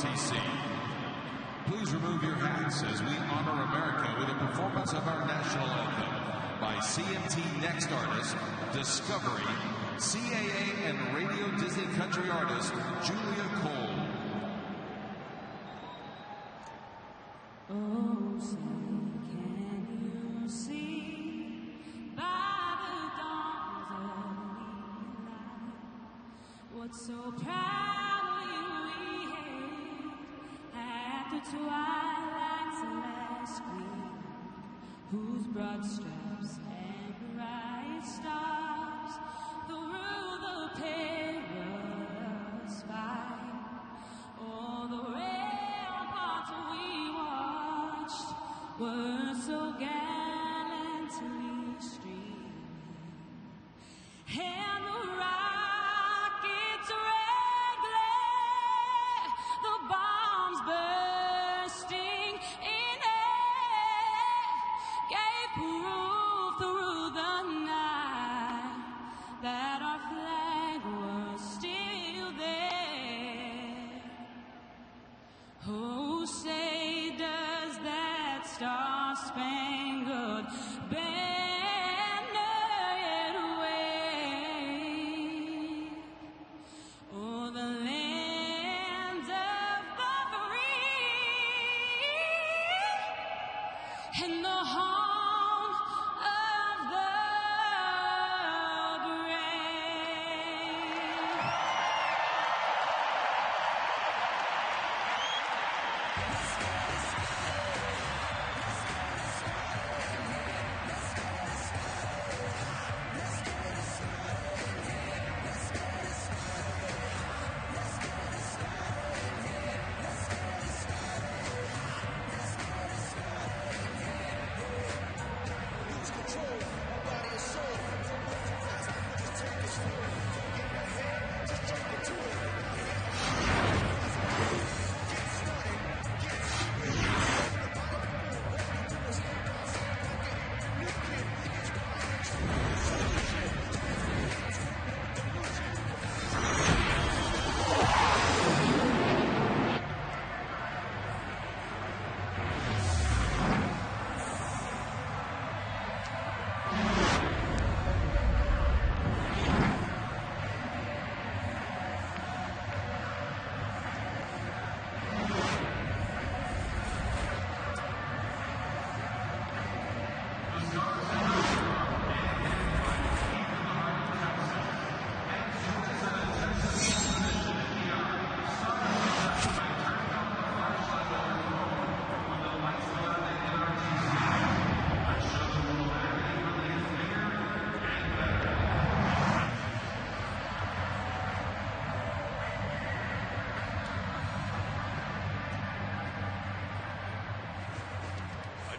ROTC. Please remove your hats as we honor America with a performance of our national anthem by CMT Next artist, Discovery, CAA and Radio Disney Country artist, Julia Cole. Oh, say, can you see by the dawn's early light what so proudly we hailed at the twilight's last gleam, whose broad straps and bright stars through the perilous fight, all the ramparts we watched were so gallantly streaming, and the rocket's red glare, the bombs bursting in air, gave proof through the night that our flag was still there. Oh, say does that star-spangled banner yet wave o'er the lands of the free and the home of the brave?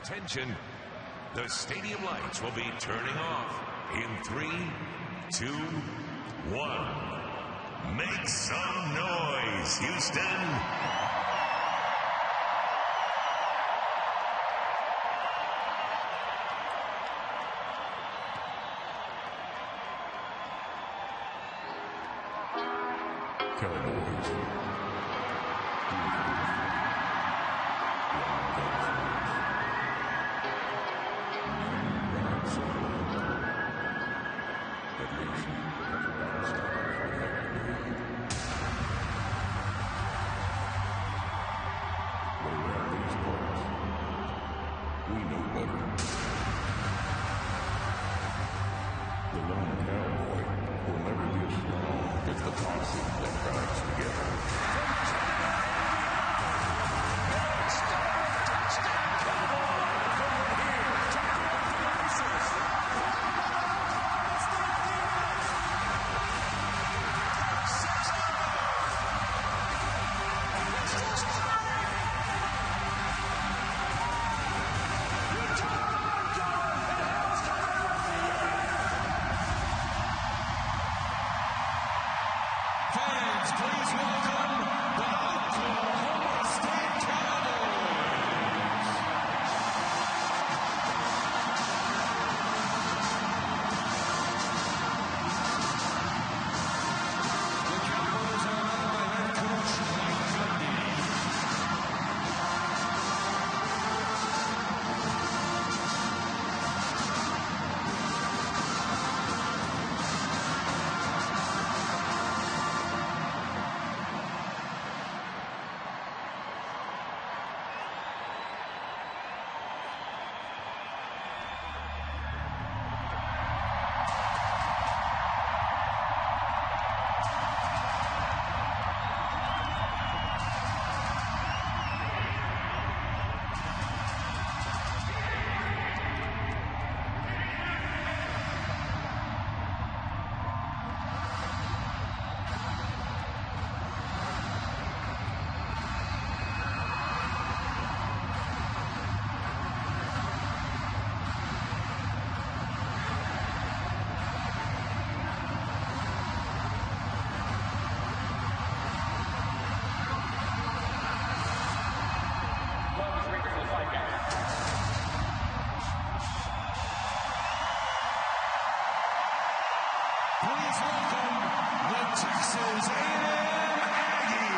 Attention, the stadium lights will be turning off in 3, 2, 1. Make some noise, Houston. Please welcome the Texas A&M Aggies.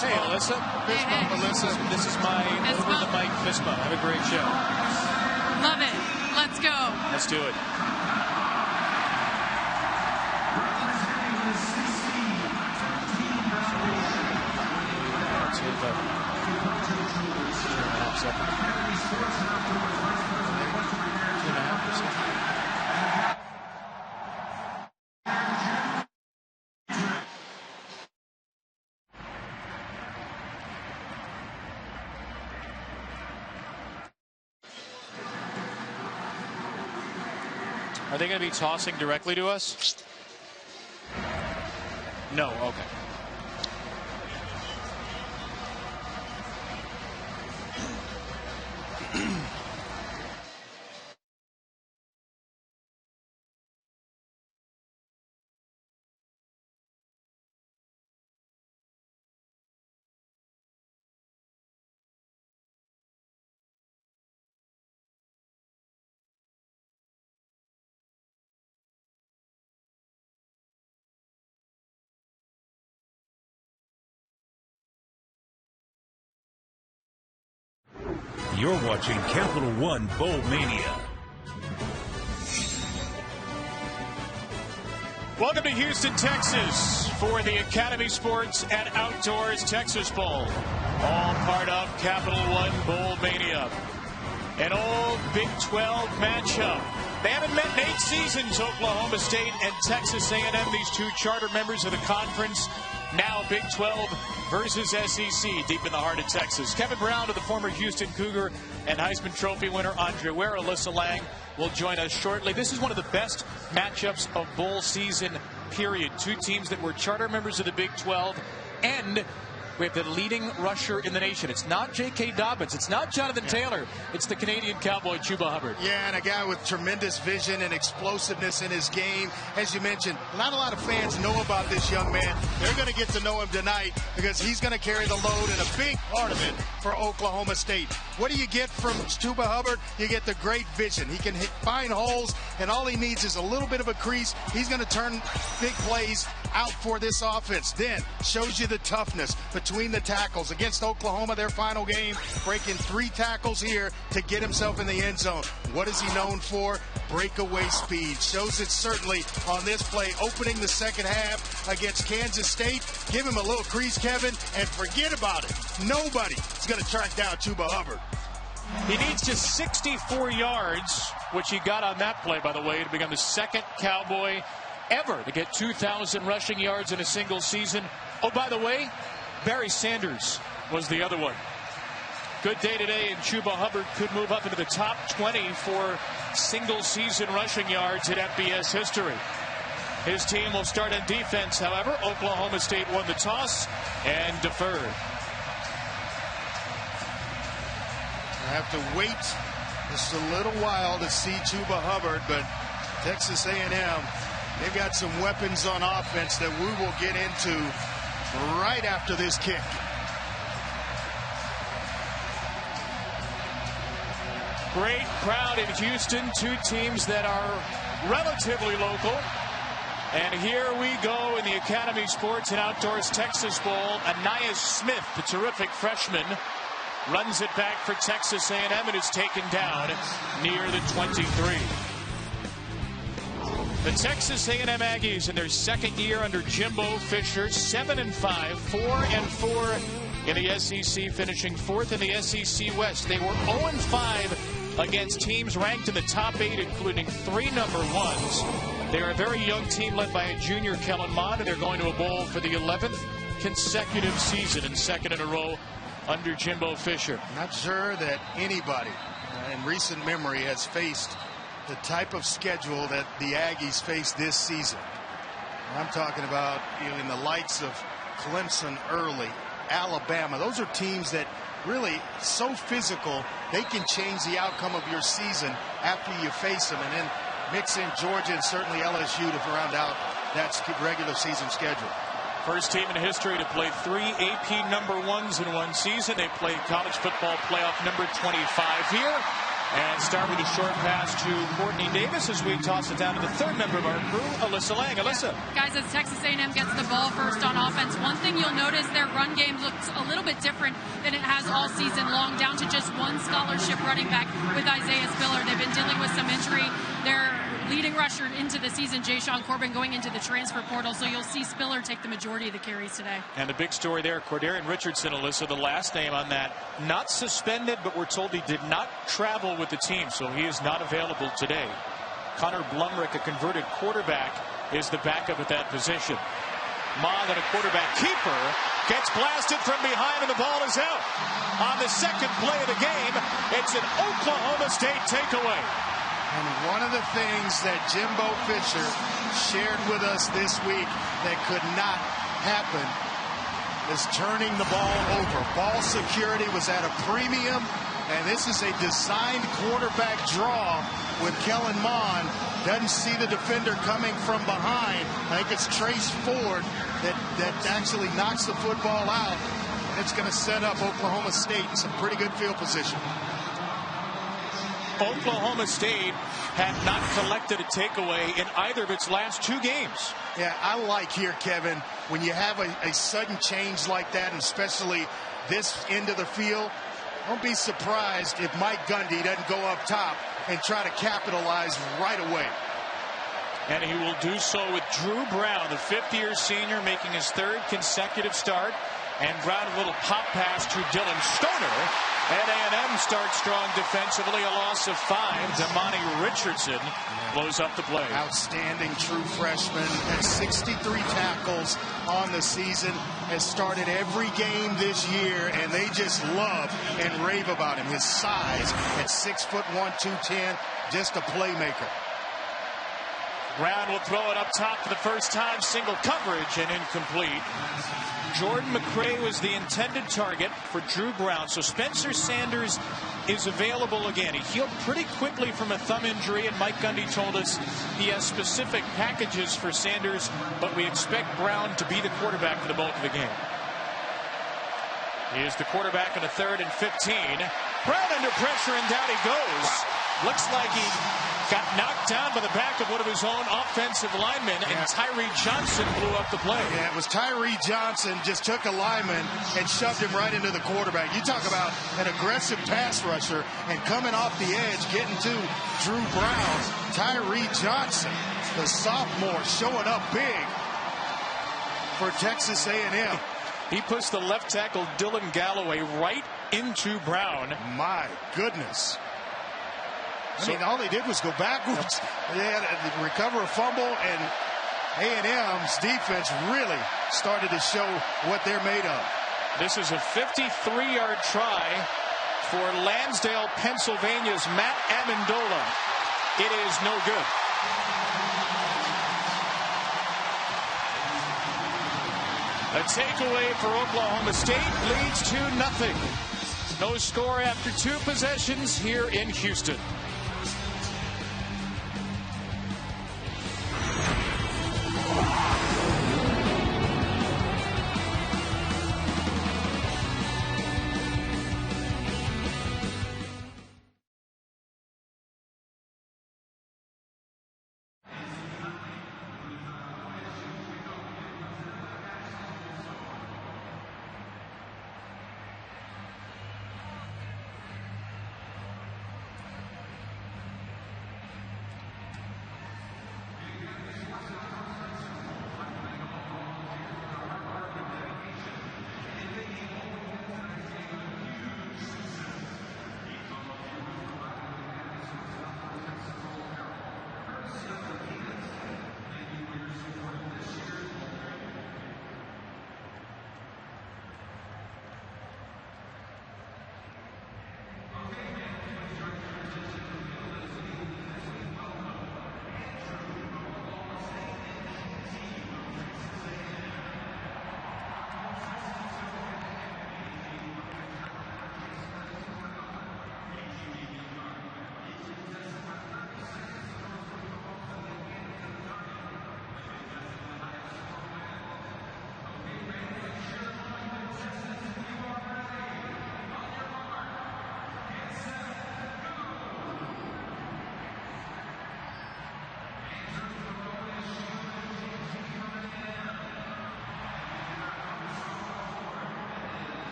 Hey, Alyssa. Fist bump, Alyssa. This is my over the mic fist bump. Have a great show. Love it. Let's go. Let's do it. Are they going to be tossing directly to us? No, okay. You're watching Capital One Bowl Mania. Welcome to Houston, Texas for the Academy Sports and Outdoors Texas Bowl. All part of Capital One Bowl Mania. An old Big 12 matchup. They haven't met in 8 seasons, Oklahoma State and Texas A&M, these two charter members of the conference. Now Big 12 versus SEC, deep in the heart of Texas. Kevin Brown of the former Houston Cougar and Heisman Trophy winner Andre Ware, Alyssa Lang will join us shortly. This is one of the best matchups of bowl season, period. Two teams that were charter members of the Big 12, and we have the leading rusher in the nation. It's not J.K. Dobbins. It's not Jonathan Taylor. It's the Canadian cowboy, Chuba Hubbard. Yeah, and a guy with tremendous vision and explosiveness in his game. As you mentioned, not a lot of fans know about this young man. They're going to get to know him tonight because he's going to carry the load and a big part of it for Oklahoma State. What do you get from Chuba Hubbard? You get the great vision. He can find holes, and all he needs is a little bit of a crease. He's going to turn big plays out for this offense. Then shows you the toughness between the tackles against Oklahoma, their final game, breaking 3 tackles here to get himself in the end zone. What is he known for? Breakaway speed. Shows it certainly on this play, opening the second half against Kansas State. Give him a little crease, Kevin, and forget about it. Nobody is going to track down Chuba Hubbard. He needs just 64 yards, which he got on that play, by the way, to become the second Cowboy ever to get 2,000 rushing yards in a single season. Oh, by the way, Barry Sanders was the other one. Good day today, and Chuba Hubbard could move up into the top 20 for single season rushing yards in FBS history. His team will start on defense, however. Oklahoma State won the toss and deferred. I have to wait just a little while to see Chuba Hubbard, but Texas A&M, they've got some weapons on offense that we will get into right after this kick. Great crowd in Houston. Two teams that are relatively local. And here we go in the Academy Sports and Outdoors Texas Bowl. Anaya Smith, the terrific freshman, runs it back for Texas A&M and is taken down near the 23. The Texas A&M Aggies in their second year under Jimbo Fisher, 7-5, 4-4 in the SEC, finishing fourth in the SEC West. They were 0-5 against teams ranked in the top 8, including 3 number 1s. They're a very young team led by a junior, Kellen Mond, and they're going to a bowl for the 11th consecutive season and second in a row under Jimbo Fisher. Not sure that anybody in recent memory has faced the type of schedule that the Aggies face this season. I'm talking about in the likes of Clemson early, Alabama. Those are teams that really so physical they can change the outcome of your season after you face them, and then mix in Georgia and certainly LSU to round out that regular season schedule. First team in history to play 3 AP number 1s in one season. They played college football playoff number 25 here. And start with a short pass to Courtney Davis as we toss it down to the third member of our crew, Alyssa Lang. Alyssa. Guys, as Texas A&M gets the ball first on offense, one thing you'll notice, their run game looks a little bit different than it has all season long, down to just one scholarship running back with Isaiah Spiller. They've been dealing with some injury. Their leading rusher into the season, Jayshon Corbin, going into the transfer portal, so you'll see Spiller take the majority of the carries today. And the big story there, Cordarian Richardson, Alyssa, the last name on that, not suspended, but we're told he did not travel with the team, so he is not available today. Connor Blumrick, a converted quarterback, is the backup at that position. Mond, a quarterback keeper, gets blasted from behind and the ball is out. On the second play of the game, it's an Oklahoma State takeaway. And one of the things that Jimbo Fisher shared with us this week that could not happen is turning the ball over. Ball security was at a premium, and this is a designed quarterback draw with Kellen Mond. Doesn't see the defender coming from behind. I think it's Trace Ford that actually knocks the football out. And it's going to set up Oklahoma State in some pretty good field position. Oklahoma State had not collected a takeaway in either of its last 2 games. Yeah, I like here, Kevin, when you have a sudden change like that, and especially this end of the field, don't be surprised if Mike Gundy doesn't go up top and try to capitalize right away. And he will do so with Drew Brown, the 5th-year senior, making his 3rd consecutive start. And Brown, a little pop pass to Dylan Stoner. And A&M starts strong defensively, a loss of 5. Damani Richardson blows up the play. Outstanding true freshman, has 63 tackles on the season, has started every game this year, and they just love and rave about him. His size at 6'1", 210, just a playmaker. Brown will throw it up top for the first time, single coverage and incomplete. Jordan McCray was the intended target for Drew Brown. So Spencer Sanders is available again. He healed pretty quickly from a thumb injury, and Mike Gundy told us he has specific packages for Sanders, but we expect Brown to be the quarterback for the bulk of the game. He is the quarterback on a 3rd and 15. Brown under pressure, and down he goes. Looks like he got knocked down by the back of one of his own offensive linemen, and Tyree Johnson blew up the play. Yeah, it was Tyree Johnson just took a lineman and shoved him right into the quarterback. You talk about an aggressive pass rusher and coming off the edge, getting to Drew Brown. Tyree Johnson, the sophomore, showing up big for Texas A&M. He puts the left tackle Dylan Galloway right into Brown. My goodness. I mean, all they did was go backwards. They had to recover a fumble, and A&M's defense really started to show what they're made of. This is a 53-yard try for Lansdale, Pennsylvania's Matt Amendola. It is no good. A takeaway for Oklahoma State, leads to 0. No score after 2 possessions here in Houston.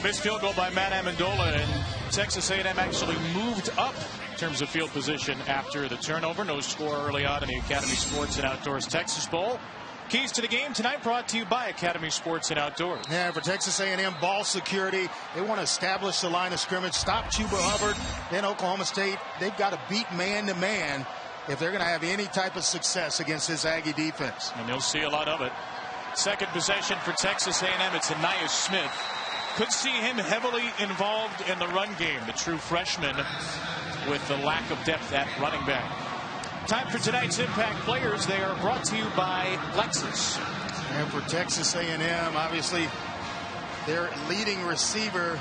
Missed field goal by Matt Amendola, and Texas A&M actually moved up in terms of field position after the turnover. No score early on in the Academy Sports and Outdoors Texas Bowl. Keys to the game tonight brought to you by Academy Sports and Outdoors. Yeah, for Texas A&M, ball security. They want to establish the line of scrimmage, stop Chuba Hubbard. Then Oklahoma State, they've got to beat man-to-man if they're going to have any type of success against this Aggie defense. And you'll see a lot of it. Second possession for Texas A&M. It's Anais Smith. Could see him heavily involved in the run game. The true freshman with the lack of depth at running back. Time for tonight's Impact Players. They are brought to you by Lexus. And for Texas A&M, obviously, their leading receiver,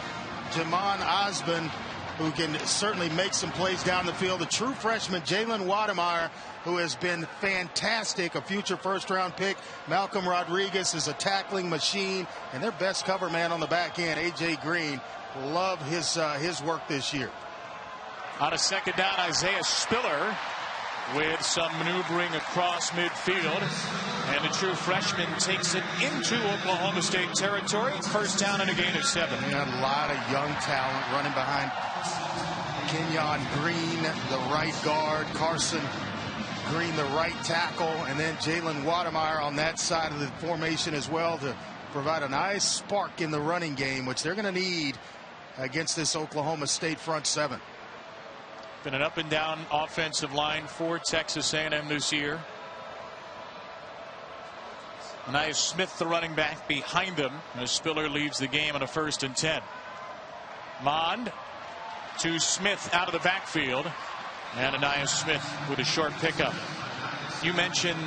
Jamon Osborne, who can certainly make some plays down the field. The true freshman, Jalen Wademeyer, who has been fantastic, a future first-round pick. Malcolm Rodriguez is a tackling machine, and their best cover man on the back end, A.J. Green. Love his work this year. On a second down, Isaiah Spiller with some maneuvering across midfield, and the true freshman takes it into Oklahoma State territory. First down and a gain of 7. And a lot of young talent running behind Kenyon Green, the right guard, Carson Green, the right tackle, and then Jalen Wademeyer on that side of the formation as well to provide a nice spark in the running game, which they're going to need against this Oklahoma State front seven. Been an up and down offensive line for Texas A&M this year. Anais Smith, the running back, behind them as Spiller leaves the game on a 1st and 10. Mond to Smith out of the backfield, and Anais Smith with a short pickup. You mentioned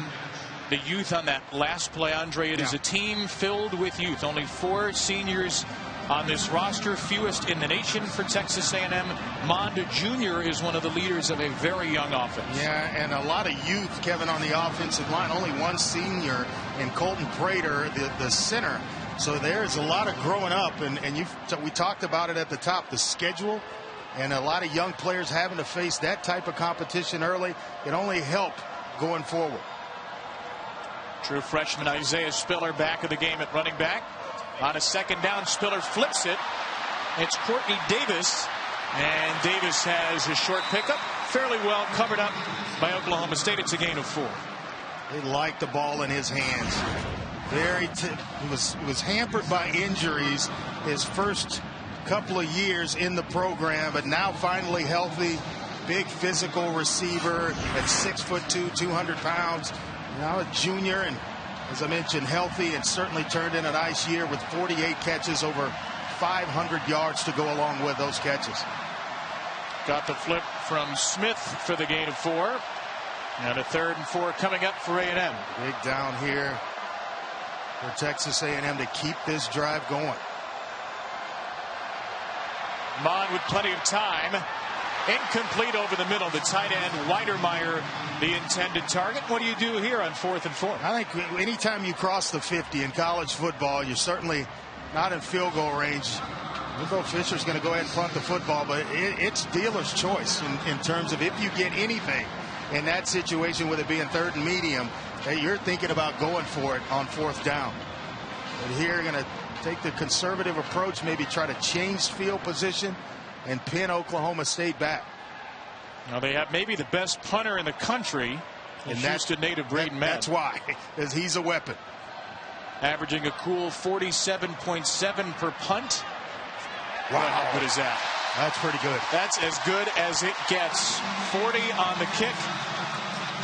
the youth on that last play, Andre. It is a team filled with youth. Only 4 seniors on this roster, fewest in the nation for Texas A&M. Mond Jr. is one of the leaders of a very young offense. Yeah, and a lot of youth, Kevin, on the offensive line. Only 1 senior in Colton Prater, the center. So there's a lot of growing up, and we talked about it at the top, the schedule, and a lot of young players having to face that type of competition early. It only help going forward. True freshman Isaiah Spiller back of the game at running back. On a second down, Spiller flips it. It's Courtney Davis, and Davis has his short pickup, fairly well covered up by Oklahoma State. It's a gain of 4. They like the ball in his hands. He was hampered by injuries his first couple of years in the program, but now finally healthy. Big physical receiver at 6'2", 200 pounds. Now a junior, and as I mentioned, healthy, and certainly turned in a nice year with 48 catches, over 500 yards to go along with those catches. Got the flip from Smith for the gain of 4. And a 3rd and 4 coming up for A&M. Big down here for Texas A&M to keep this drive going. Mond with plenty of time. Incomplete over the middle. The tight end, Weidermeyer, the intended target. What do you do here on 4th and 4? I think anytime you cross the 50 in college football, you're certainly not in field goal range. Will Fisher's going to go ahead and punt the football, but it's dealer's choice in terms of if you get anything in that situation, with it being 3rd and medium, that you're thinking about going for it on 4th down. But here, going to take the conservative approach, maybe try to change field position and pin Oklahoma State back. Now they have maybe the best punter in the country, and Houston native Braden Mann. That's why, because he's a weapon. Averaging a cool 47.7 per punt. Wow, how good is that? That's pretty good. That's as good as it gets. 40 on the kick,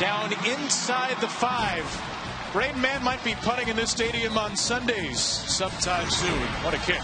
down inside the 5. Braden Mann might be punting in this stadium on Sundays sometime soon. What a kick.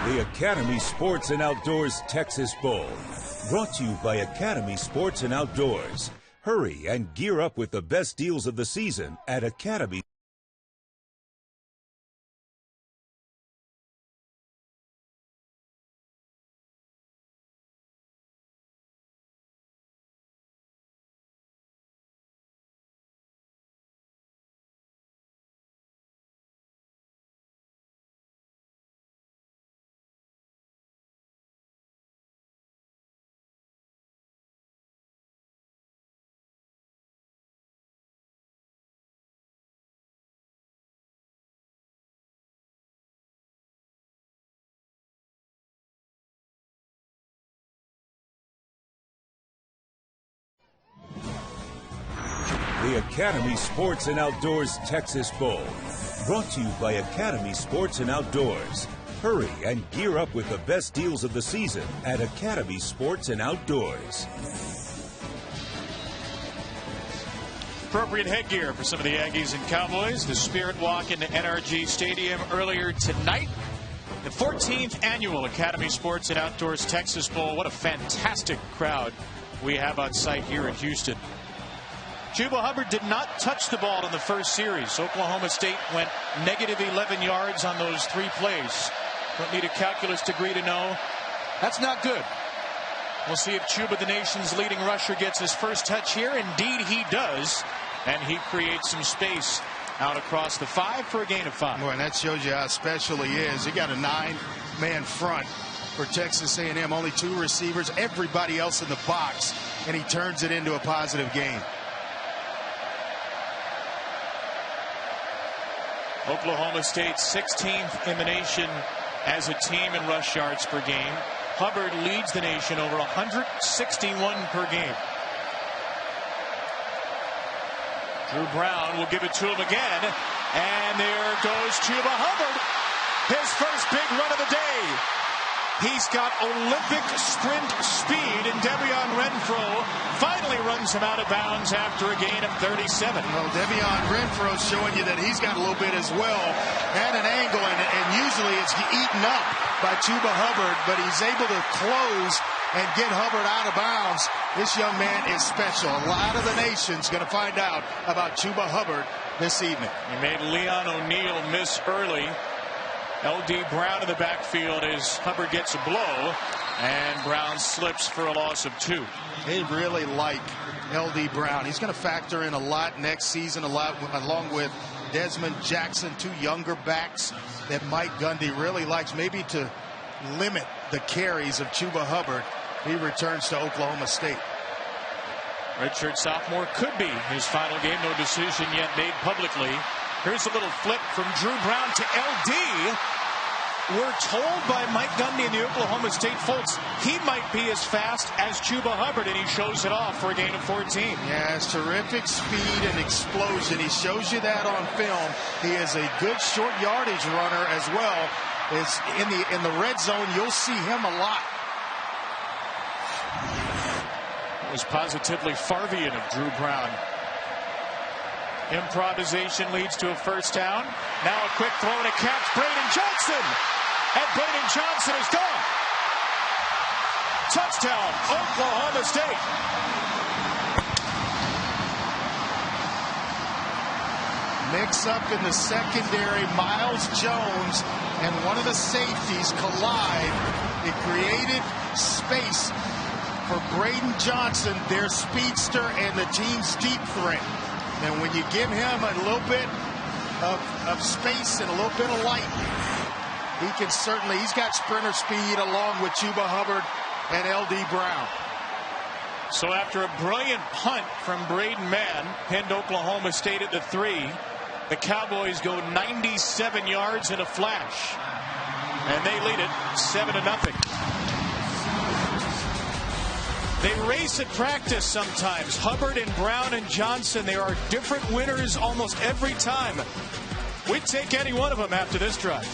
The Academy Sports and Outdoors Texas Bowl. Brought to you by Academy Sports and Outdoors. Hurry and gear up with the best deals of the season at Academy. The Academy Sports and Outdoors Texas Bowl. Brought to you by Academy Sports and Outdoors. Hurry and gear up with the best deals of the season at Academy Sports and Outdoors. Appropriate headgear for some of the Aggies and Cowboys. The Spirit Walk into NRG Stadium earlier tonight. The 14th annual Academy Sports and Outdoors Texas Bowl. What a fantastic crowd we have on site here in Houston. Chuba Hubbard did not touch the ball in the first series. Oklahoma State went negative 11 yards on those 3 plays. Don't need a calculus degree to know that's not good. We'll see if Chuba, the nation's leading rusher, gets his first touch here. Indeed, he does. And he creates some space out across the 5 for a gain of 5. Boy, and that shows you how special he is. He got a 9-man front for Texas A&M. Only 2 receivers, everybody else in the box, and he turns it into a positive gain. Oklahoma State 16th in the nation as a team in rush yards per game. Hubbard leads the nation over 161 per game. Drew Brown will give it to him again. And there goes Chuba Hubbard. His first big run of the day. He's got Olympic sprint speed, and Devion Renfro finally runs him out of bounds after a gain of 37. Well, Devion Renfro showing you that he's got a little bit as well, and an angle, and usually it's eaten up by Chuba Hubbard, but he's able to close and get Hubbard out of bounds. This young man is special. A lot of the nation's going to find out about Chuba Hubbard this evening. He made Leon O'Neal miss early. L.D. Brown in the backfield as Hubbard gets a blow, and Brown slips for a loss of 2. They really like L.D. Brown. He's going to factor in a lot next season, along with Desmond Jackson, 2 younger backs that Mike Gundy really likes, maybe to limit the carries of Chuba Hubbard. He returns to Oklahoma State. Redshirt sophomore could be his final game. No decision yet made publicly. Here's a little flip from Drew Brown to L.D. We're told by Mike Gundy and the Oklahoma State folks he might be as fast as Chuba Hubbard, and he shows it off for a gain of 14. Yeah, it's terrific speed and explosion. He shows you that on film. He is a good short yardage runner as well. Is in the red zone, you'll see him a lot. It was positively Farvian of Drew Brown. Improvisation leads to a first down. Now a quick throw and a catch. Braden Johnson. And Braden Johnson is gone. Touchdown, Oklahoma State. Mix up in the secondary. Miles Jones and one of the safeties collide. It created space for Braden Johnson, their speedster and the team's deep threat. And when you give him a little bit of space and a little bit of light, he's got sprinter speed along with Chuba Hubbard and L.D. Brown. So after a brilliant punt from Braden Mann, pinned Oklahoma State at the 3, the Cowboys go 97 yards in a flash. And they lead it 7-0. They race at practice sometimes. Hubbard and Brown and Johnson, they are different winners almost every time. We'd take any one of them after this drive.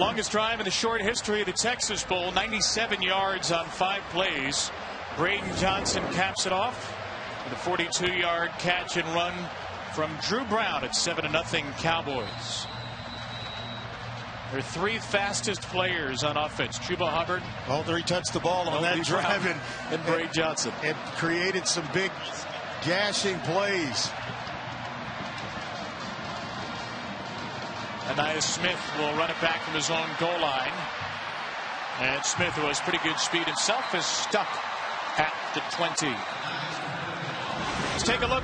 Longest drive in the short history of the Texas Bowl, 97 yards on 5 plays. Braden Johnson caps it off with a 42-yard catch and run from Drew Brown at 7-0 Cowboys. Their 3 fastest players on offense. Chuba Hubbard. All 3 touched the ball on that drive. And Braden Johnson. It created some big gashing plays. Anaya Smith will run it back from his own goal line. And Smith, who has pretty good speed himself, is stuck at the 20. Let's take a look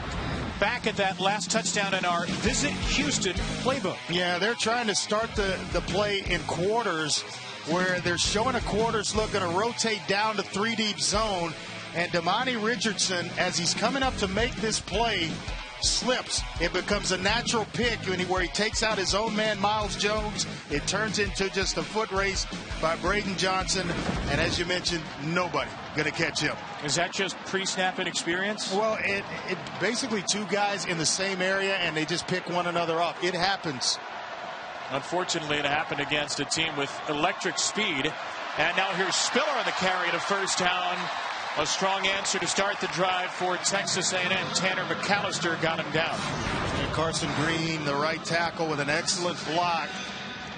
back at that last touchdown in our Visit Houston playbook. Yeah, they're trying to start the play in quarters, where they're showing a quarters look, going to rotate down to 3-deep zone. And Damani Richardson, as he's coming up to make this play, slips. It becomes a natural pick where he takes out his own man, Miles Jones. It turns into just a foot race by Braden Johnson. And as you mentioned, nobody going to catch him. Is that just pre-snap inexperience? Well, it basically 2 guys in the same area, and they just pick one another up. It happens. Unfortunately, it happened against a team with electric speed. And now here's Spiller on the carry to first down. A strong answer to start the drive for Texas A&M. Tanner McAllister got him down. And Carson Green, the right tackle, with an excellent block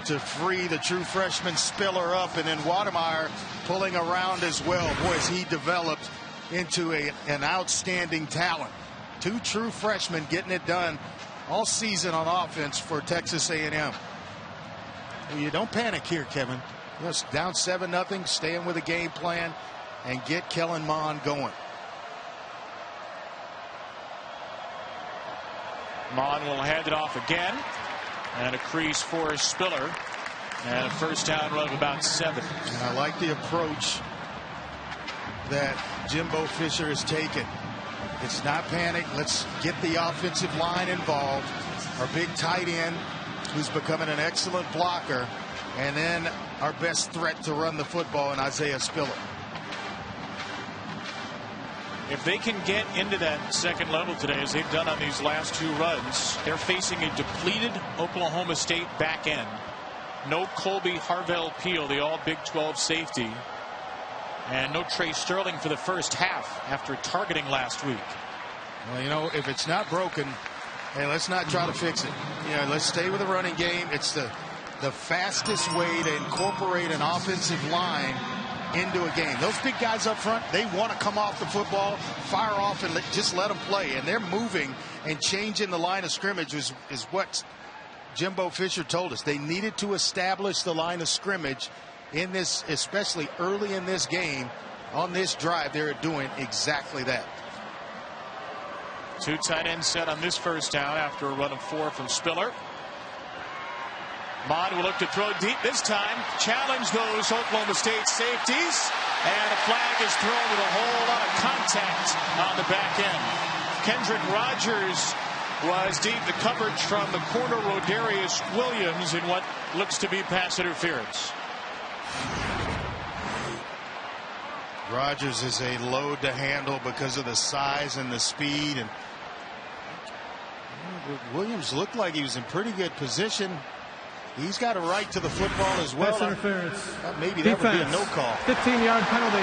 to free the true freshman Spiller up. And then Wademeyer pulling around as well. Boy, has he developed into an outstanding talent. 2 true freshmen getting it done all season on offense for Texas A&M. Well, you don't panic here, Kevin. Just down 7-0, staying with a game plan, and get Kellen Mond going. Mond will hand it off again. And a crease for Spiller. And a first down run of about 7. And I like the approach that Jimbo Fisher has taken. It's not panic. Let's get the offensive line involved. Our big tight end, who's becoming an excellent blocker. And then our best threat to run the football in Isaiah Spiller. If they can get into that second level today, as they've done on these last 2 runs, they're facing a depleted Oklahoma State back end. No Colby Harvell-Peel, the all Big 12 safety. And no Trey Sterling for the first half after targeting last week. Well, you know, if it's not broken, hey, let's not try to fix it. You know, let's stay with the running game. It's the fastest way to incorporate an offensive line into a game. Those big guys up front, they want to come off the football, fire off, and just let them play. And they're moving and changing the line of scrimmage is what Jimbo Fisher told us. They needed to establish the line of scrimmage in this, especially early in this game. On this drive, they're doing exactly that. 2 tight ends set on this first down after a run of 4 from Spiller. Mond will look to throw deep this time. Challenge those Oklahoma State safeties. And a flag is thrown with a whole lot of contact on the back end. Kendrick Rogers was deep. The coverage from the corner, Rodarius Williams, in what looks to be pass interference. Rogers is a load to handle because of the size and the speed. And Williams looked like he was in pretty good position. He's got a right to the football as well. Pass interference. Maybe that would be a no call. 15-yard penalty.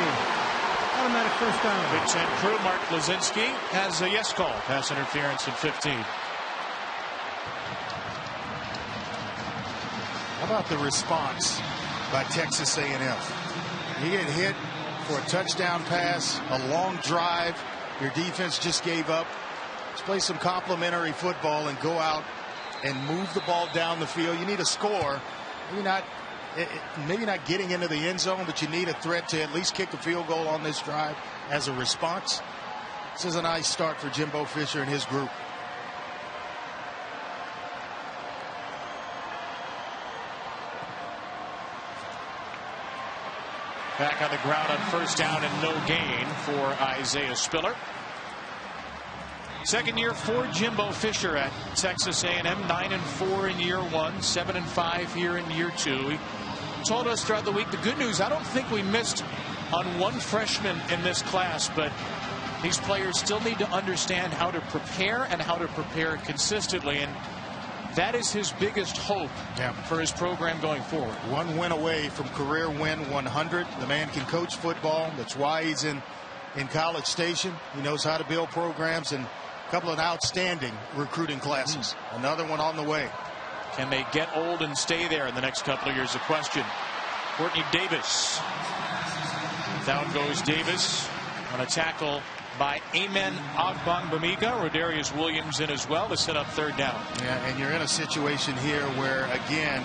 Automatic first down. Big Ten crew Mark Lazinski has a yes call. Pass interference at 15. How about the response by Texas A&M? You get hit for a touchdown pass, a long drive. Your defense just gave up. Let's play some complimentary football and go out and move the ball down the field. You need a score. Maybe not getting into the end zone, but you need a threat to at least kick a field goal on this drive as a response. This is a nice start for Jimbo Fisher and his group. Back on the ground on first down and no gain for Isaiah Spiller. Second year for Jimbo Fisher at Texas A&M. 9-4 in year 1, 7-5 here in year 2. He told us throughout the week the good news, I don't think we missed on one freshman in this class, but these players still need to understand how to prepare and how to prepare consistently. And that is his biggest hope for his program going forward. One win away from career win 100. The man can coach football. That's why he's in College Station. He knows how to build programs, and a couple of outstanding recruiting classes. Another one on the way. Can they get old and stay there in the next couple of years? A question. Courtney Davis. Down goes Davis on a tackle by Amen Agbangbamiga. Rodarius Williams in as well to set up third down. Yeah, and you're in a situation here where, again,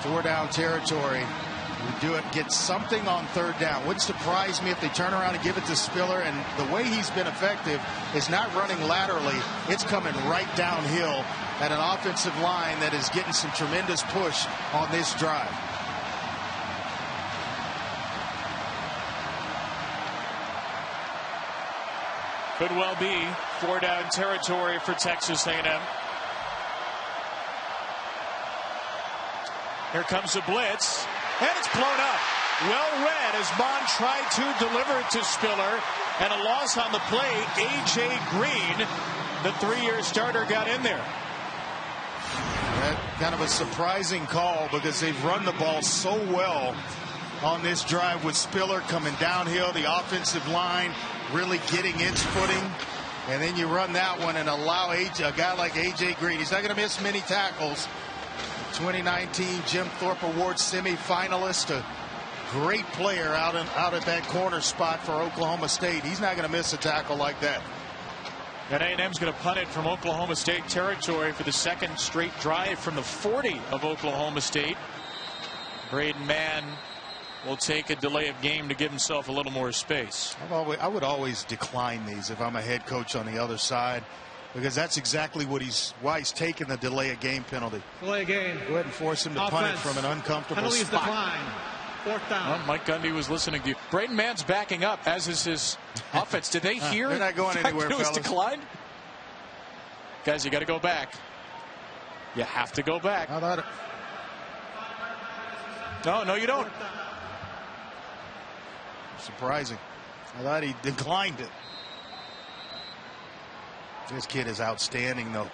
4-down territory. You do it, get something on third down. Wouldn't surprise me if they turn around and give it to Spiller. And the way he's been effective is not running laterally. It's coming right downhill at an offensive line that is getting some tremendous push on this drive. Could well be 4-down territory for Texas A&M. Here comes a blitz, and it's blown up. Well read as Bond tried to deliver it to Spiller, and a loss on the play. A.J. Green, the 3-year starter, got in there. That kind of a surprising call because they've run the ball so well on this drive with Spiller coming downhill, the offensive line really getting its footing, and then you run that one and allow a guy like A.J. Green. He's not going to miss many tackles. 2019 Jim Thorpe Award semi-finalist, a great player out at that corner spot for Oklahoma State. He's not going to miss a tackle like that. And A&M's going to punt it from Oklahoma State territory for the second straight drive from the 40 of Oklahoma State. Braden Mann will take a delay of game to give himself a little more space. I would always decline these if I'm a head coach on the other side, because that's exactly why he's taking the delay of game penalty. Delay of game. Go ahead and force him to punt it from an uncomfortable spot. Decline. Fourth down. Well, Mike Gundy was listening to you. Braden Mann's backing up, as is his offense. Did they hear they're not going anywhere, it was fellas. declined? Guys, you got to go back. You have to go back. How about it? No, you don't. Surprising. I thought he declined it. This kid is outstanding, though.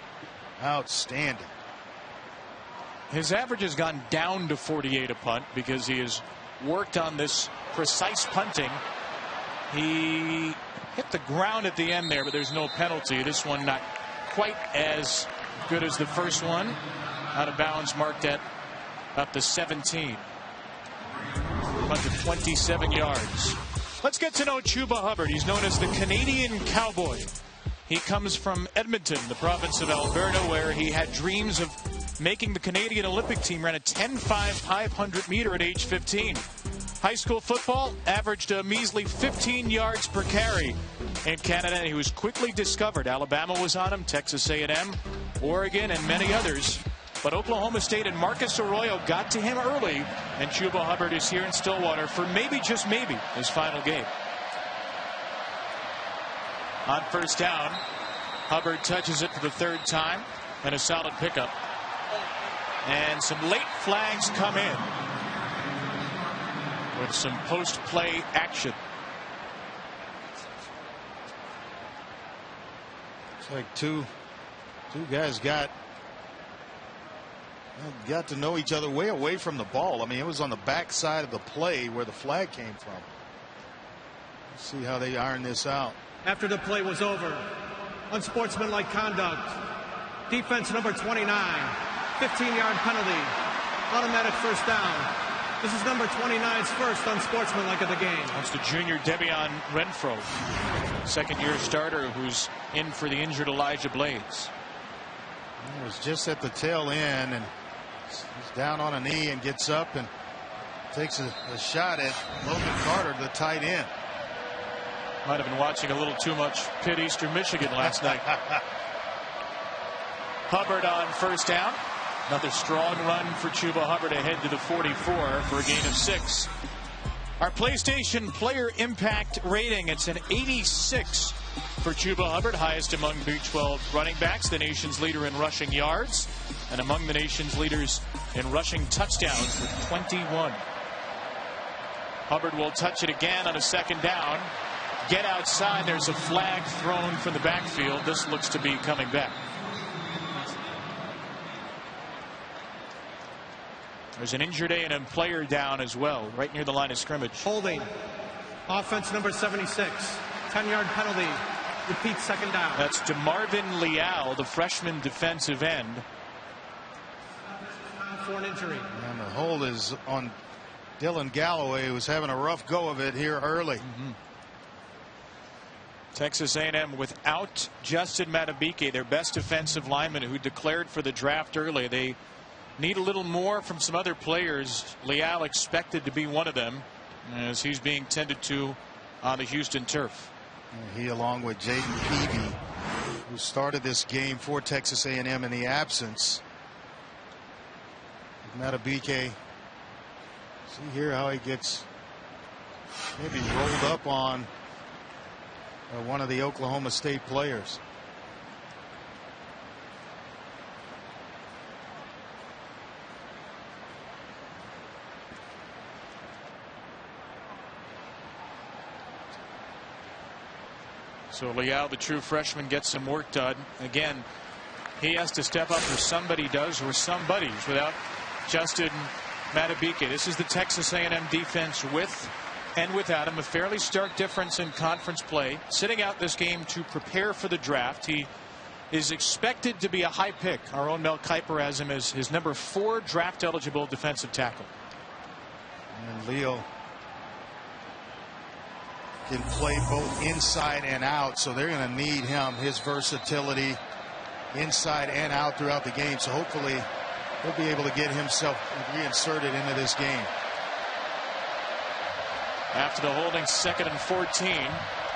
Outstanding. His average has gone down to 48 a punt because he has worked on this precise punting. He hit the ground at the end there, but there's no penalty. This one not quite as good as the first one. Out of bounds, marked at up to 17. Punt to 27 yards. Let's get to know Chuba Hubbard. He's known as the Canadian Cowboy. He comes from Edmonton, the province of Alberta, where he had dreams of making the Canadian Olympic team. Ran a 10.5 500 meter at age 15. High school football averaged a measly 15 yards per carry in Canada, and he was quickly discovered. Alabama was on him, Texas A&M, Oregon, and many others. But Oklahoma State and Marcus Arroyo got to him early, and Chuba Hubbard is here in Stillwater for maybe, just maybe, his final game. On first down, Hubbard touches it for the third time, and a solid pickup. And some late flags come in with some post-play action. It's like two guys got to know each other way away from the ball. I mean, it was on the back side of the play where the flag came from. Let's see how they iron this out. After the play was over, unsportsmanlike conduct. Defense number 29. 15-yard penalty. Automatic first down. This is number 29's first unsportsmanlike of the game. That's the junior Debian Renfro, second-year starter who's in for the injured Elijah Blades. It was just at the tail end, and he's down on a knee and gets up and takes a shot at Logan Carter, the tight end. Might have been watching a little too much Pitt Eastern Michigan last night. Hubbard on first down. Another strong run for Chuba Hubbard ahead to the 44 for a gain of 6. Our PlayStation Player Impact rating, it's an 86 for Chuba Hubbard, highest among Big 12 running backs, the nation's leader in rushing yards, and among the nation's leaders in rushing touchdowns with 21. Hubbard will touch it again on a second down. Get outside. There's a flag thrown from the backfield. This looks to be coming back. There's an injured A&M player down as well, right near the line of scrimmage. Holding. Offense number 76. 10-yard penalty. Repeat, second down. That's DeMarvin Leal, the freshman defensive end. For an injury. And the hold is on Dylan Galloway, who was having a rough go of it here early. Texas A&M without Justin Madubuike, their best defensive lineman who declared for the draft early. They need a little more from some other players. Leal expected to be one of them as he's being tended to on the Houston turf. He, along with Jaden Peavy, who started this game for Texas A&M in the absence of Madubuike. See here how he gets maybe rolled up on one of the Oklahoma State players. So Leal, the true freshman, gets some work done. Again, he has to step up, or somebody does, or somebody's, without Justin Madubuike. This is the Texas A&M defense with and without him. A fairly stark difference in conference play. Sitting out this game to prepare for the draft. He is expected to be a high pick. Our own Mel Kiper has him as his number 4 draft eligible defensive tackle. And Leo can play both inside and out, so they're going to need him, his versatility inside and out throughout the game. So hopefully he'll be able to get himself reinserted into this game. After the holding, 2nd and 14.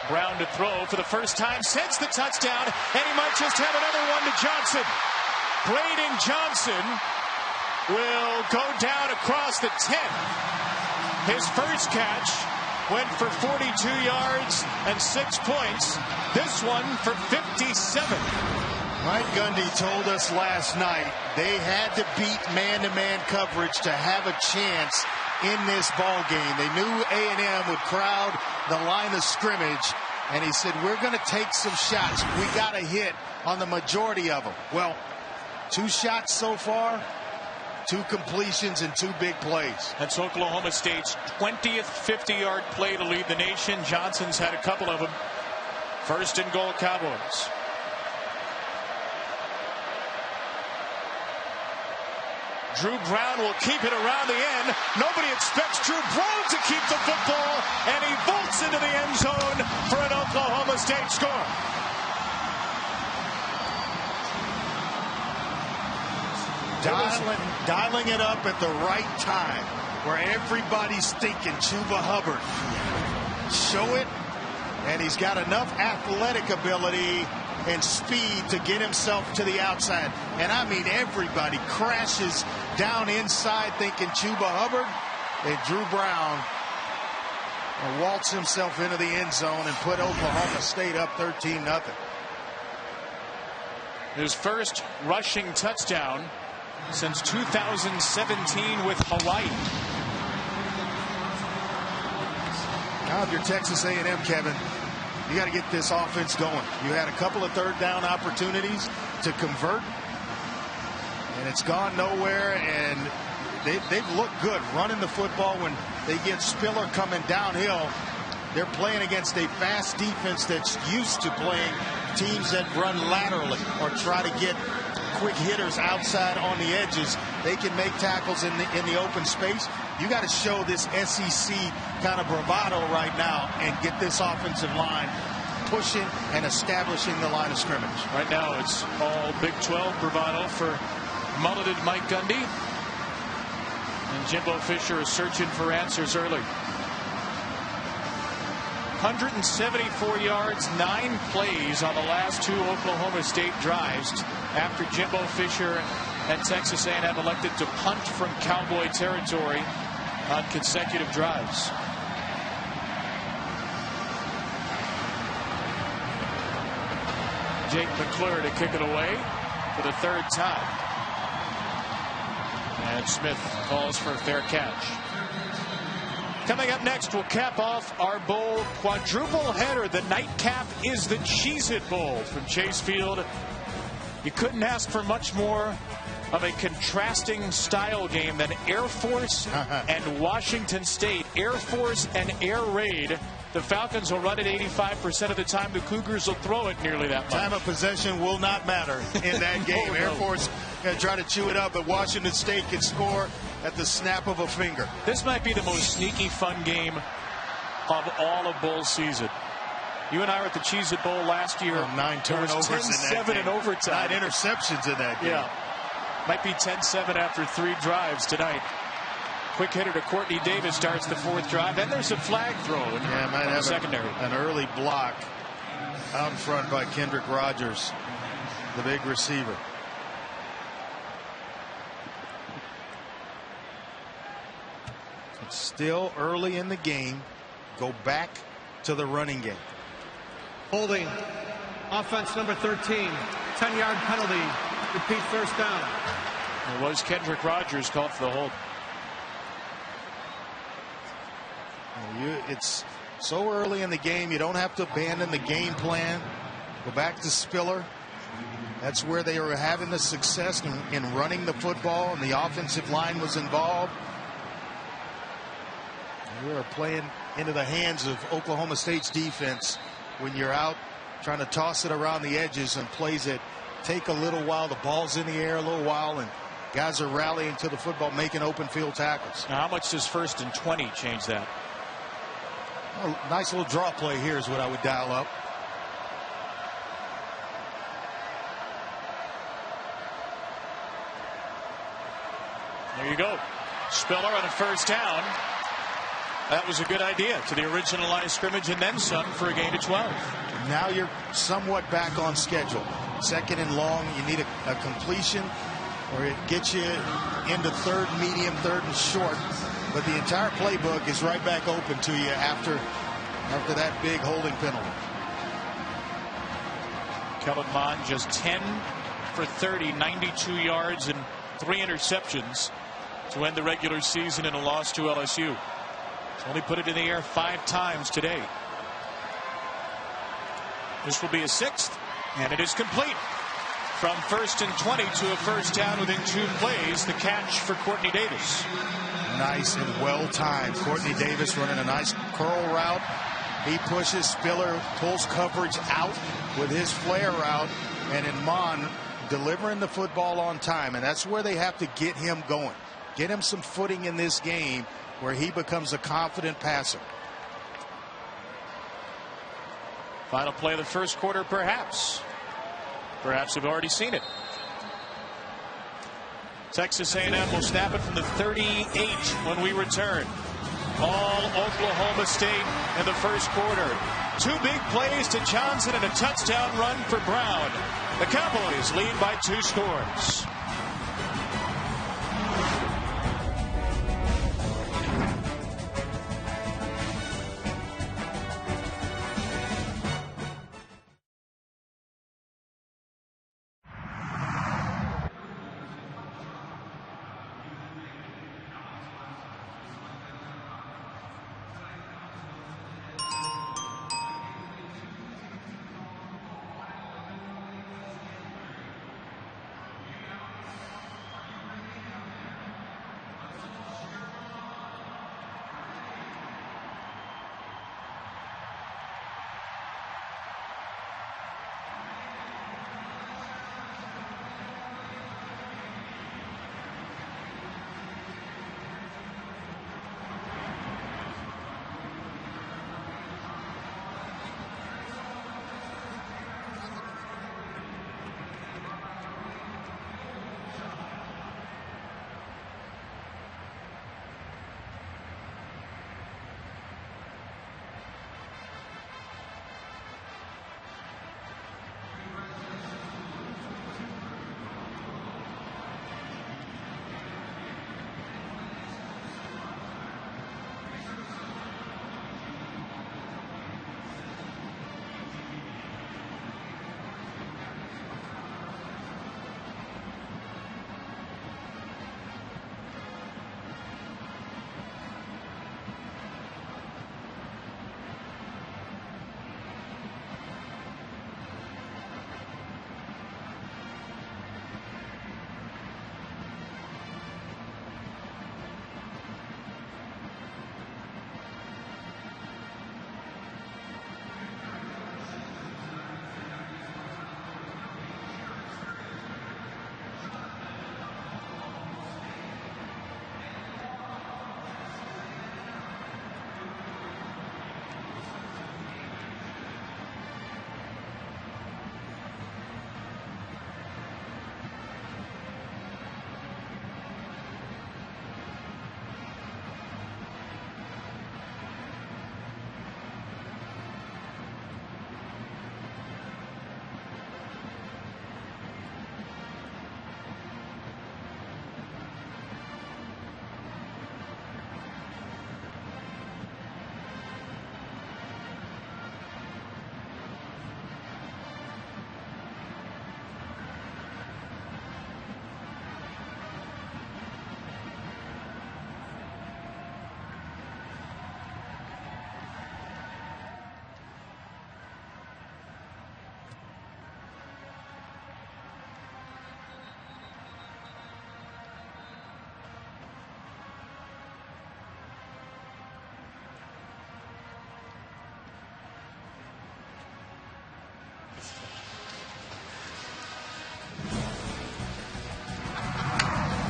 Brown to throw for the first time since the touchdown, and he might just have another one to Johnson. Braden Johnson will go down across the 10. His first catch went for 42 yards and 6 points. This one for 57. Mike Gundy told us last night they had to beat man-to-man coverage to have a chance in this ball game. They knew A&M would crowd the line of scrimmage, and he said, we're going to take some shots. We got a hit on the majority of them. Well, 2 shots so far, 2 completions and 2 big plays. That's Oklahoma State's 20th 50-yard play to lead the nation. Johnson's had a couple of them. 1st and goal, Cowboys. Drew Brown will keep it around the end. Nobody expects Drew Brown to keep the football, and he bolts into the end zone for an Oklahoma State score. Dialing it up at the right time, where everybody's thinking Chuba Hubbard. Show it, and he's got enough athletic ability and speed to get himself to the outside. And I mean, everybody crashes down inside thinking Chuba Hubbard, and Drew Brown will waltz himself into the end zone and put Oklahoma State up 13-0. His first rushing touchdown since 2017 with Hawaii. Now if you're Texas A&M, Kevin, you got to get this offense going. You had a couple of 3rd down opportunities to convert, and it's gone nowhere, and they've looked good running the football. When they get Spiller coming downhill, they're playing against a fast defense that's used to playing teams that run laterally or try to get quick hitters outside on the edges. They can make tackles in the open space. You got to show this SEC kind of bravado right now and get this offensive line pushing and establishing the line of scrimmage. Right now it's all Big 12 bravado for mulleted Mike Gundy. And Jimbo Fisher is searching for answers early. 174 yards, 9 plays on the last 2 Oklahoma State drives after Jimbo Fisher and Texas A&M elected to punt from Cowboy territory on consecutive drives. Jake McClure to kick it away for the 3rd time. And Smith calls for a fair catch. Coming up next, we'll cap off our bowl quadruple header. The nightcap is the Cheez-It Bowl from Chase Field. You couldn't ask for much more of a contrasting style game than Air Force and Washington State. Air Force and air raid. The Falcons will run it 85% of the time. The Cougars will throw it nearly that much. Time of possession will not matter in that game. Oh, Air no. Force going to try to chew it up, but Washington State can score at the snap of a finger. This might be the most sneaky fun game of all of bowl season. You and I were at the Cheez-It Bowl last year. 9 turnovers in that 10-7 game. in overtime. 9 interceptions in that game. Yeah. Might be 10-7 after 3 drives tonight. Quick hitter to Courtney Davis starts the 4th drive. Then there's a flag throw in Yeah, might have secondary. an early block out in front by Kendrick Rogers, the big receiver. It's still early in the game. Go back to the running game. Holding. Offense number 13. 10-yard penalty. Repeat first down. It was Kendrick Rogers called for the hold. It's so early in the game, you don't have to abandon the game plan. Go back to Spiller. That's where they were having the success in running the football, and the offensive line was involved. We are playing into the hands of Oklahoma State's defense when you're out trying to toss it around the edges and plays it take a little while. The ball's in the air a little while, and guys are rallying to the football, making open field tackles. Now, how much does 1st and 20 change that? A nice little draw play here is what I would dial up. There you go. Spiller on a 1st down. That was a good idea to the original line of scrimmage and then some for a gain of 12. Now you're somewhat back on schedule. 2nd and long, you need a completion, or it gets you into 3rd medium, 3rd and short. But the entire playbook is right back open to you after that big holding penalty. Kellen Mond just 10 for 30, 92 yards and 3 interceptions to end the regular season in a loss to LSU. He's only put it in the air 5 times today. This will be a 6th, and it is complete. From 1st and 20 to a 1st down within 2 plays. The catch for Courtney Davis. Nice and well timed. Courtney Davis running a nice curl route. He pushes. Spiller pulls coverage out with his flare route, and in Mon delivering the football on time. And that's where they have to get him going. Get him some footing in this game where he becomes a confident passer. Final play of the 1st quarter, perhaps. Perhaps we've already seen it. Texas A&M will snap it from the 38 when we return. All Oklahoma State in the 1st quarter. 2 big plays to Johnson and a touchdown run for Brown. The Cowboys lead by 2 scores.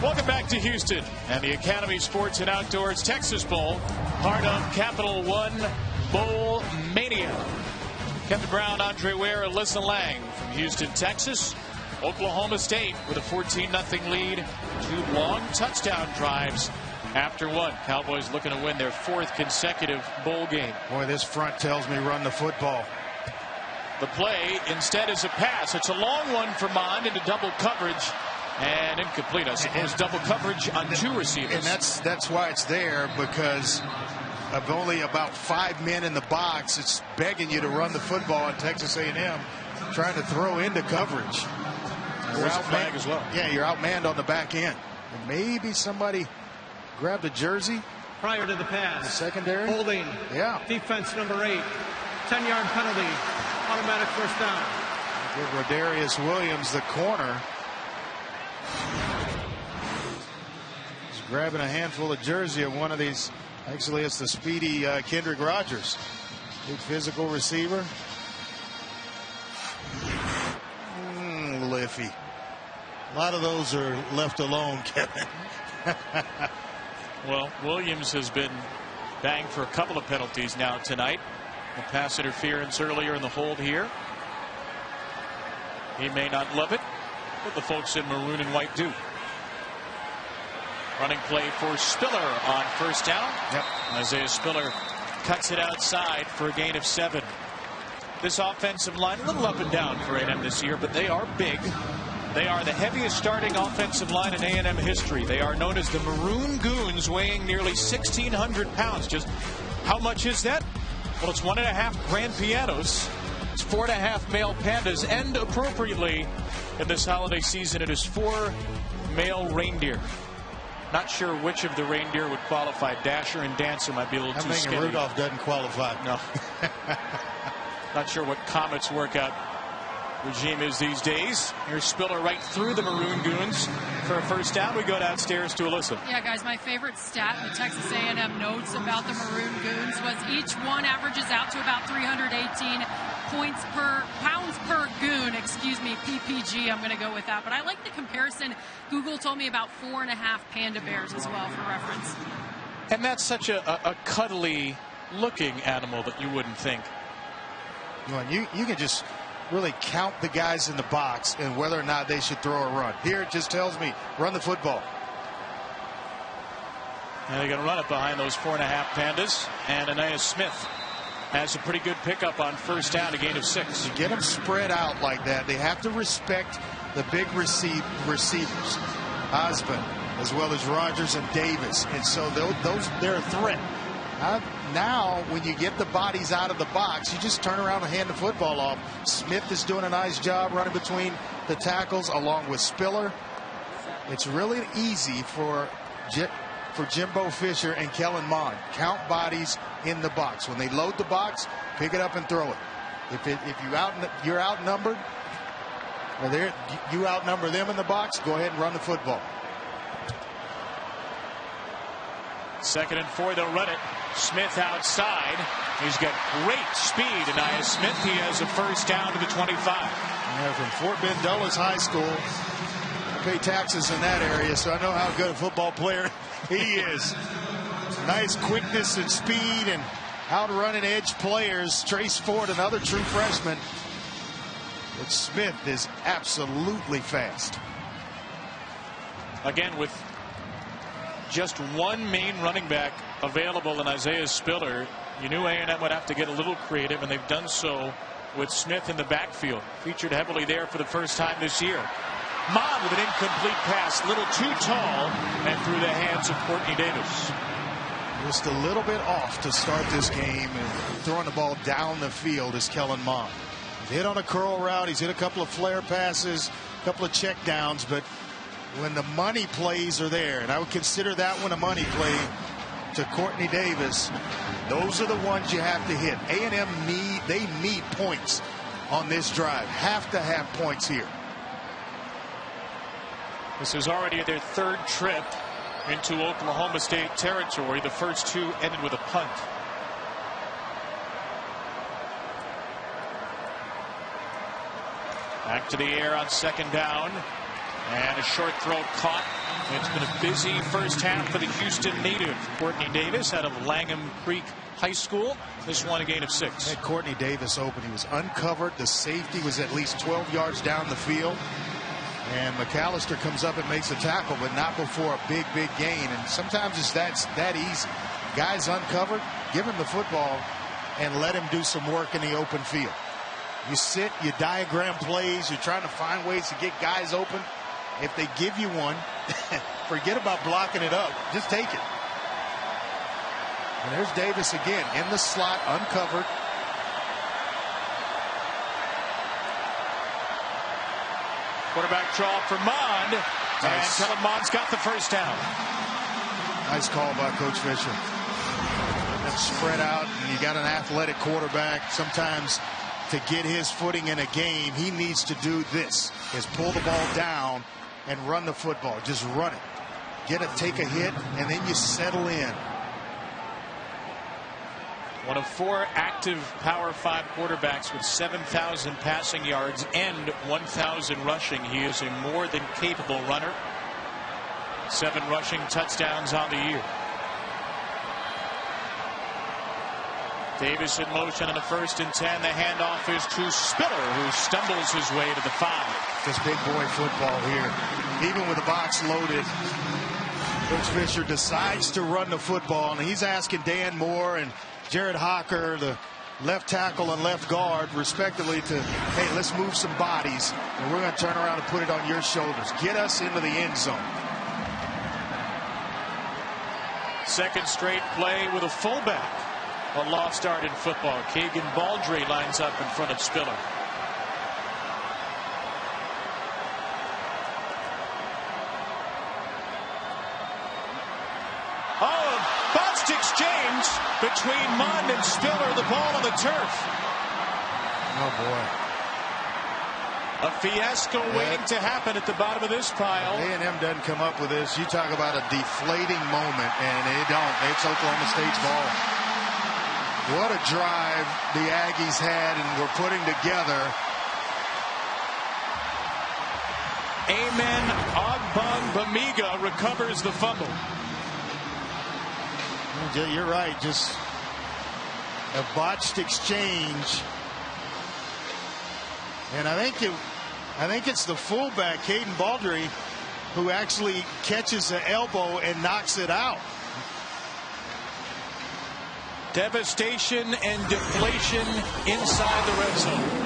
Welcome back to Houston and the Academy Sports and Outdoors Texas Bowl, part of Capital One Bowl Mania. Kevin Brown, Andre Ware, Alyssa Lang from Houston, Texas. Oklahoma State with a 14-0 lead. 2 long touchdown drives after one. Cowboys looking to win their 4th consecutive bowl game. Boy, this front tells me run the football. The play instead is a pass. It's a long one for Mond into double coverage. And incomplete, I suppose. Double coverage on 2 receivers. And that's why it's there, because of only about 5 men in the box. It's begging you to run the football at Texas A&M, trying to throw into coverage. You're flag as well. Yeah, you're outmanned on the back end. And maybe somebody grabbed a jersey Prior to the pass. The secondary. Holding. Yeah. Defense number 8. 10-yard penalty. Automatic first down. Give Rodarius Williams the corner. He's grabbing a handful of jersey of one of these. Actually, it's the speedy Kendrick Rogers. Big physical receiver. Liffy. A lot of those are left alone, Kevin. Well, Williams has been banged for a couple of penalties now tonight. The pass interference earlier in the hold here. He may not love it, but the folks in maroon and white do. Running play for Spiller on first down. Yep. Isaiah Spiller cuts it outside for a gain of 7. This offensive line a little up and down for A&M this year, but they are big. They are the heaviest starting offensive line in A&M history. They are known as the Maroon Goons, weighing nearly 1,600 pounds. Just how much is that? Well, it's 1.5 grand pianos. It's 4.5 male pandas, and appropriately in this holiday season, it is 4 male reindeer. Not sure which of the reindeer would qualify. Dasher and Dancer might be a little too skinny. I'm thinking Rudolph doesn't qualify. No. Not sure what Comet's workout regime is these days. Here's Spiller right through the Maroon Goons for a first down. We go downstairs to Alyssa. Yeah, guys, my favorite stat in the Texas A&M notes about the Maroon Goons was each one averages out to about 318 pounds per goon, excuse me, PPG. I'm going to go with that. But I like the comparison. Google told me about 4.5 panda bears as well for reference. And that's such a cuddly looking animal that you wouldn't think. You can just really count the guys in the box and whether or not they should throw or run. Here it just tells me run the football. And they're going to run it behind those 4.5 pandas. And Anaya Smith has a pretty good pickup on first down, a gain of 6. You get them spread out like that. They have to respect the big receivers, Osmond, as well as Rogers and Davis. And so they're a threat. Now, when you get the bodies out of the box, you just turn around and hand the football off. Smith is doing a nice job running between the tackles along with Spiller. It's really easy for Jimbo Fisher and Kellen Mond. Count bodies in the box. When they load the box, pick it up and throw it. If you're outnumbered, or you outnumber them in the box, go ahead and run the football. 2nd and 4, they'll run it. Smith outside. He's got great speed, Anaya Smith. He has a first down to the 25. Yeah, from Fort Bend Dulles High School. I pay taxes in that area, so I know how good a football player he is. Nice quickness and speed and outrunning edge players. Trace Ford, another true freshman. But Smith is absolutely fast. Again, with just one main running back available in Isaiah Spiller, you knew A&M would have to get a little creative, and they've done so with Smith in the backfield. Featured heavily there for the first time this year. Mond with an incomplete pass, a little too tall, and through the hands of Courtney Davis. Just a little bit off to start this game, and throwing the ball down the field is Kellen Mond. He's hit on a curl route, he's hit a couple of flare passes, a couple of check downs, but when the money plays are there, and I would consider that one a money play to Courtney Davis, those are the ones you have to hit. A&M need points on this drive. Have to have points here. This is already their 3rd trip into Oklahoma State territory. The first 2 ended with a punt. Back to the air on 2nd down. And a short throw caught. It's been a busy first half for the Houston native. Courtney Davis out of Langham Creek High School. This one a gain of 6. Had Courtney Davis open. He was uncovered. The safety was at least 12 yards down the field. And McAllister comes up and makes a tackle, but not before a big gain. And sometimes it's that easy. Guys uncovered, give him the football, and let him do some work in the open field. You sit, you diagram plays, you're trying to find ways to get guys open. If they give you one, forget about blocking it up. Just take it. And there's Davis again in the slot, uncovered. Quarterback draw for Mond. Nice. And Mond's got the first down. Nice call by Coach Fisher. That's spread out, and you got an athletic quarterback. Sometimes to get his footing in a game, he needs to do this, is pull the ball down and run the football. Just run it. Take a hit, and then you settle in. One of 4 active Power 5 quarterbacks with 7,000 passing yards and 1,000 rushing. He is a more than capable runner. 7 rushing touchdowns on the year. Davis in motion on the 1st and 10. The handoff is to Spiller, who stumbles his way to the 5. Just big boy football here. Even with the box loaded, Coach Fisher decides to run the football, and he's asking Dan Moore and Jared Hocker, the left tackle and left guard, respectively, to, hey, let's move some bodies, and we're going to turn around and put it on your shoulders. Get us into the end zone. Second straight play with a fullback. A lost start in football. Keegan Baldry lines up in front of Spiller. Exchange between Mond and Spiller, the ball on the turf. Oh boy. A fiasco waiting to happen at the bottom of this pile. A&M doesn't come up with this. You talk about a deflating moment, and they don't. It's Oklahoma State's ball. What a drive the Aggies had and were putting together. Amen Ogbongbemiga recovers the fumble. You're right. Just a botched exchange, and I think it's the fullback, Caden Baldry, who actually catches the elbow and knocks it out. Devastation and deflation inside the red zone.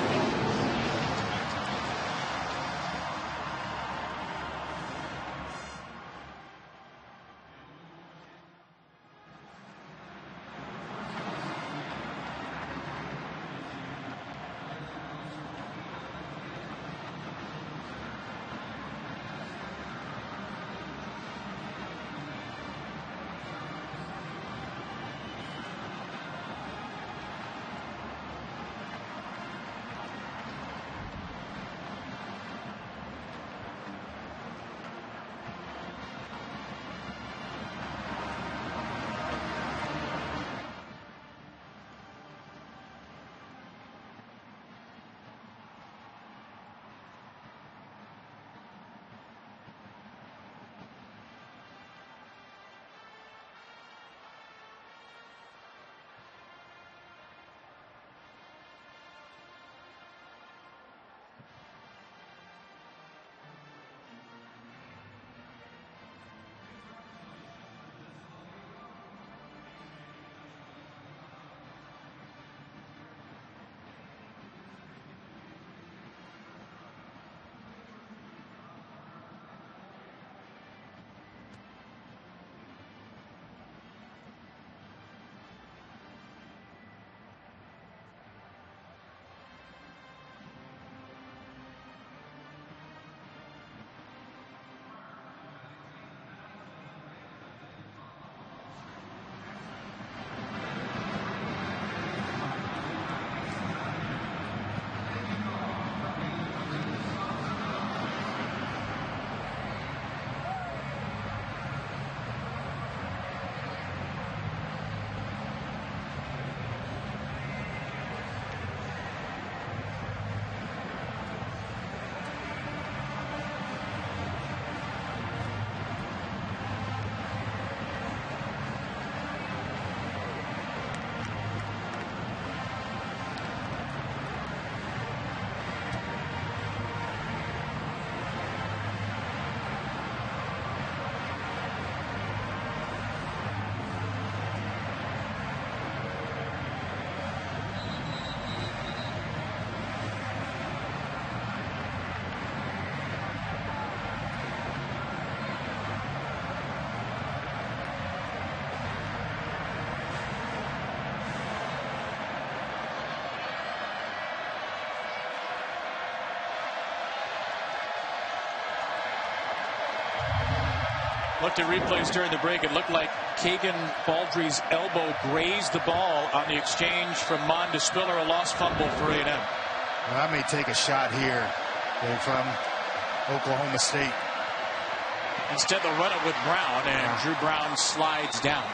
Looked at replays during the break. It looked like Kagan Baldry's elbow grazed the ball on the exchange from Mon to Spiller, a lost fumble for A&M. Well, I may take a shot here from Oklahoma State. Instead, they'll run it with Brown, and Drew Brown slides down.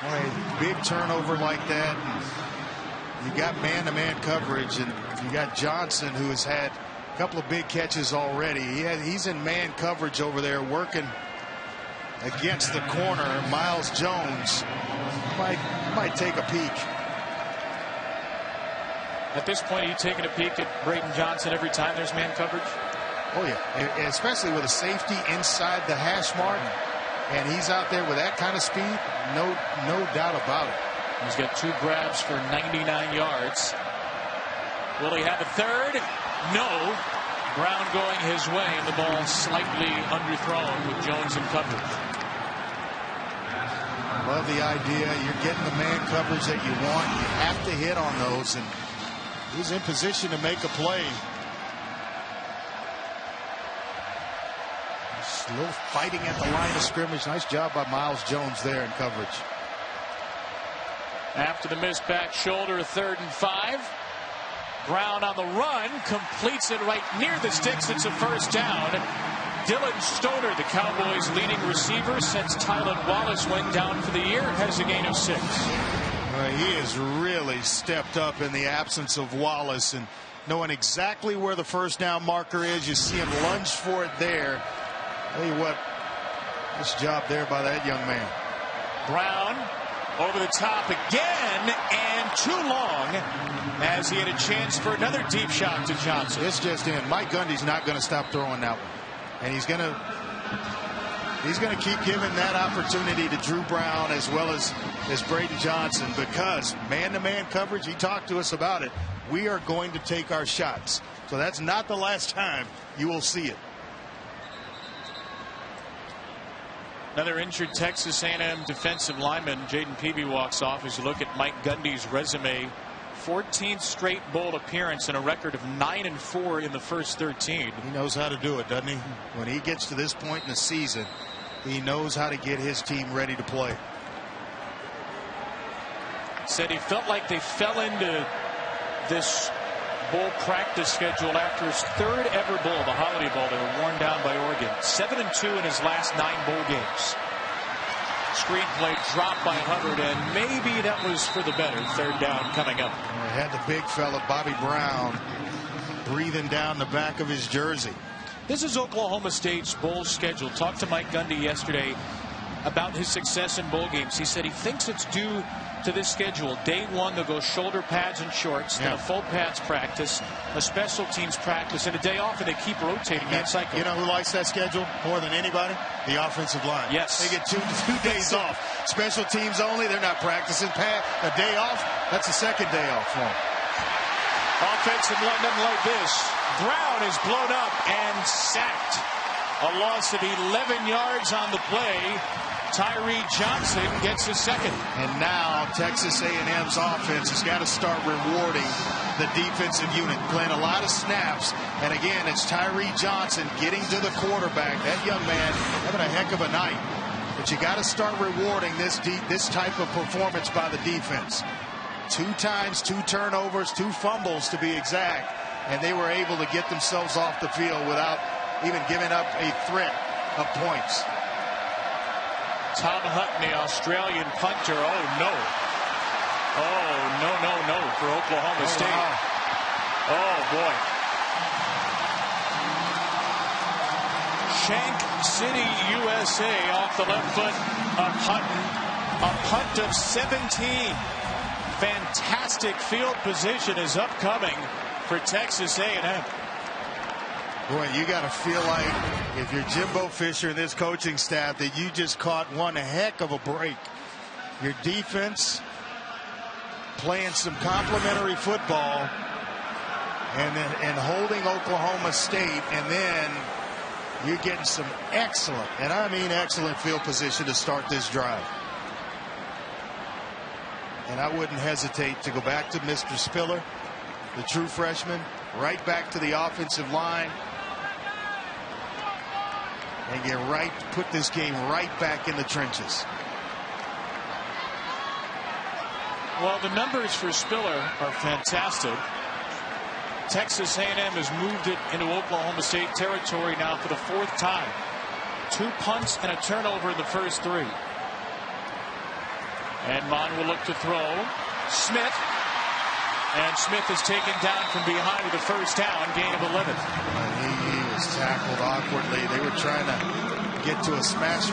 Boy, a big turnover like that. You got man-to-man coverage, and you got Johnson, who has had a couple of big catches already. He's in man coverage over there, working against the corner. Miles Jones might take a peek. At this point, are you taking a peek at Braden Johnson every time there's man coverage? Oh yeah, especially with a safety inside the hash mark, and he's out there with that kind of speed. No doubt about it. He's got 2 grabs for 99 yards. Will he have a third? No. Brown going his way, and the ball slightly underthrown with Jones in coverage. Love the idea. You're getting the man coverage that you want. You have to hit on those, and he's in position to make a play. Just a little fighting at the line of scrimmage. Nice job by Miles Jones there in coverage. After the missed back shoulder, 3rd and 5. Brown on the run, completes it right near the sticks. It's a first down. Dylan Stoner, the Cowboys' leading receiver since Tylan Wallace went down for the year, has a gain of 6. He has really stepped up in the absence of Wallace, and knowing exactly where the first down marker is. You see him lunge for it there. Tell you what, nice job there by that young man. Brown over the top again, and too long, as he had a chance for another deep shot to Johnson. It's just in. Mike Gundy's not going to stop throwing that one, and he's going to keep giving that opportunity to Drew Brown as well as Braden Johnson, because man-to-man coverage, he talked to us about it. We are going to take our shots, so that's not the last time you will see it. Another injured Texas A&M defensive lineman, Jaden Peavy, walks off. As you look at Mike Gundy's resume, 14th straight bowl appearance and a record of 9-4 in the first 13. He knows how to do it, doesn't he? When he gets to this point in the season, he knows how to get his team ready to play. Said he felt like they fell into this bowl practice schedule after his 3rd ever bowl, the Holiday Bowl. They were worn down by Oregon. 7-2 in his last 9 bowl games. Screenplay dropped by Hubbard, and maybe that was for the better. 3rd down coming up. They had the big fella, Bobby Brown, breathing down the back of his jersey. This is Oklahoma State's bowl schedule. Talked to Mike Gundy yesterday about his success in bowl games. He said he thinks it's due to this schedule. Day 1, they'll go shoulder pads and shorts, then a full pads practice, a special teams practice, and a day off, and they keep rotating that cycle. You know who likes that schedule more than anybody? The offensive line. Yes. They get two days off. Special teams only. They're not practicing. A day off, that's the 2nd day off for them. Offensive line doesn't like this. Brown is blown up and sacked. A loss of 11 yards on the play. Tyree Johnson gets his 2nd. And now Texas A&M's offense has got to start rewarding the defensive unit, playing a lot of snaps. And again, it's Tyree Johnson getting to the quarterback. That young man having a heck of a night. But you got to start rewarding this type of performance by the defense. 2 times, 2 turnovers, 2 fumbles to be exact. And they were able to get themselves off the field without even giving up a threat of points. Tom Hutton, the Australian punter. Oh, no. Oh, no for Oklahoma State. Wow. Oh, boy. Shank City, USA off the left foot of Hutton. A punt of 17. Fantastic field position is upcoming for Texas A&M. Boy, you got to feel like, if you're Jimbo Fisher and this coaching staff, that you just caught one heck of a break. Your defense playing some complimentary football and holding Oklahoma State, and then you're getting some excellent, and I mean excellent, field position to start this drive. And I wouldn't hesitate to go back to Mr. Spiller, the true freshman, right back to the offensive line. and put this game right back in the trenches. Well, the numbers for Spiller are fantastic. Texas A&M has moved it into Oklahoma State territory now for the 4th time. 2 punts and a turnover in the first 3. And Mon will look to throw. Smith. And Smith is taken down from behind with the first down, gain of 11. He was tackled awkwardly. They were trying to get to a smash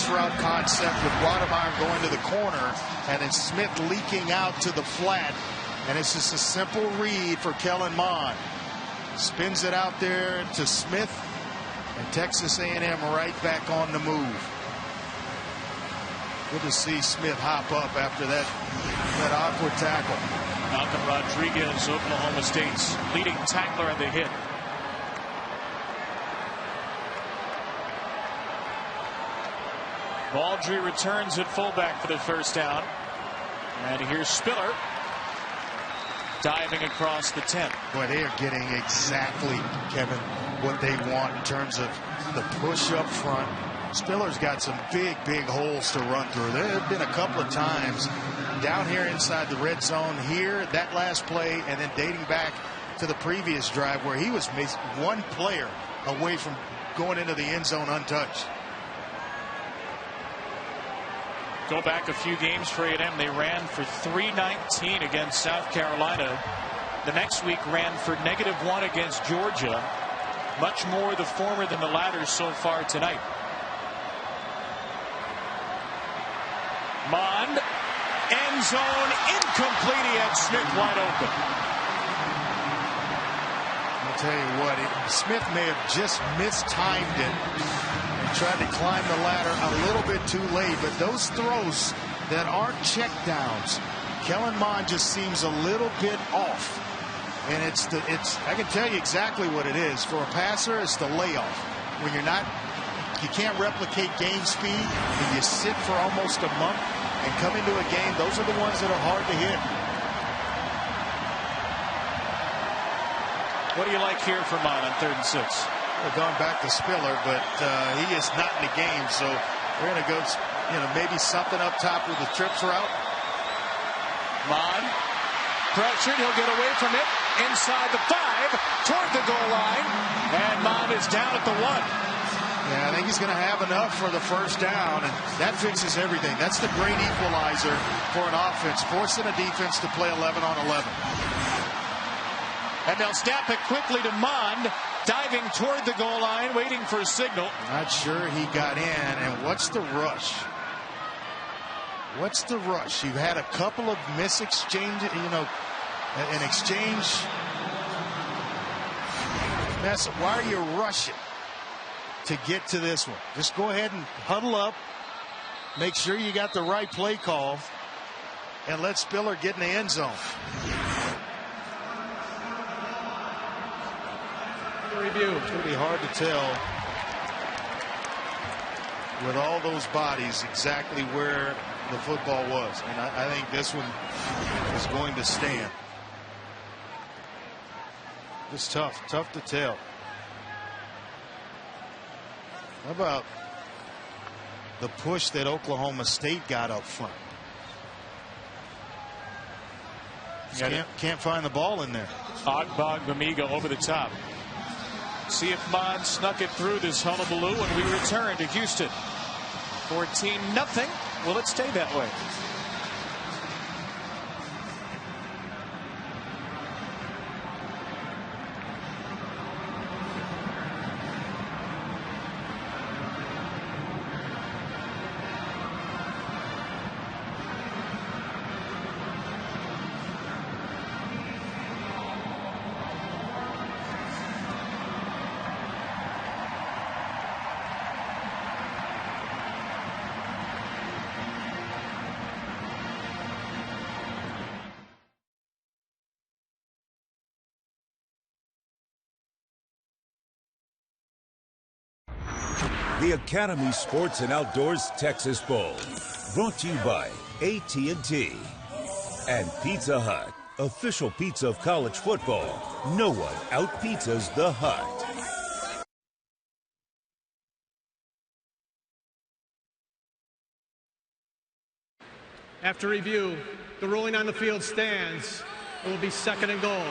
route concept with Watermeyer going to the corner, and then Smith leaking out to the flat. And it's just a simple read for Kellen Mond. Spins it out there to Smith, and Texas A&M right back on the move. Good to see Smith hop up after that awkward tackle. Malcolm Rodriguez, Oklahoma State's leading tackler on the hit. Baldry returns at fullback for the first down. And here's Spiller diving across the 10. Boy, they are getting exactly, Kevin, what they want in terms of the push up front. Spiller's got some big holes to run through. There have been a couple of times down here inside the red zone here, that last play, and then dating back to the previous drive where he was one player away from going into the end zone untouched. Go back a few games for A&M. They ran for 319 against South Carolina. The next week ran for -1 against Georgia. Much more the former than the latter so far tonight. Mond, end zone, incomplete. He had Smith wide open. I'll tell you what, Smith may have just mistimed it and tried to climb the ladder a little bit too late, but those throws that aren't check downs, Kellen Mond just seems a little bit off. And I can tell you exactly what it is. For a passer, it's the layoff. When you can't replicate game speed, and you sit for almost a month and come into a game, those are the ones that are hard to hit. What do you like here for Mond on 3rd and 6? We're going back to Spiller, but he is not in the game, so we're going to go, maybe something up top with the trips route. Mond pressured, he'll get away from it inside the 5 toward the goal line, and Mond is down at the 1. Yeah, I think he's going to have enough for the first down, and that fixes everything. That's the great equalizer for an offense, forcing a defense to play 11 on 11. And they'll snap it quickly to Mond, diving toward the goal line, waiting for a signal. Not sure he got in, and what's the rush? What's the rush? You've had a couple of mis-exchanges, an exchange. Why are you rushing to get to this one? Just go ahead and huddle up, make sure you got the right play call, and let Spiller get in the end zone. Review. It's going to be hard to tell with all those bodies exactly where the football was, and I think this one is going to stand. It's tough to tell. How about the push that Oklahoma State got up front? Can't find the ball in there. Ogbongbemiga over the top. See if Mond snuck it through this hullabaloo, and we return to Houston. 14-0. Will it stay that way? The Academy Sports and Outdoors Texas Bowl, brought to you by AT&T and Pizza Hut, official pizza of college football. No one out-pizzas the Hut. After review, the ruling on the field stands. It will be 2nd and goal.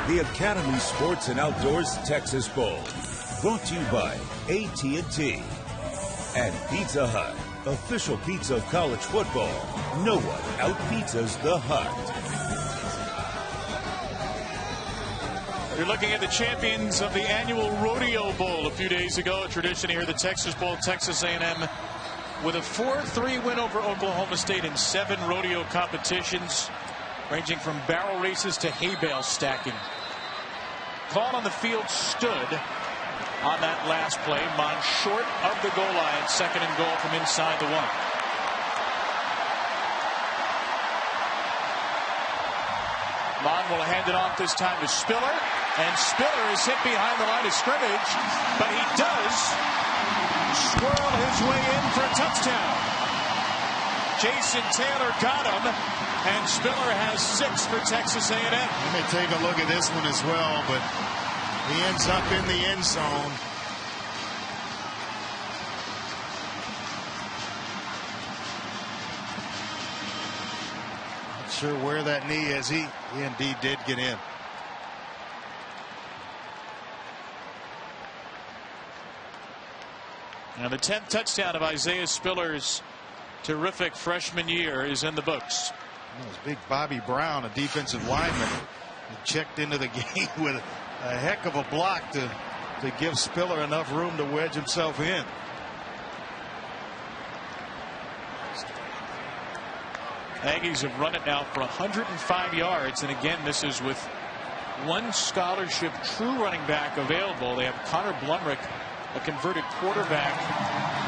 The Academy Sports and Outdoors Texas Bowl, brought to you by AT&T and Pizza Hut, official pizza of college football. No one out-pizzas the Hut. You're looking at the champions of the annual Rodeo Bowl a few days ago, a tradition here, the Texas Bowl. Texas A&M with a 4-3 win over Oklahoma State in 7 rodeo competitions, ranging from barrel races to hay bale stacking. Call on the field stood on that last play. Mon short of the goal line, 2nd and goal from inside the 1. Mon will hand it off this time to Spiller, and Spiller is hit behind the line of scrimmage, but he does swirl his way in for a touchdown. Jason Taylor got him, and Spiller has 6 for Texas A&M. Let me take a look at this one as well, but he ends up in the end zone. Not sure where that knee is. He indeed did get in. Now the 10th touchdown of Isaiah Spiller's terrific freshman year is in the books. It was big Bobby Brown, a defensive lineman, who checked into the game with a heck of a block to give Spiller enough room to wedge himself in. Aggies have run it now for 105 yards, and again, this is with 1 scholarship true running back available. They have Connor Blumrick, a converted quarterback,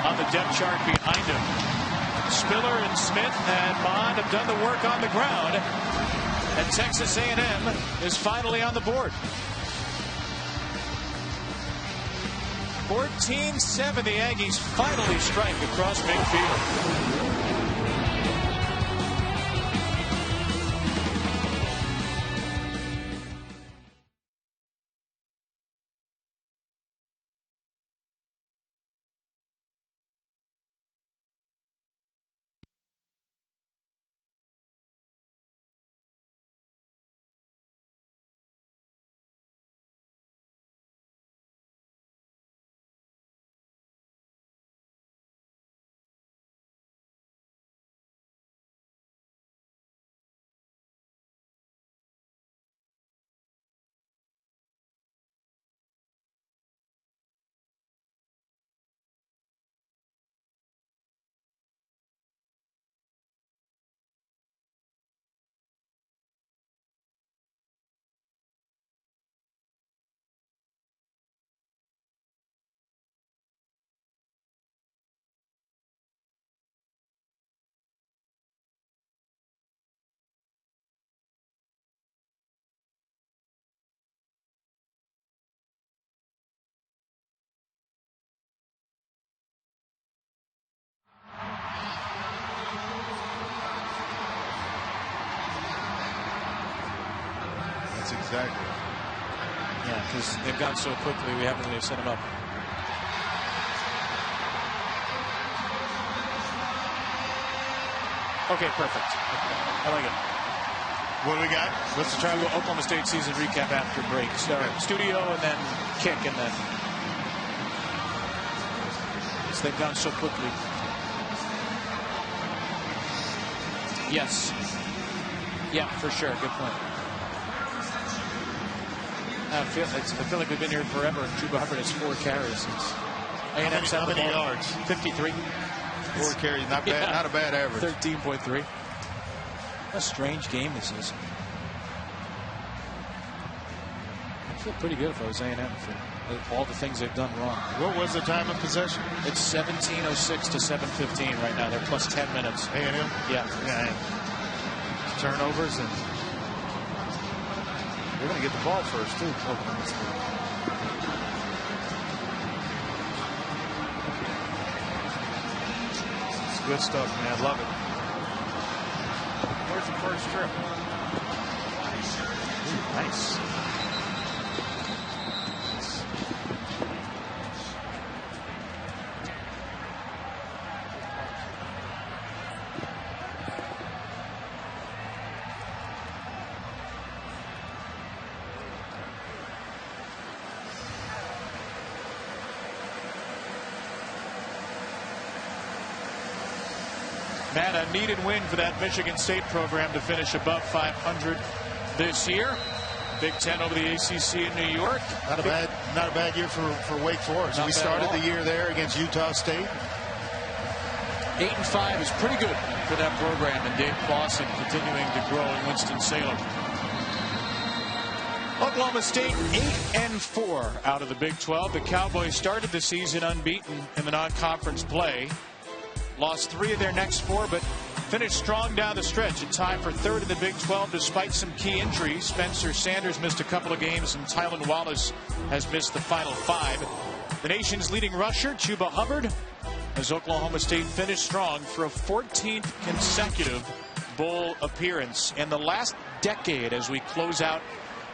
on the depth chart behind him. Spiller and Smith and Bond have done the work on the ground, and Texas A&M is finally on the board. 14-7, the Aggies finally strike across midfield. Exactly. Yeah, because they've gone so quickly, we haven't really set them up. Okay, perfect. I like it. What do we got? What's the try? Oklahoma State season recap after break. So studio and then kick, and then they've gone so quickly. Yes. Yeah, for sure. Good point. I feel like we've been here forever. Chuba Hubbard has 4 carries. How many yards? 53. 4 carries, not bad. Not a bad average. 13.3. What a strange game this is. I feel pretty good if I was A&M for all the things they've done wrong. What was the time of possession? It's 17:06 to 7:15 right now. They're plus 10 minutes. A&M? Yeah. Turnovers, and they're going to get the ball first, too. It's good stuff, man. Love it. Where's the first trip? Ooh, nice. Matt, a needed win for that Michigan State program to finish above 500 this year. Big Ten over the ACC in New York. Not a bad year for Wake Forest. We started the year there against Utah State. 8-5 is pretty good for that program, and Dave Clawson continuing to grow in Winston-Salem. Oklahoma State 8-4 out of the Big 12. The Cowboys started the season unbeaten in the non-conference play. Lost 3 of their next 4, but finished strong down the stretch in time for 3rd in the Big 12 despite some key injuries. Spencer Sanders missed a couple of games, and Tylan Wallace has missed the final 5. The nation's leading rusher, Chuba Hubbard, as Oklahoma State finished strong for a 14th consecutive bowl appearance. In the last decade, as we close out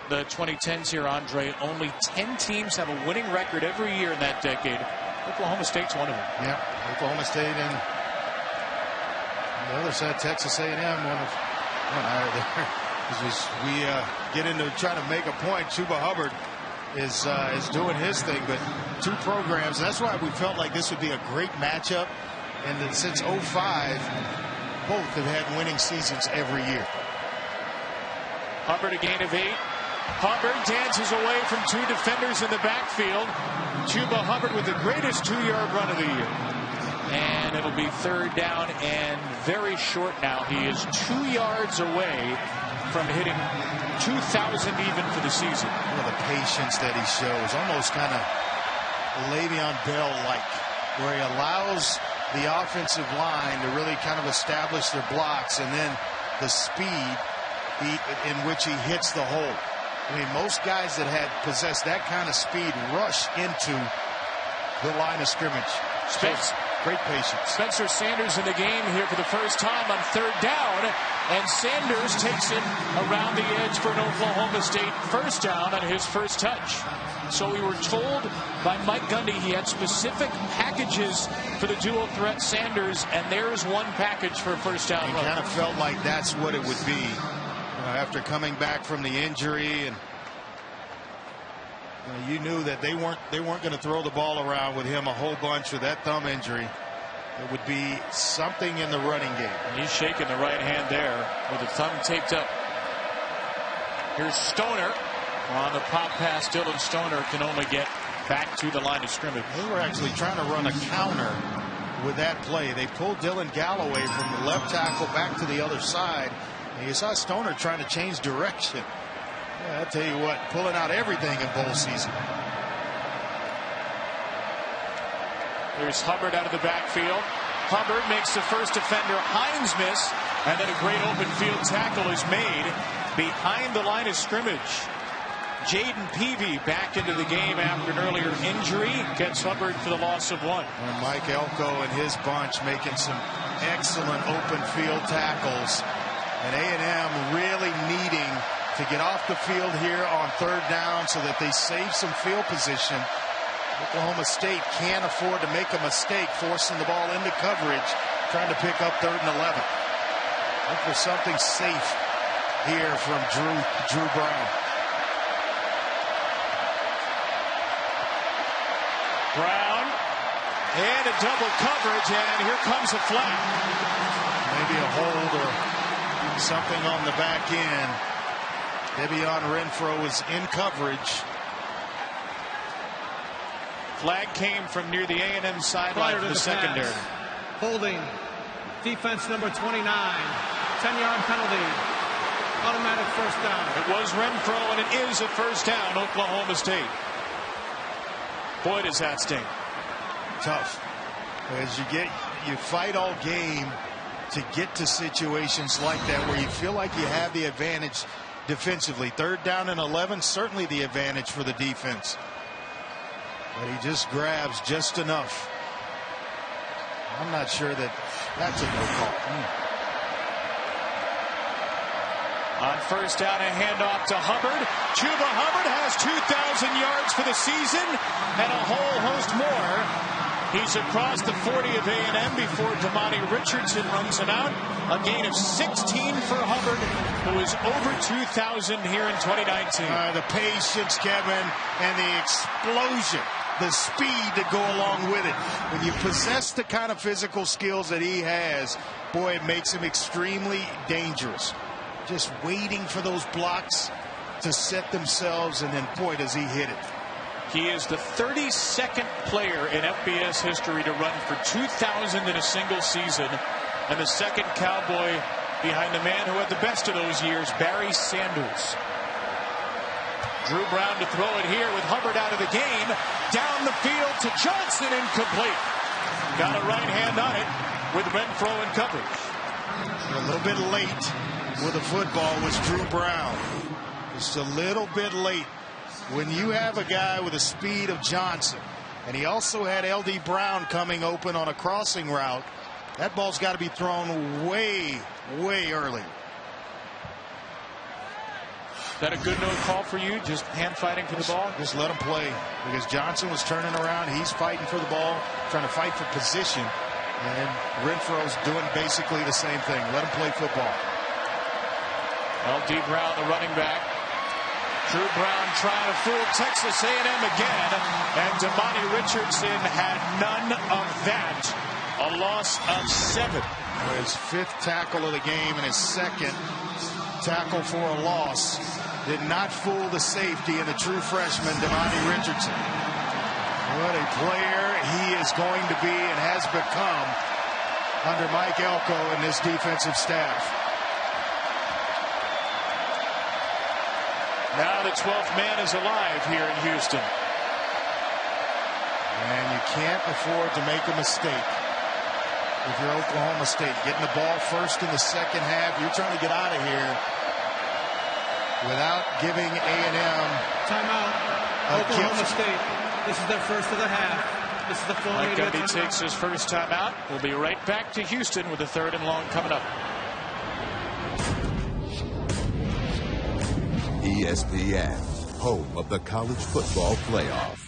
the 2010s here, Andre, only 10 teams have a winning record every year in that decade. Oklahoma State's one of them. Yeah, Oklahoma State, and on the other side, Texas A&M, one higher there. As we get into trying to make a point, Chuba Hubbard is doing his thing, but 2 programs. And that's why we felt like this would be a great matchup. And that since 05, both have had winning seasons every year. Hubbard a gain of 8. Hubbard dances away from 2 defenders in the backfield. Chuba Hubbard with the greatest 2-yard run of the year. And it'll be 3rd down and very short now. He is 2 yards away from hitting 2,000 even for the season. The patience that he shows, almost kind of Le'Veon Bell-like, where he allows the offensive line to really kind of establish their blocks, and then the speed in which he hits the hole. I mean, most guys that had possessed that kind of speed rush into the line of scrimmage. Great patience. Spencer Sanders in the game here for the first time on 3rd down, and Sanders takes it around the edge for an Oklahoma State first down on his first touch. So we were told by Mike Gundy he had specific packages for the dual threat Sanders, and there's one package for a first down. It kind of felt like that's what it would be. After coming back from the injury, and you knew that they weren't going to throw the ball around with him a whole bunch with that thumb injury. It would be something in the running game. And he's shaking the right hand there with the thumb taped up. Here's Stoner on the pop pass. Dylan Stoner can only get back to the line of scrimmage. They were actually trying to run a counter with that play. They pulled Dylan Galloway from the left tackle back to the other side. You saw Stoner trying to change direction. Yeah, I'll tell you what, pulling out everything in bowl season. There's Hubbard out of the backfield. Hubbard makes the first defender Hines miss, and then a great open field tackle is made behind the line of scrimmage. Jaden Peavy back into the game after an earlier injury, gets Hubbard for the loss of 1. And Mike Elko and his bunch making some excellent open field tackles. And A&M really needing to get off the field here on 3rd down so that they save some field position. Oklahoma State can't afford to make a mistake forcing the ball into coverage, trying to pick up 3rd and 11. Look for something safe here from Drew Brown. Brown and a double coverage, and here comes a flag. Maybe a hold or something on the back end. Devion Renfro is in coverage. Flag came from near the A&M sideline for the secondary. Holding. Defense number 29. 10-yard penalty. Automatic first down. It was Renfro, and it is a first down, Oklahoma State. Boy, does that sting. Tough. As you fight all game to get to situations like that where you feel like you have the advantage defensively. 3rd down and 11, certainly the advantage for the defense. But he just grabs just enough. I'm not sure that's a no call. On first down, a handoff to Hubbard. Chuba Hubbard has 2,000 yards for the season and a whole host more. He's across the 40 of A&M before Damani Richardson runs him out. A gain of 16 for Hubbard, who is over 2,000 here in 2019. The patience, Kevin, and the explosion, the speed to go along with it. When you possess the kind of physical skills that he has, boy, it makes him extremely dangerous. Just waiting for those blocks to set themselves, and then, boy, does he hit it. He is the 32nd player in FBS history to run for 2,000 in a single season, and the second Cowboy behind the man who had the best of those years, Barry Sanders. Drew Brown to throw it here with Hubbard out of the game. Down the field to Johnson, incomplete. Got a right hand on it with Renfro in coverage. A little bit late with the football was Drew Brown. Just a little bit late. When you have a guy with the speed of Johnson, and he also had L.D. Brown coming open on a crossing route, that ball's got to be thrown way, way early. Is that a good no call for you? Just hand fighting for the ball? Just let him play, because Johnson was turning around. He's fighting for the ball, trying to fight for position. And Renfro's doing basically the same thing. Let him play football. L.D. Brown, the running back. Drew Brown trying to fool Texas A&M again. And Damani Richardson had none of that. A loss of 7. His 5th tackle of the game and his 2nd tackle for a loss. Did not fool the safety and the true freshman, Damani Richardson. What a player he is going to be and has become under Mike Elko and this defensive staff. Now the 12th man is alive here in Houston. And you can't afford to make a mistake. If you're Oklahoma State, getting the ball first in the second half, you're trying to get out of here without giving A&M timeout. Oklahoma State. This is their first of the half. This is the full Mike Gundy takes his first timeout. We'll be right back to Houston with the 3rd and long coming up. ESPN, home of the college football playoff.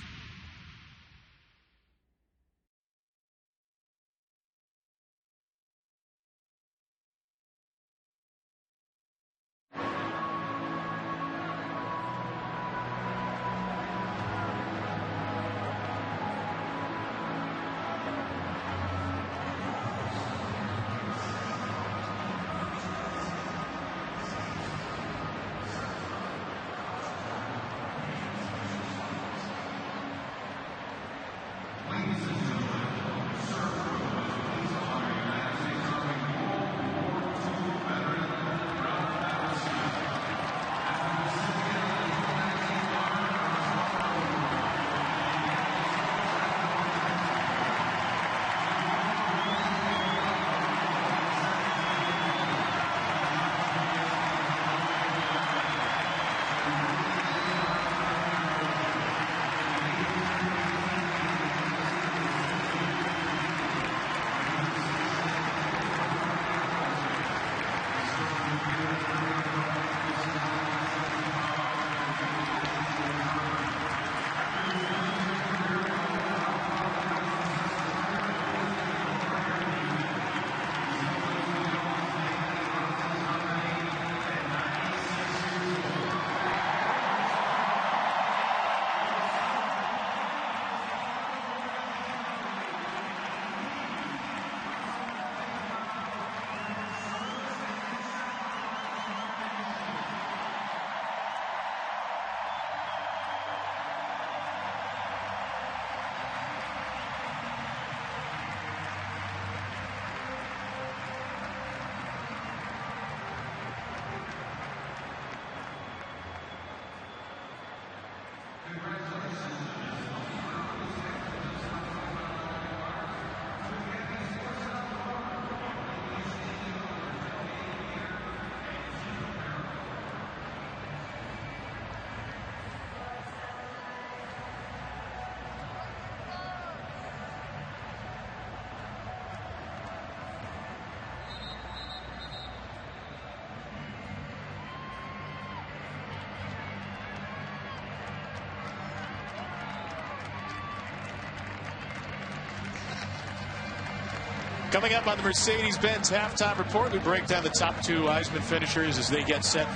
Coming up on the Mercedes-Benz halftime report, we break down the top 2 Heisman finishers as they get set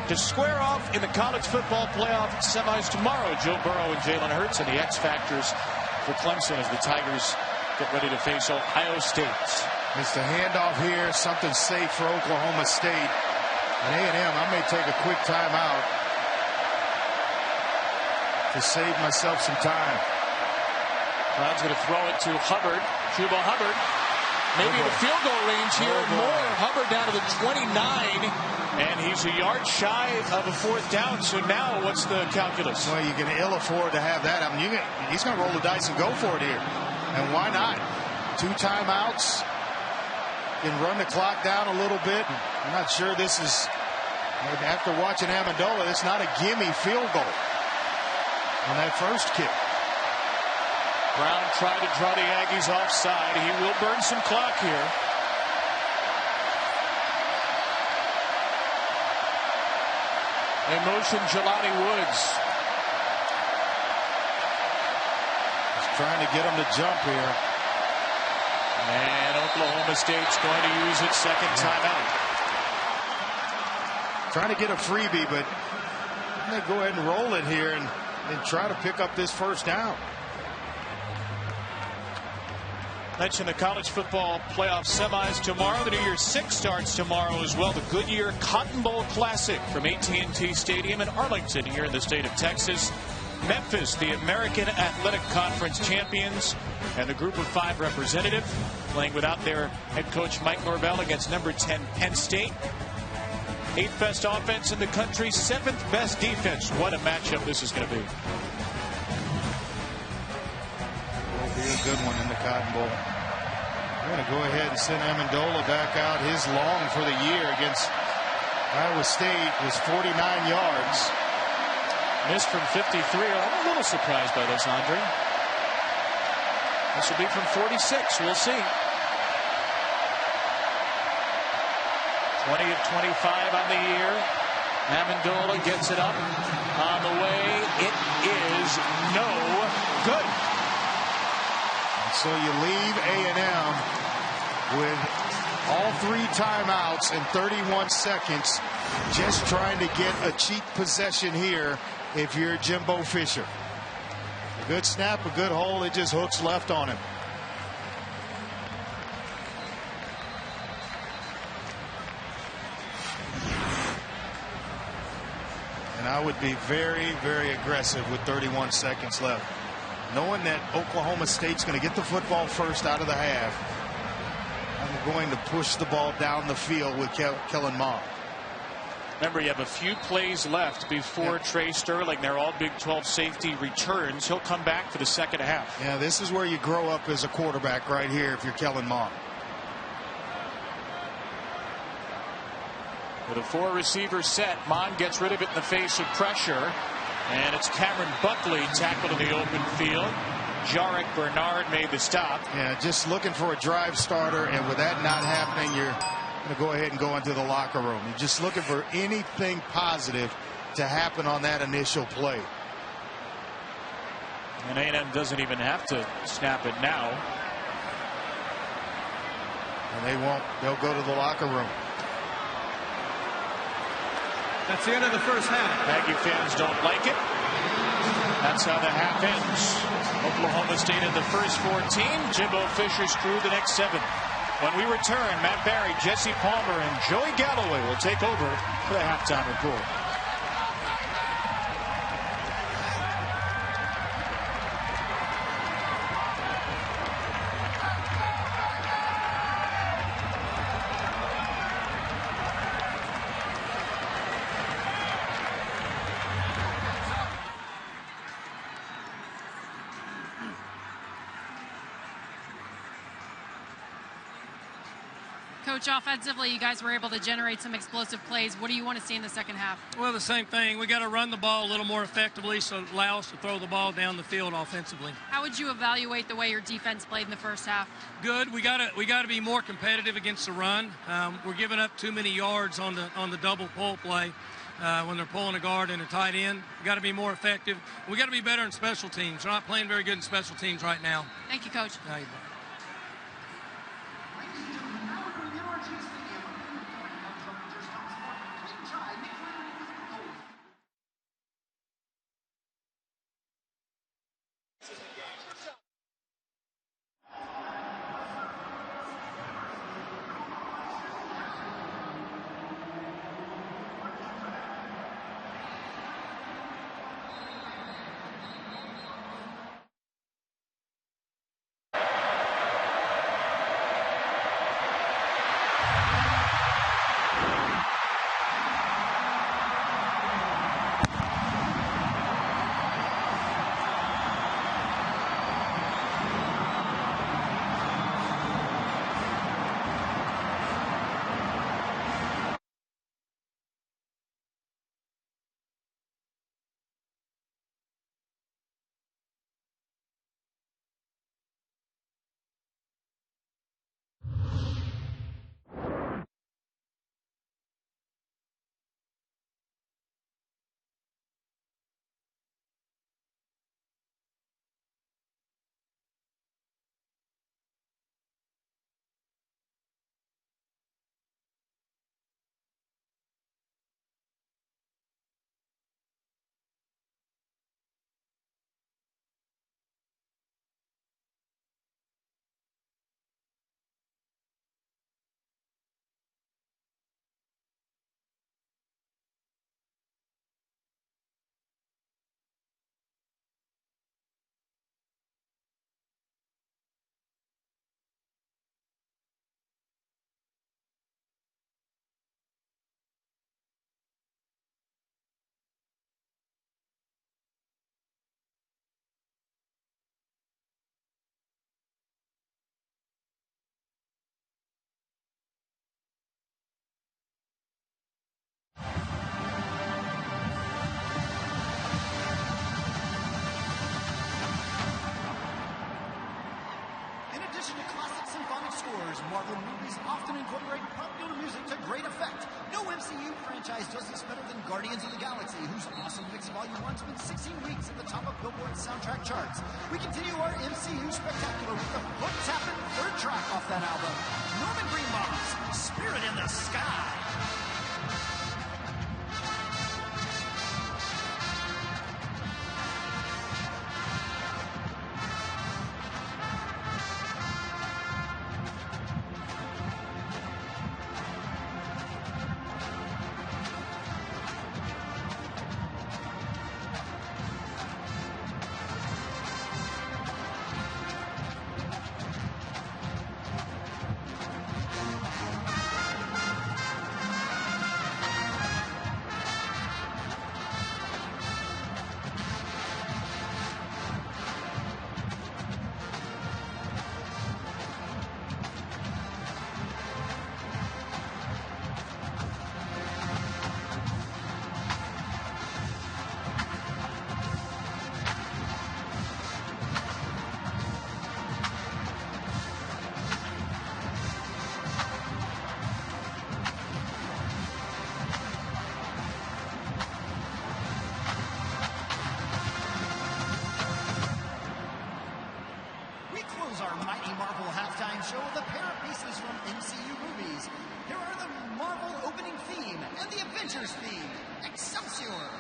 to square off in the college football playoff semis tomorrow. Joe Burrow and Jalen Hurts, and the X factors for Clemson as the Tigers get ready to face Ohio State. It's the handoff here, something safe for Oklahoma State. And A&M, I may take a quick timeout to save myself some time. Brown's going to throw it to Hubbard. Chuba Hubbard. Maybe in the field goal range here. More. Hubbard down to the 29. And he's a yard shy of a 4th down. So now what's the calculus? Well, you can ill afford to have that. I mean, he's going to roll the dice and go for it here. And why not? 2 timeouts. Can run the clock down a little bit. I'm not sure this is, after watching Amendola, it's not a gimme field goal on that first kick. Brown tried to draw the Aggies offside. He will burn some clock here. In motion, Jelani Woods. He's trying to get him to jump here. And Oklahoma State's going to use its 2nd timeout. Trying to get a freebie, but I'm going to go ahead and roll it here and try to pick up this 1st down. Mention the college football playoff semis tomorrow. The New Year's Six starts tomorrow as well. The Goodyear Cotton Bowl Classic from AT&T Stadium in Arlington here in the state of Texas. Memphis, the American Athletic Conference champions, and the Group of 5 representative playing without their head coach Mike Norvell against number 10 Penn State. 8th best offense in the country, 7th best defense. What a matchup this is going to be. Will be a good one in the Cotton Bowl. We're going to go ahead and send Amendola back out. His long for the year against Iowa State was 49 yards. Missed from 53. I'm a little surprised by this, Andre. This will be from 46. We'll see. 20 of 25 on the year. Amendola gets it up on the way. It is no good. So you leave A&M with all 3 timeouts in 31 seconds, just trying to get a cheap possession here if you're Jimbo Fisher. A good snap, a good hole, it just hooks left on him. And I would be very, very aggressive with 31 seconds left. Knowing that Oklahoma State's going to get the football first out of the half, I'm going to push the ball down the field with Kellen Mond. Remember, you have a few plays left before Trey Sterling. They're all Big 12 safety returns. He'll come back for the 2nd half. Yeah, this is where you grow up as a quarterback right here if you're Kellen Mond. With a 4-receiver set, Mond gets rid of it in the face of pressure. And it's Cameron Buckley tackled in the open field. Jarek Bernard made the stop. Yeah, just looking for a drive starter, and with that not happening, you're going to go ahead and go into the locker room. You're just looking for anything positive to happen on that initial play. And A&M doesn't even have to snap it now. And they won't. They'll go to the locker room. That's the end of the first half. Aggie fans don't like it. That's how the half ends. Oklahoma State in the first 14. Jimbo Fisher's crew the next 7. When we return, Matt Barry, Jesse Palmer, and Joey Galloway will take over for the halftime report. Coach, offensively, you guys were able to generate some explosive plays. What do you want to see in the 2nd half? Well, the same thing. We got to run the ball a little more effectively, so it allows us to throw the ball down the field offensively. How would you evaluate the way your defense played in the first half? Good. We got to be more competitive against the run. We're giving up too many yards on the double pull play when they're pulling a guard and a tight end. We got to be more effective. We got to be better in special teams. We're not playing very good in special teams right now. Thank you, Coach. addition to classic symphonic scores, Marvel movies often incorporate popular music to great effect. No MCU franchise does this better than Guardians of the Galaxy, whose awesome mix Volume 1 spent 16 weeks at the top of Billboard's soundtrack charts. We continue our MCU spectacular with the foot-tapping third track off that album, Norman Greenbaw's Spirit in the Sky. Show with a pair of pieces from MCU movies. Here are the Marvel opening theme and the Avengers theme, Excelsior!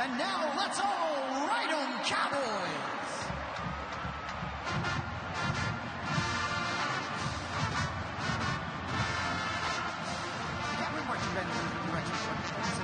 And now let's all ride 'em, Cowboys! Yeah, we're marching right in the direction of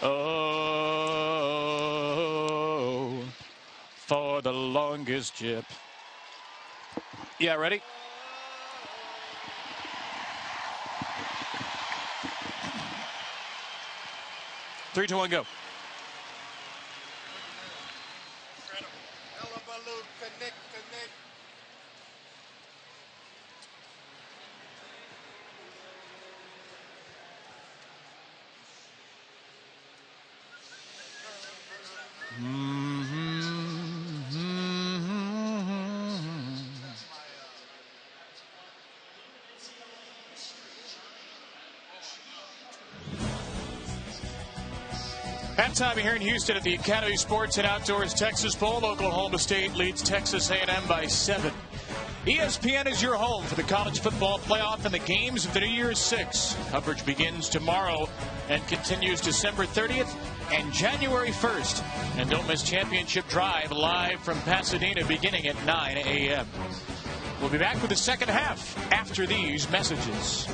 Oh, for the longest jip. Yeah, ready? Three, two, one, go. Halftime here in Houston at the Academy Sports and Outdoors Texas Bowl. Oklahoma State leads Texas A&M by 7. ESPN is your home for the college football playoff and the games of the New Year's Six. Coverage begins tomorrow and continues December 30th and January 1st. And don't miss Championship Drive live from Pasadena beginning at 9 a.m. We'll be back with the second half after these messages.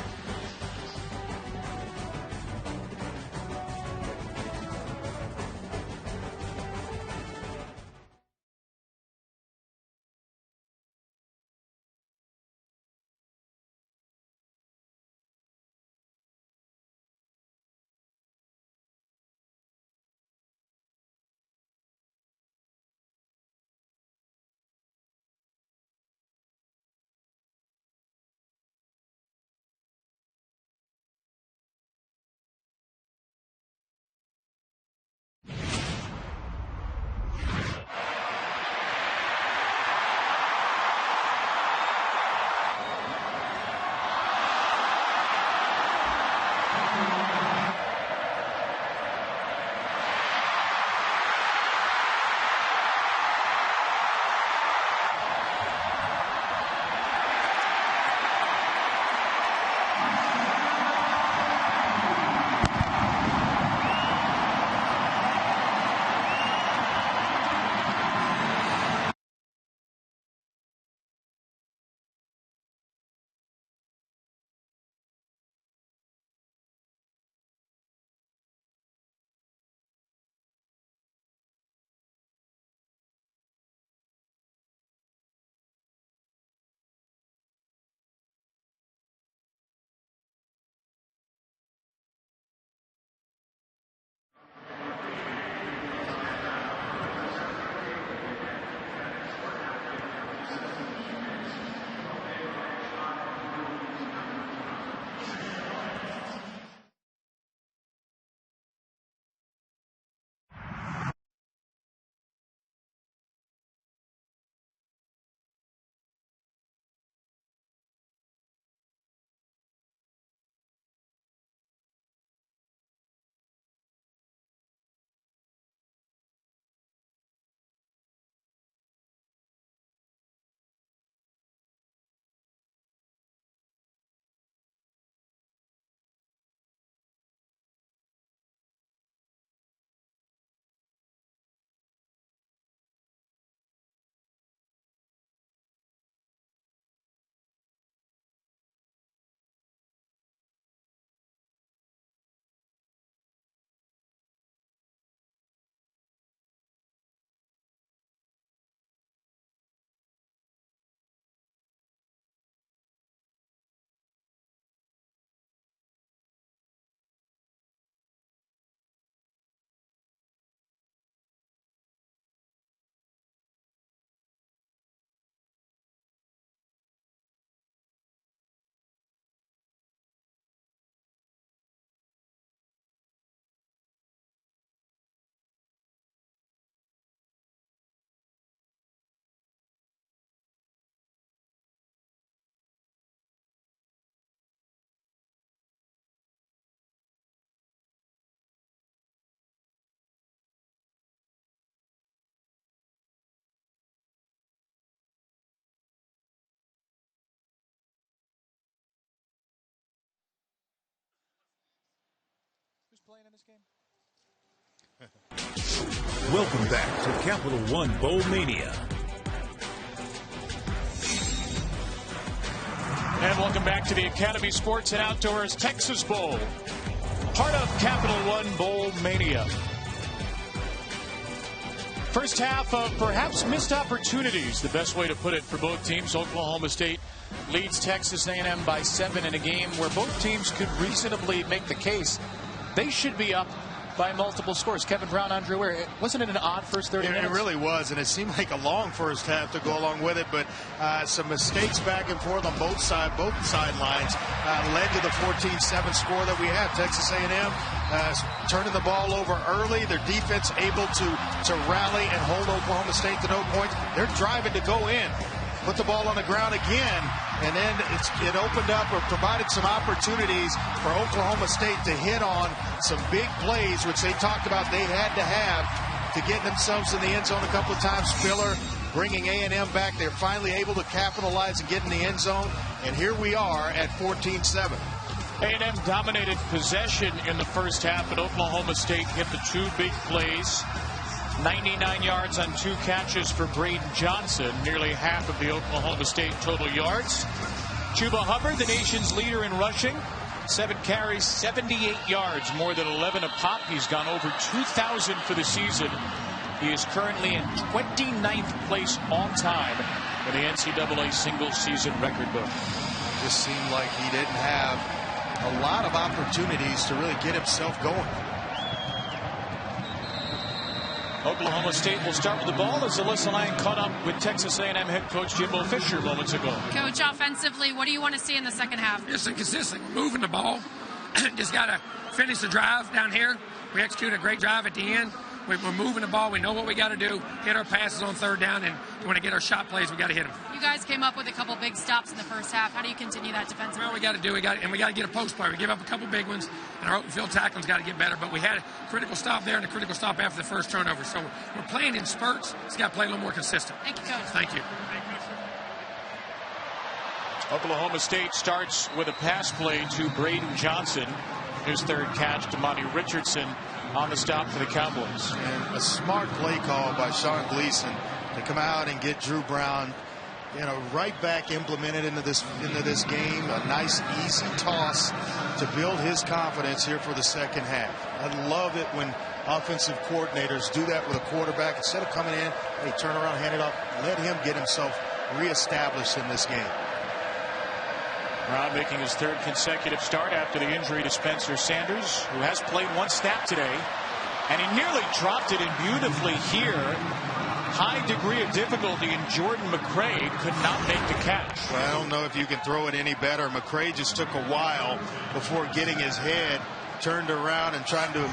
Playing in this game? Welcome back to Capital One Bowl Mania. And welcome back to the Academy Sports and Outdoors Texas Bowl. Part of Capital One Bowl Mania. First half of perhaps missed opportunities, the best way to put it for both teams. Oklahoma State leads Texas A&M by 7 in a game where both teams could reasonably make the case they should be up by multiple scores. Kevin Brown, Andre Ware, wasn't it an odd first 30 minutes? It really was, and it seemed like a long first half to go along with it, but some mistakes back and forth on both sidelines led to the 14-7 score that we had. Texas A&M turning the ball over early. Their defense able to rally and hold Oklahoma State to no points. They're driving to go in, put the ball on the ground again, and then it opened up or provided some opportunities for Oklahoma State to hit on some big plays, which they talked about they had to have to get themselves in the end zone a couple of times. Spiller bringing A&M back. They're finally able to capitalize and get in the end zone, and here we are at 14-7. A&M dominated possession in the first half, but Oklahoma State hit the two big plays. 99 yards on 2 catches for Braden Johnson, nearly half of the Oklahoma State total yards. Chuba Hubbard, the nation's leader in rushing, 7 carries, 78 yards, more than 11 a pop. He's gone over 2,000 for the season. He is currently in 29th place all time in the NCAA single season record book. Just seemed like he didn't have a lot of opportunities to really get himself going. Oklahoma State will start with the ball as Alyssa Lang caught up with Texas A&M head coach Jimbo Fisher moments ago. Coach, offensively, what do you want to see in the second half? Just consistent moving the ball. Just got to finish the drive down here. We executed a great drive at the end. We're moving the ball. We know what we got to do. Hit our passes on third down, and we want to get our shot plays. We got to hit them. You guys came up with a couple big stops in the first half. How do you continue that defensively? Well, we got to get a post play. We give up a couple big ones, and our open field tackling's got to get better. But we had a critical stop there and a critical stop after the first turnover. So we're playing in spurts. It's got to play a little more consistent. Thank you, Coach. Thank you. Oklahoma State starts with a pass play to Braden Johnson. His third catch to Monty Richardson on the stop for the Cowboys. And a smart play call by Sean Gleason to come out and get Drew Brown, right back implemented into this game. A nice easy toss to build his confidence here for the second half. I love it when offensive coordinators do that with a quarterback. Instead of coming in, hey, turn around, hand it off, let him get himself reestablished in this game. Brown making his third consecutive start after the injury to Spencer Sanders, who has played one snap today, and he nearly dropped it in beautifully here. High degree of difficulty, and Jordan McCray could not make the catch. Well, I don't know if you can throw it any better. McCray just took a while before getting his head turned around and trying to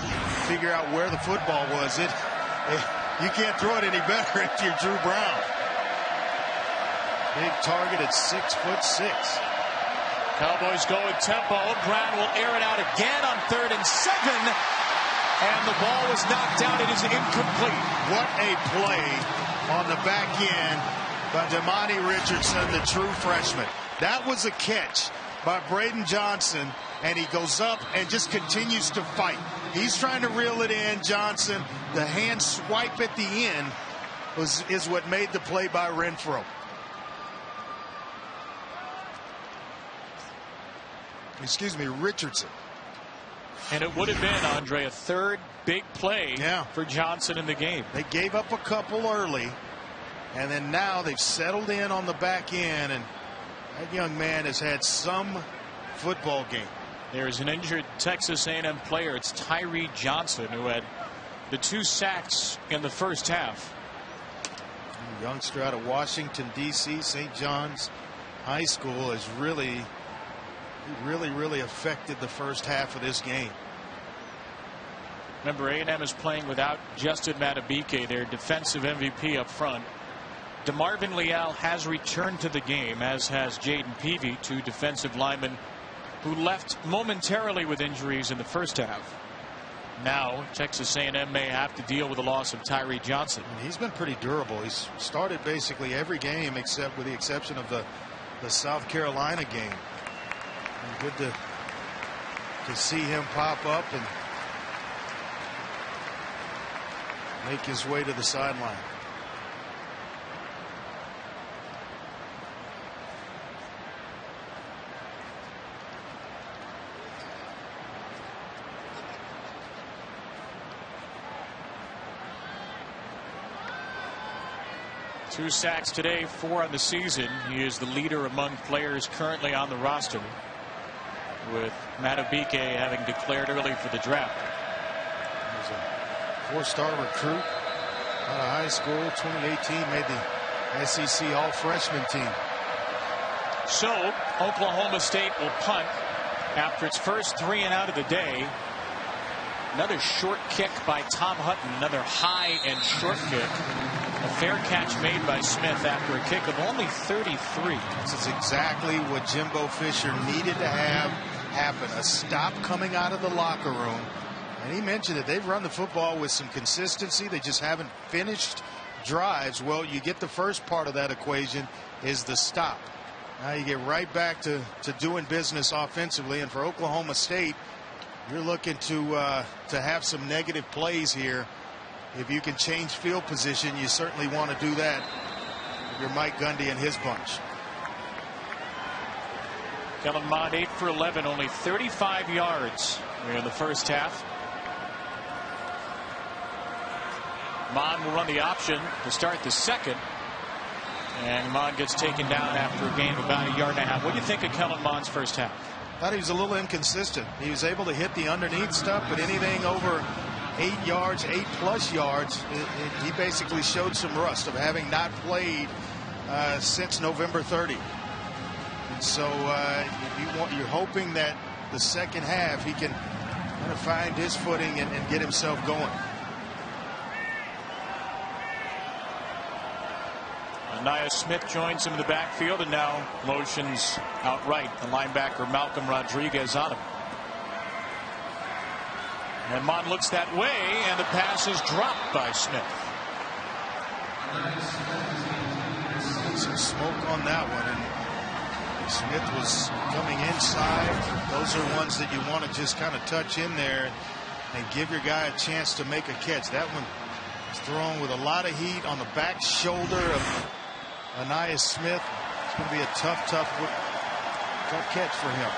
figure out where the football was. You can't throw it any better if you're Drew Brown. Big target at 6'6". Cowboys go with tempo. Brown will air it out again on 3rd and 7. And the ball was knocked out. It is incomplete. What a play on the back end by Damani Richardson, the true freshman. That was a catch by Braden Johnson, and he goes up and just continues to fight. He's trying to reel it in. Johnson, the hand swipe at the end is what made the play by Renfro. Richardson. And it would have been, Andre, a third big play for Johnson in the game. They gave up a couple early, and then now they've settled in on the back end, and that young man has had some football game. There's an injured Texas A&M player. It's Tyree Johnson, who had the 2 sacks in the first half. A youngster out of Washington, D.C., St. John's High School has really affected the first half of this game. Remember, A&M is playing without Justin Matabike, their defensive MVP up front. DeMarvin Leal has returned to the game, as has Jaden Peavy, 2 defensive linemen who left momentarily with injuries in the first half. Now Texas A&M may have to deal with the loss of Tyree Johnson. He's been pretty durable. He's started basically every game except with the exception of the South Carolina game. And good to see him pop up and make his way to the sideline. 2 sacks today, 4 on the season. He is the leader among players currently on the roster, with Madubuike having declared early for the draft. He's a 4-star recruit out of high school. 2018 made the SEC all-freshman team. So Oklahoma State will punt after its first 3 and out of the day. Another short kick by Tom Hutton, another high and short kick. A fair catch made by Smith after a kick of only 33. This is exactly what Jimbo Fisher needed to have happen. A stop coming out of the locker room. And he mentioned that they've run the football with some consistency. They just haven't finished drives. Well, you get the first part of that equation is the stop. Now you get right back to doing business offensively. And for Oklahoma State, you're looking to have some negative plays here. If you can change field position, you certainly want to do that if you're Mike Gundy and his bunch. Kellen Mond 8 for 11, only 35 yards in the first half. Mond will run the option to start the second. And Mond gets taken down after a gain of about 1.5 yards. What do you think of Kellen Mond's first half? Thought he was a little inconsistent. He was able to hit the underneath stuff, but anything over 8 yards, 8+ yards, he basically showed some rust of having not played since November 30. And so you're hoping that the second half he can kind of find his footing and get himself going. Anaya Smith joins him in the backfield and now motions outright the linebacker Malcolm Rodriguez on him. And Mond looks that way, and the pass is dropped by Smith. Some smoke on that one, and Smith was coming inside. Those are ones that you want to just kind of touch in there and give your guy a chance to make a catch. That one was thrown with a lot of heat on the back shoulder of Anaya Smith. It's going to be a tough catch for him.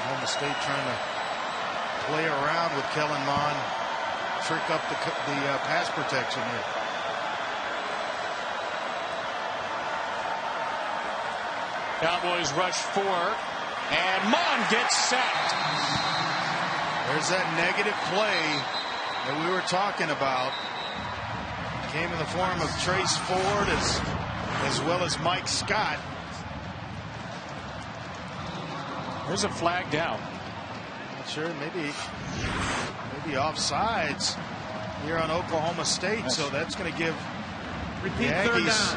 Oklahoma State trying to play around with Kellen Mond, trick up the pass protection here. Cowboys rush 4, and Mond gets sacked. There's that negative play that we were talking about. Came in the form of Trace Ford as well as Mike Scott. There's a flag down. Not sure, maybe offsides here on Oklahoma State. Yes. So that's going to give the Aggies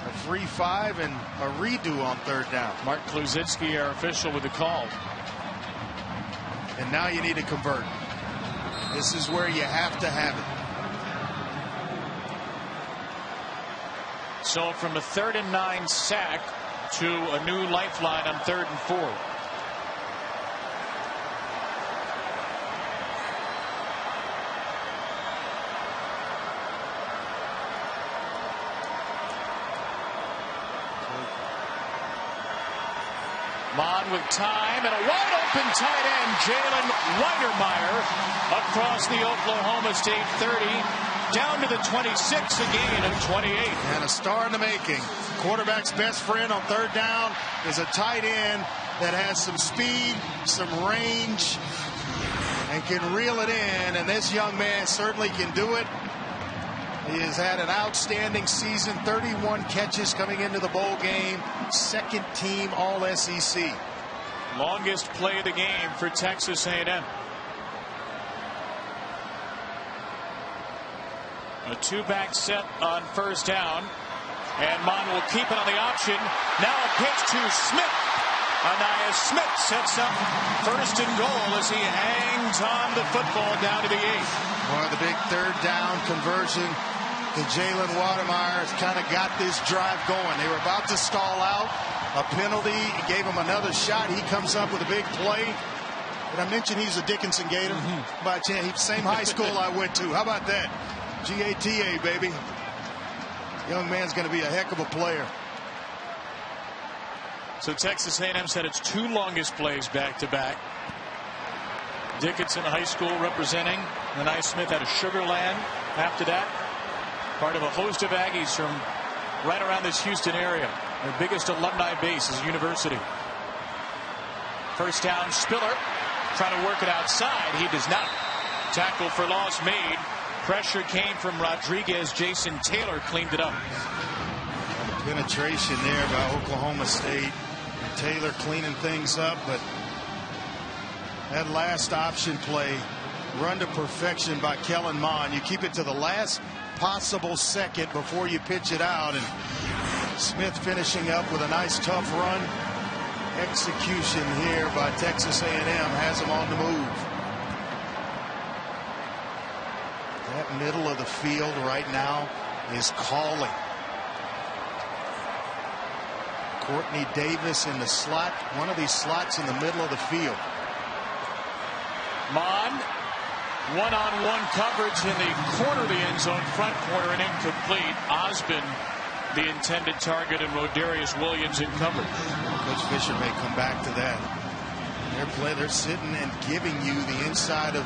a free 5 and a redo on 3rd down. Mark Kluzinski, our official, with the call. And now you need to convert. This is where you have to have it. So from a 3rd and 9 sack to a new lifeline on 3rd and 4. Mond with time and a wide open tight end, Jalen Weidermeyer, across the Oklahoma State 30. Down to the 26, a gain of 28. And a star in the making. Quarterback's best friend on 3rd down is a tight end that has some speed, some range, and can reel it in. And this young man certainly can do it. He has had an outstanding season, 31 catches coming into the bowl game, 2nd team All-SEC. Longest play of the game for Texas A&M. A 2-back set on 1st down, and Mond will keep it on the option. Now a pitch to Smith. Anaya Smith sets up 1st and goal as he hangs on the football down to the 8th. Well, the big 3rd down conversion to Jalen Weidermeyer has kind of got this drive going. They were about to stall out. A penalty gave him another shot. He comes up with a big play. Did I mention he's a Dickinson Gator? By chance, same high school I went to. How about that? GATA, baby. Young man's going to be a heck of a player. So Texas A&M said its 2 longest plays back to back. Dickinson High School representing. And Smith out of Sugar Land after that. Part of a host of Aggies from right around this Houston area. Their biggest alumni base is university. First down, Spiller trying to work it outside. He does not. Tackle for loss made. Pressure came from Rodriguez. Jason Taylor cleaned it up. The penetration there by Oklahoma State. Taylor cleaning things up, but that last option play, run to perfection by Kellen Mond. You keep it to the last possible second before you pitch it out, and Smith finishing up with a nice tough run. Execution here by Texas A&M has them on the move. That middle of the field right now is calling. Courtney Davis in the slot, one of these slots in the middle of the field. Mond, one-on-one coverage in the corner of the end zone, front corner, and incomplete. Osborne, the intended target, and Rodarius Williams in coverage. Coach Fisher may come back to that. They're sitting and giving you the inside of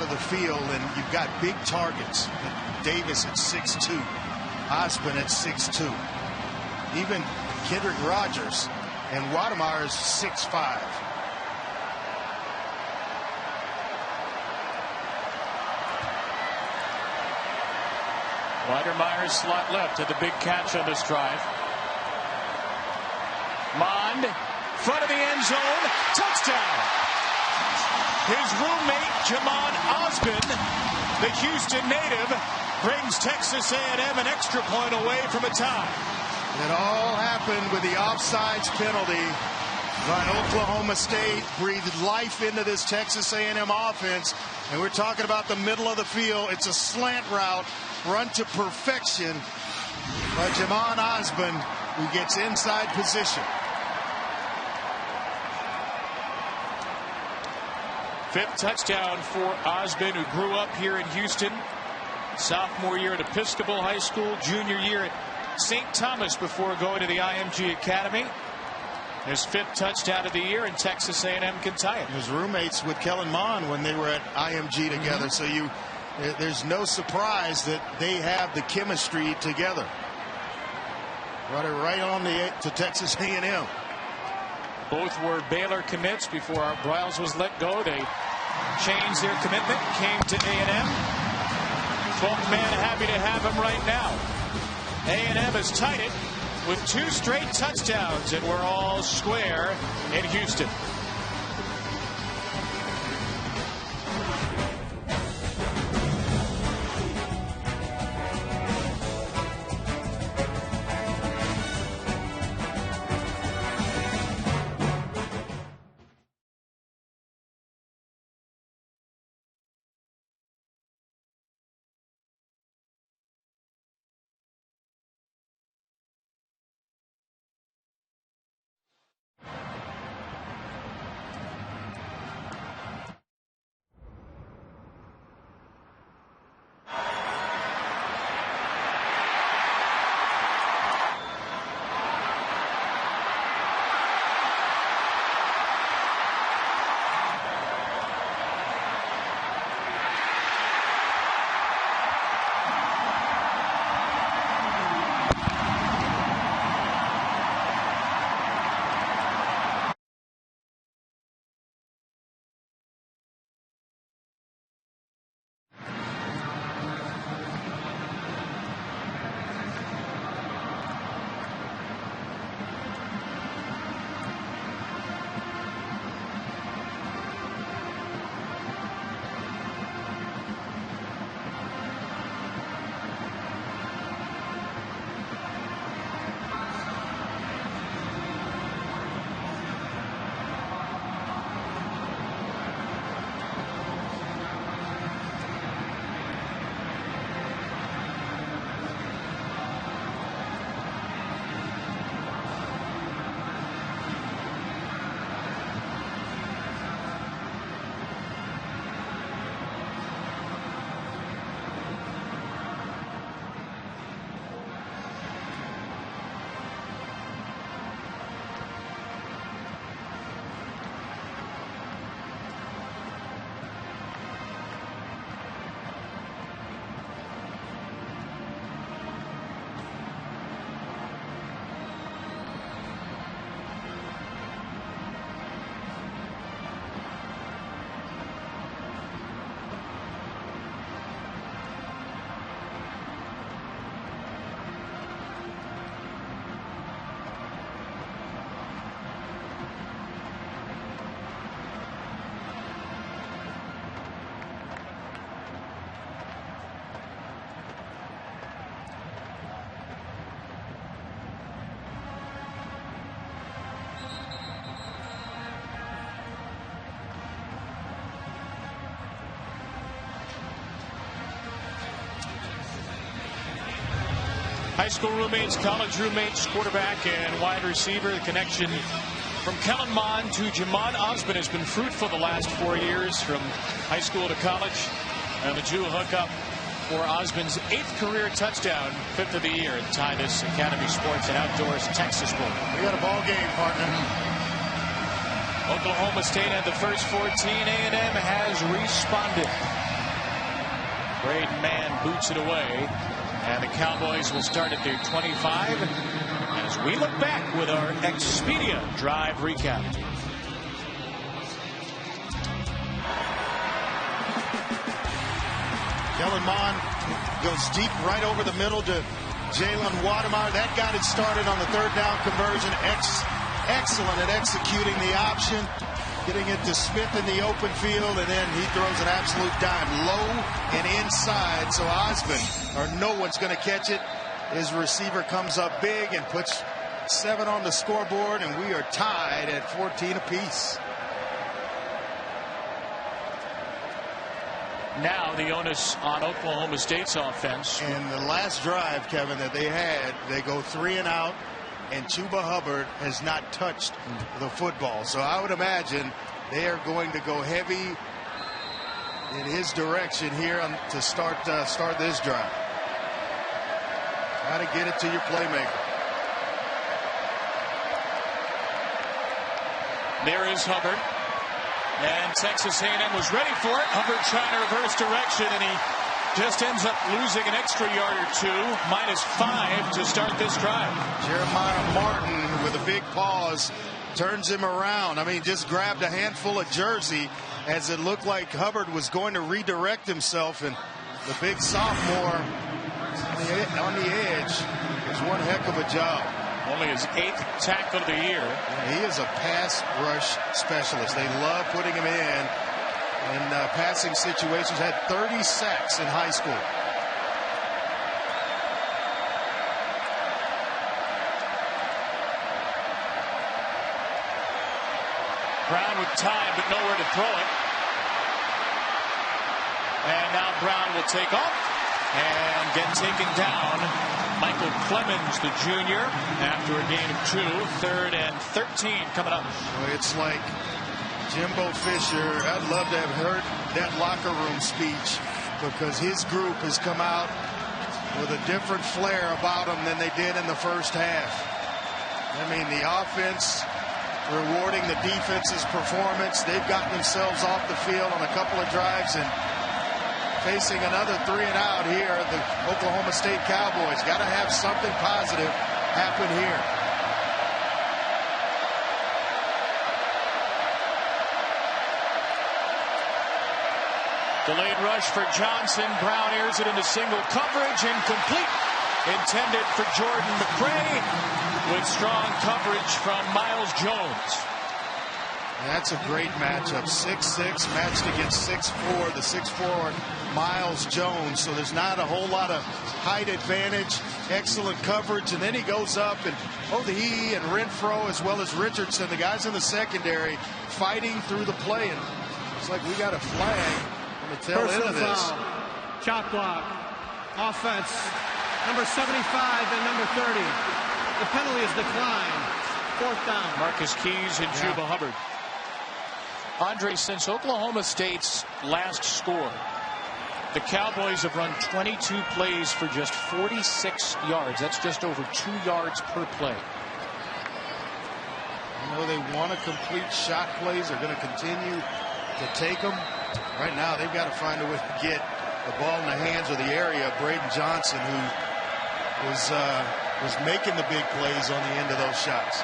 the field, and you've got big targets. Davis at 6'2", Osborne at 6'2", even Kendrick Rogers, and Wademeyer's 6'5". Wademeyer's slot left had the big catch on this drive. Mond, front of the end zone, touchdown. His roommate, Jamon Osborne, the Houston native, brings Texas A&M an extra point away from a tie. It all happened with the offsides penalty by Oklahoma State. Breathed life into this Texas A&M offense, and we're talking about the middle of the field. It's a slant route, run to perfection by Jamon Osborne, who gets inside position. Fifth touchdown for Osborne, who grew up here in Houston. Sophomore year at Episcopal High School, junior year at St. Thomas before going to the IMG Academy. His fifth touchdown of the year, and Texas A&M can tie it. He was roommates with Kellen Mond when they were at IMG together, so there's no surprise that they have the chemistry together. Brought it right on to Texas A&M. Both were Baylor commits before Art Briles was let go. They changed their commitment, came to A&M. 12th man happy to have him right now. A&M has tied it with 2 straight touchdowns, and we're all square in Houston. High school roommates, college roommates, quarterback and wide receiver. The connection from Kellen Mond to Jamon Osmond has been fruitful the last 4 years, from high school to college. And the Jew hookup for Osmond's 8th career touchdown, 5th of the year, to tie this Academy Sports and Outdoors Texas Bowl. We got a ball game, partner. Oklahoma State had the first 14. A&M has responded. Braden Mann boots it away. And the Cowboys will start at their 25 as we look back with our Expedia Drive recap. Kellen Mond goes deep right over the middle to Jalen Wademeyer. That got it started on the 3rd down conversion. Excellent at executing the option, getting it to Smith in the open field, and then he throws an absolute dime low and inside, so Osmond, or no one's going to catch it. His receiver comes up big and puts 7 on the scoreboard, and we are tied at 14 apiece. Now the onus on Oklahoma State's offense. And the last drive, Kevin, that they had, they go 3 and out, and Chuba Hubbard has not touched the football. So I would imagine they are going to go heavy in his direction here to start this drive. Got to get it to your playmaker. There is Hubbard. And Texas A&M was ready for it. Hubbard trying to reverse direction, and he just ends up losing an extra yard or 2. -5 to start this drive. Jeremiah Martin with a big pause turns him around. I mean, just grabbed a handful of jersey as it looked like Hubbard was going to redirect himself, and the big sophomore on the edge is one heck of a job. Only his 8th tackle of the year. He is a pass rush specialist. They love putting him in passing situations. Had 30 sacks in high school. Brown with time, but nowhere to throw it. And now Brown will take off and get taken down. Michael Clemens, the junior, after a gain of 2. 3rd and 13 coming up. It's like Jimbo Fisher. I'd love to have heard that locker room speech, because his group has come out with a different flair about them than they did in the first half. I mean, the offense rewarding the defense's performance. They've gotten themselves off the field on a couple of drives, and facing another 3 and out here, the Oklahoma State Cowboys. Got to have something positive happen here. Delayed rush for Johnson. Brown airs it into single coverage, incomplete. Intended for Jordan McCray, with strong coverage from Miles Jones. That's a great matchup. 6'6" matched against 6'4", the 6'4" Miles Jones. So there's not a whole lot of height advantage. Excellent coverage, and then he goes up, and both he and Renfro, as well as Richardson, the guys in the secondary, fighting through the play. And it's like we got a flag on the tail end of this. Foul. Chop block. Offense. Number 75 and number 30. The penalty is declined. 4th down. Marcus Keys and Chuba Hubbard. Andre, since Oklahoma State's last score, the Cowboys have run 22 plays for just 46 yards. That's just over 2 yards per play. You know, they want to complete shot plays. They're going to continue to take them. Right now, they've got to find a way to get the ball in the hands of the area of Braden Johnson, who was making the big plays on the end of those shots.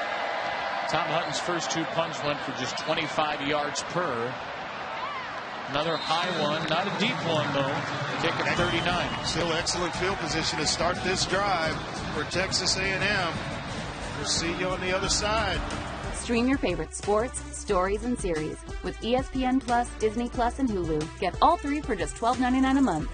Tom Hutton's first 2 punts went for just 25 yards per. Another high one, not a deep one though. Kick of 39. Still excellent field position to start this drive for Texas A&M. We'll see you on the other side. Stream your favorite sports, stories, and series with ESPN Plus, Disney Plus, and Hulu. Get all 3 for just $12.99 a month.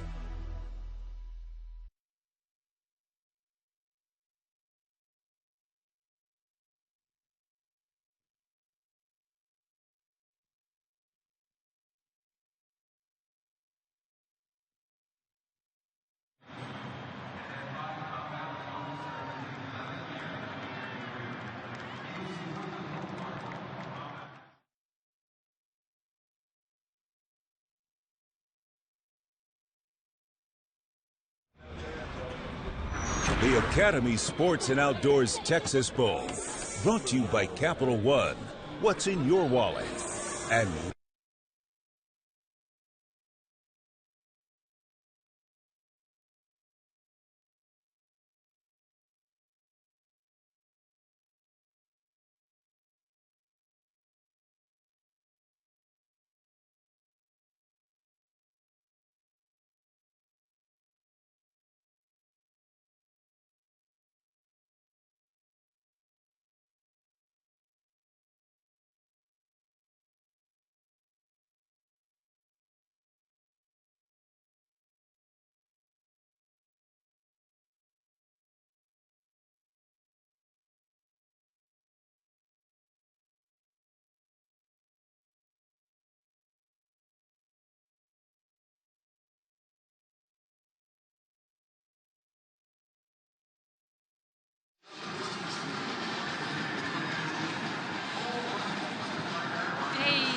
The Academy Sports and Outdoors Texas Bowl, brought to you by Capital One. What's in your wallet? And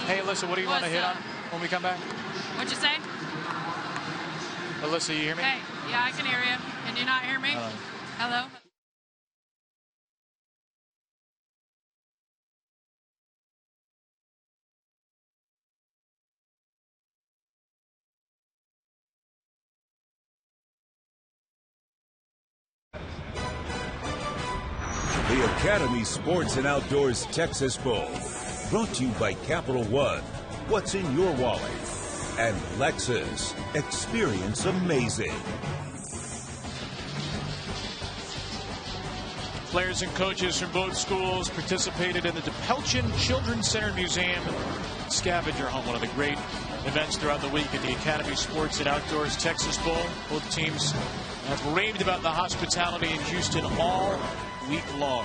Hey, Alyssa, what do you want to hit on when we come back? What'd you say? Alyssa, you hear me? Hey, yeah, I can hear you. Can you not hear me? Hello? the Academy Sports and Outdoors Texas Bowl, brought to you by Capital One. What's in your wallet? And Lexus. Experience amazing. Players and coaches from both schools participated in the DePelchin Children's Center Museum Scavenger Hunt, one of the great events throughout the week at the Academy Sports and Outdoors Texas Bowl. Both teams have raved about the hospitality in Houston all week long.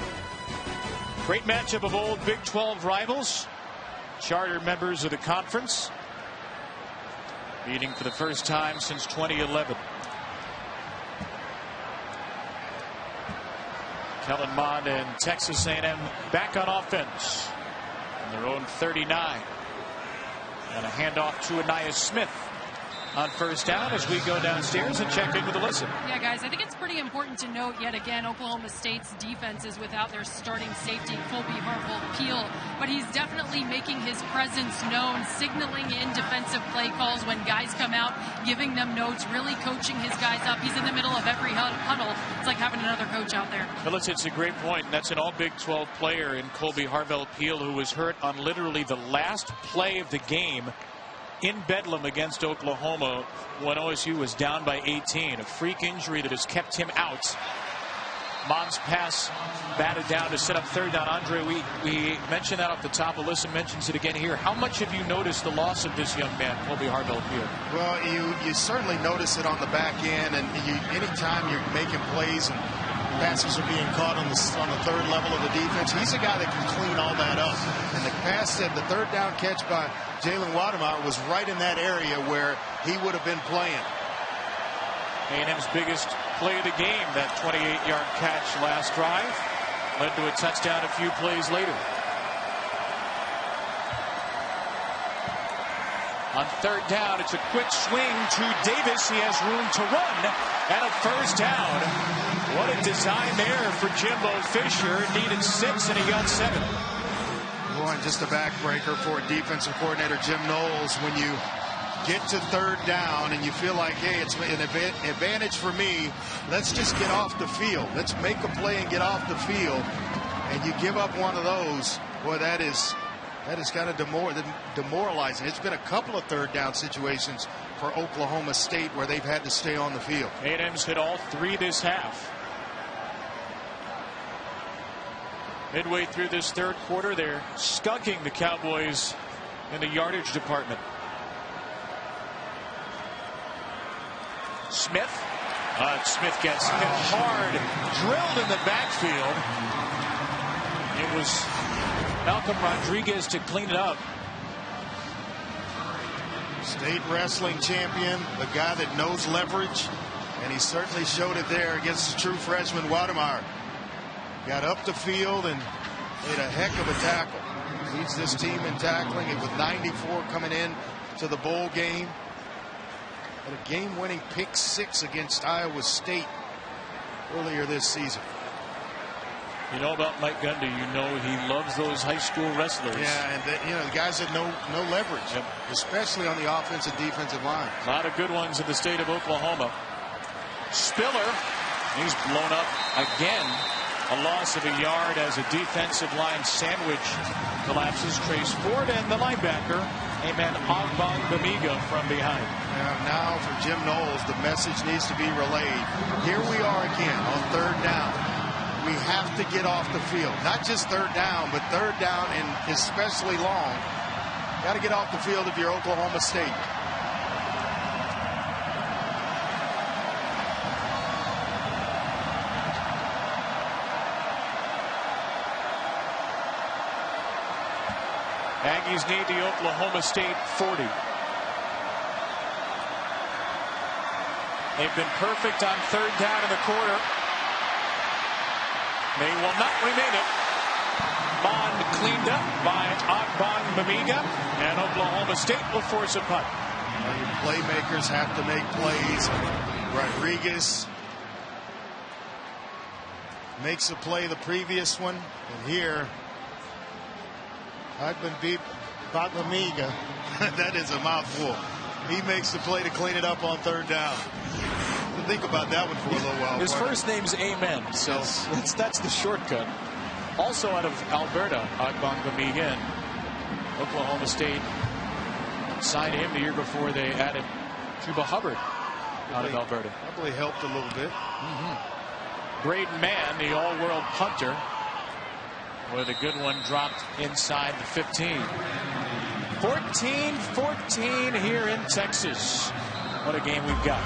Great matchup of old Big 12 rivals, charter members of the conference, meeting for the first time since 2011. Kellen Mond and Texas A&M back on offense on their own 39. And a handoff to Anaya Smith on first down as we go downstairs and check in with Alyssa. Yeah, guys, I think it's pretty important to note yet again Oklahoma State's defense is without their starting safety, Colby Harville-Peel, but he's definitely making his presence known, signaling in defensive play calls when guys come out, giving them notes, really coaching his guys up. He's in the middle of every huddle. It's like having another coach out there. Alyssa, it's a great point, and that's an all Big 12 player in Colby Harville-Peel, who was hurt on literally the last play of the game in Bedlam against Oklahoma when OSU was down by 18. A freak injury that has kept him out. Mond's pass batted down to set up third down. Andre, we mentioned that off the top. Alyssa mentions it again here. How much have you noticed the loss of this young man, Colby Harville-Peel? Well, you certainly notice it on the back end, and anytime you're making plays and passes are being caught on the third level of the defense, he's a guy that can clean all that up. And the pass, the third down catch by Jalen Wademar was right in that area where he would have been playing. A&M's biggest play of the game, that 28-yard catch last drive, led to a touchdown a few plays later. On third down, it's a quick swing to Davis. He has room to run and a first down. What a design there for Jimbo Fisher. Needed 6 and he got 7. Boy, just a backbreaker for defensive coordinator Jim Knowles. When you get to third down and you feel like, hey, it's an advantage for me, let's just get off the field. Let's make a play and get off the field. And you give up one of those, boy, that is kind of demoralizing. It's been a couple of third down situations for Oklahoma State where they've had to stay on the field. A&M's hit all 3 this half. Midway through this third quarter, they're skunking the Cowboys in the yardage department. Smith gets hit hard, drilled in the backfield. It was Malcolm Rodriguez to clean it up. State wrestling champion, the guy that knows leverage, and he certainly showed it there against the true freshman Wademar. Got up the field and made a heck of a tackle. Leads this team in tackling, and with 94 coming in to the bowl game. Had a game-winning pick 6 against Iowa State earlier this season. You know about Mike Gundy. You know he loves those high school wrestlers. Yeah, and the guys that no leverage, especially on the offensive defensive line. A lot of good ones in the state of Oklahoma. Spiller, he's blown up again. A loss of a yard as a defensive line sandwich collapses. Trace Ford and the linebacker, Ogbon Bamiga from behind. Now for Jim Knowles, the message needs to be relayed. Here we are again on third down. We have to get off the field. Not just third down, but third down and especially long. Got to get off the field if you're Oklahoma State. Aggies need the Oklahoma State 40. They've been perfect on third down in the quarter. They will not remain it. Bond cleaned up by Ogbon Bamiga, and Oklahoma State will force a punt. Playmakers have to make plays. Rodriguez makes a play the previous one, and here Bamiga, that is a mouthful. He makes the play to clean it up on third down. Think about that one for a little while. His first name's Amen, so that's the shortcut. Also out of Alberta, Ogbon Bamiga, and Oklahoma State signed him the year before they added Chuba Hubbard out of Alberta. Probably helped a little bit. Braden Mann, the all-world punter, with a good one dropped inside the 15. 14-14 here in Texas. What a game we've got.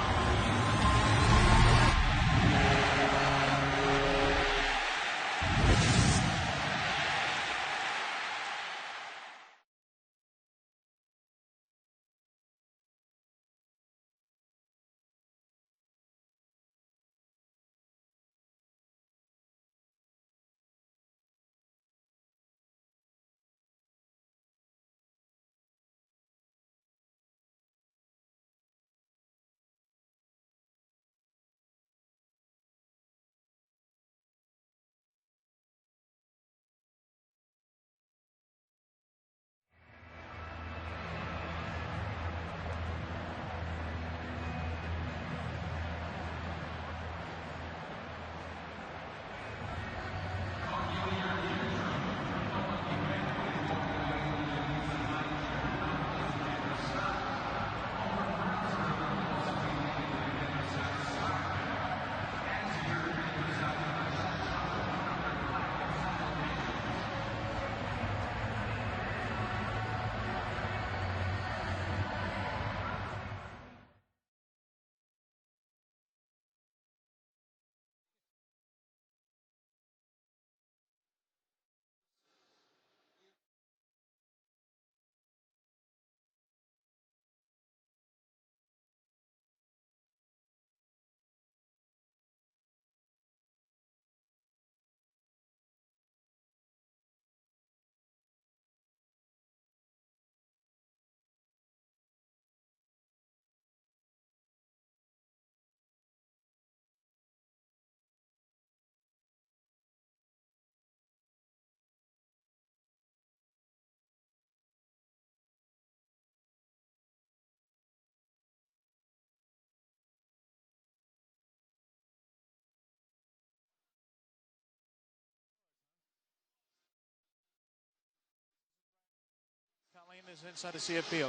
Is inside the CFP. Okay. How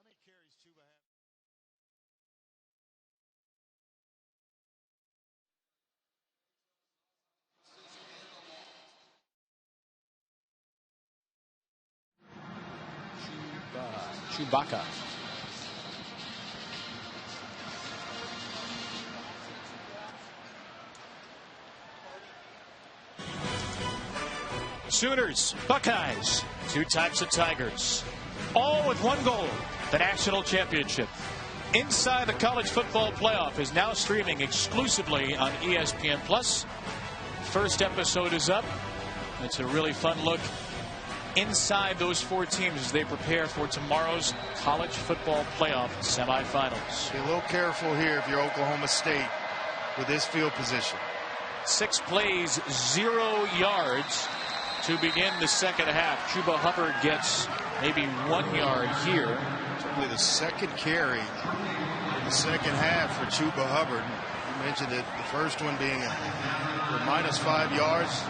many carries Chuba have? Chewbacca. Sooners, Buckeyes, two types of Tigers, all with one goal, the national championship. Inside the College Football Playoff is now streaming exclusively on ESPN+. First episode is up. It's a really fun look inside those 4 teams as they prepare for tomorrow's college football playoff semifinals. Be a little careful here if you're Oklahoma State with this field position. 6 plays, 0 yards to begin the second half. Chuba Hubbard gets maybe 1 yard here. Certainly the second carry in the second half for Chuba Hubbard. You mentioned it, the first one being for -5 yards.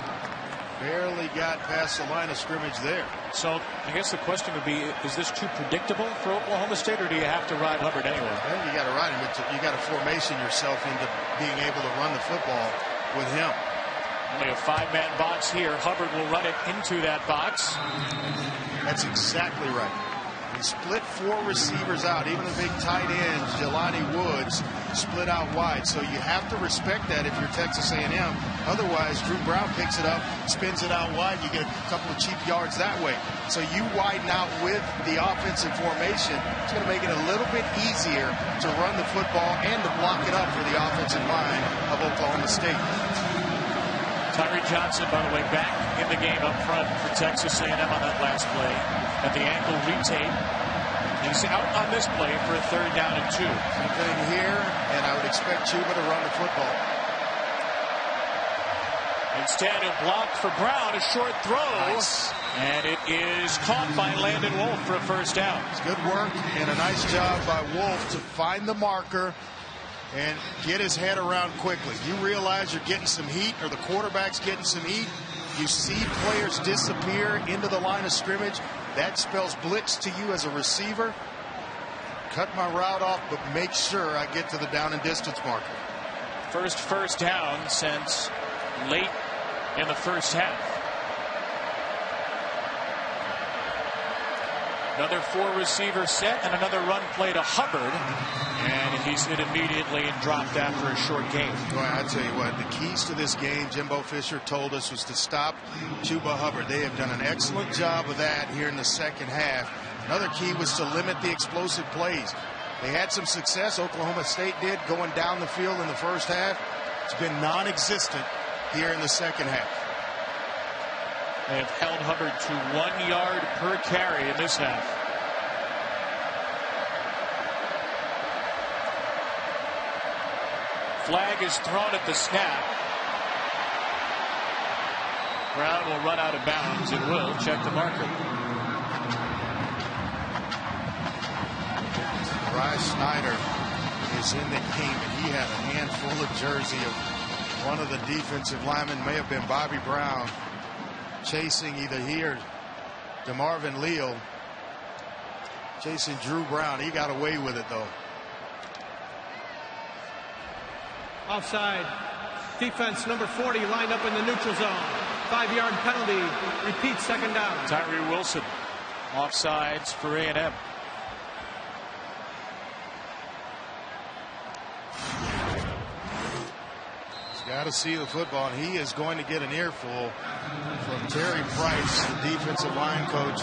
Barely got past the line of scrimmage there. So I guess the question would be, is this too predictable for Oklahoma State, or do you have to ride Hubbard anyway? Well, you got to ride him, but you got to formation yourself into being able to run the football with him. Only a 5-man box here. Hubbard will run it into that box. That's exactly right. He split 4 receivers out. Even the big tight ends, Jelani Woods, split out wide. So you have to respect that if you're Texas A&M. Otherwise, Drew Brown picks it up, spins it out wide. You get a couple of cheap yards that way. So you widen out with the offensive formation. It's going to make it a little bit easier to run the football and to block it up for the offensive line of Oklahoma State. Tyree Johnson, by the way, back in the game up front for Texas A&M on that last play. At the ankle retape. He's out on this play for a 3rd down and 2. Same thing here, and I would expect Chuba to run the football. Instead, he'll block for Brown, a short throw. Nice. And it is caught by Landon Wolf for a 1st down. It's good work and a nice job by Wolf to find the marker and get his head around quickly. You realize you're getting some heat, or the quarterback's getting some heat. You see players disappear into the line of scrimmage. That spells blitz to you as a receiver. Cut my route off, but make sure I get to the down and distance marker. First down since late in the first half. Another 4-receiver set and another run play to Hubbard. And he's hit immediately and dropped after a short gain. Boy, I tell you what, the keys to this game, Jimbo Fisher told us, was to stop Chuba Hubbard. They have done an excellent job of that here in the second half. Another key was to limit the explosive plays. They had some success, Oklahoma State did, going down the field in the first half. It's been non-existent here in the second half. They have held Hubbard to 1 yard per carry in this half. Flag is thrown at the snap. Brown will run out of bounds. It will check the marker. Bryce Snyder is in the game, and he had a handful of jersey of one of the defensive linemen, may have been Bobby Brown, chasing either he or DeMarvin Leal, chasing Drew Brown. He got away with it, though. Offside. Defense number 40 lined up in the neutral zone. 5-yard penalty. Repeat, 2nd down. Tyree Wilson. Offsides for A&M. He's got to see the football, and he is going to get an earful from Terry Price, the defensive line coach.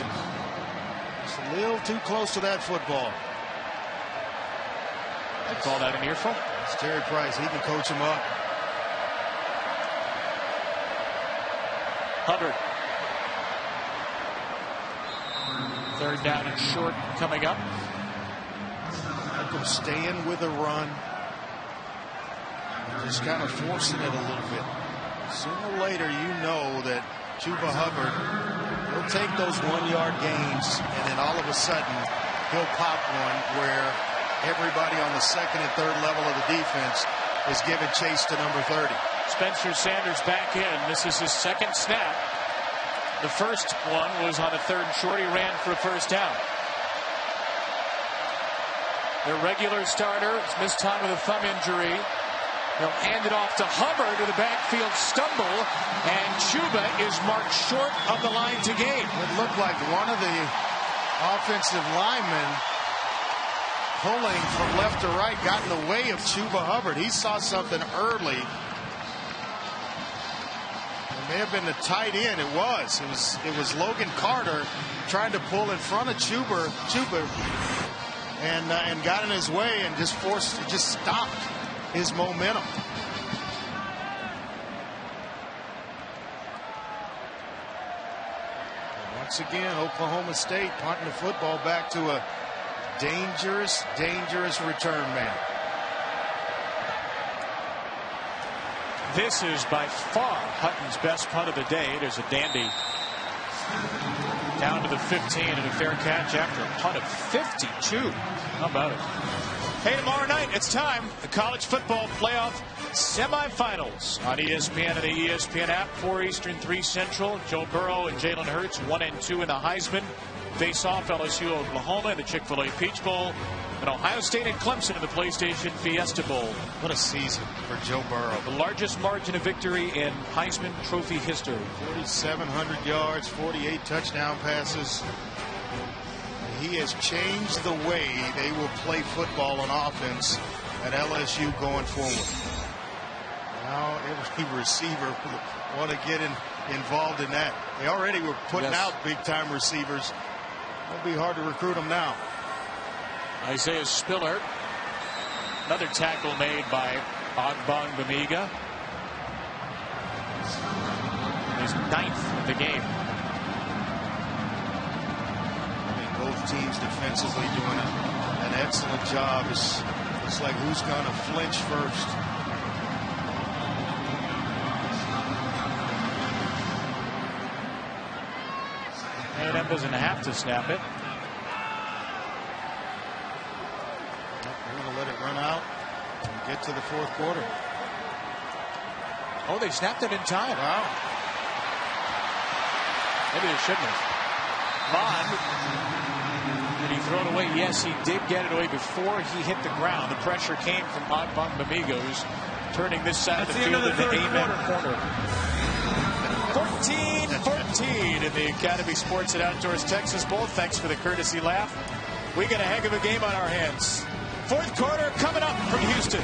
It's a little too close to that football. I call that an earful? It's Terry Price. He can coach him up. Hubbard. 3rd down and short coming up. Malcolm staying with the run. Just kind of forcing it a little bit. Sooner or later, you know that Chuba Hubbard will take those 1-yard gains, and then all of a sudden, he'll pop one where everybody on the 2nd and 3rd level of the defense is giving chase to number 30. Spencer Sanders back in. This is his 2nd snap. The first one was on a 3rd and short. He ran for a 1st down. Their regular starter has missed time with a thumb injury. They'll hand it off to Hubbard with a backfield stumble, and Chuba is marked short of the line to gain. It looked like one of the offensive linemen pulling from left to right got in the way of Chuba Hubbard. He saw something early. It may have been the tight end. It was Logan Carter trying to pull in front of Chuba and got in his way and just stopped his momentum. once again, Oklahoma State punting the football back to a dangerous return man. This is by far Hutton's best punt of the day. There's a dandy down to the 15 and a fair catch after a punt of 52. How about it? Hey, tomorrow night it's time. The college football playoff semifinals on ESPN and the ESPN app. 4 Eastern, 3 Central. Joe Burrow and Jalen Hurts, 1 and 2 in the Heisman. Face off LSU, Oklahoma in the Chick-fil-A Peach Bowl. And Ohio State and Clemson in the PlayStation Fiesta Bowl. What a season for Joe Burrow. The largest margin of victory in Heisman Trophy history. 4,700 yards, 48 touchdown passes. He has changed the way they will play football on offense at LSU going forward. Now every receiver will want to get involved in that. They already were putting out big-time receivers. It'll be hard to recruit them now. Isaiah Spiller. Another tackle made by Ogbong Bamiga. His 9th of the game. Both teams defensively doing an excellent job. It's like who's going to flinch first. A&M doesn't have to snap it. They're going to let it run out and get to the 4th quarter. Oh, they snapped it in time. Wow. Maybe they shouldn't have. Vaughn, did he throw it away? Yes, he did get it away before he hit the ground. The pressure came from Ogbong Bamiga, who's turning this side of the field in the Amen corner. 14-14 in the Academy Sports and Outdoors Texas Bowl. Thanks for the courtesy laugh. We got a heck of a game on our hands. 4th quarter coming up from Houston.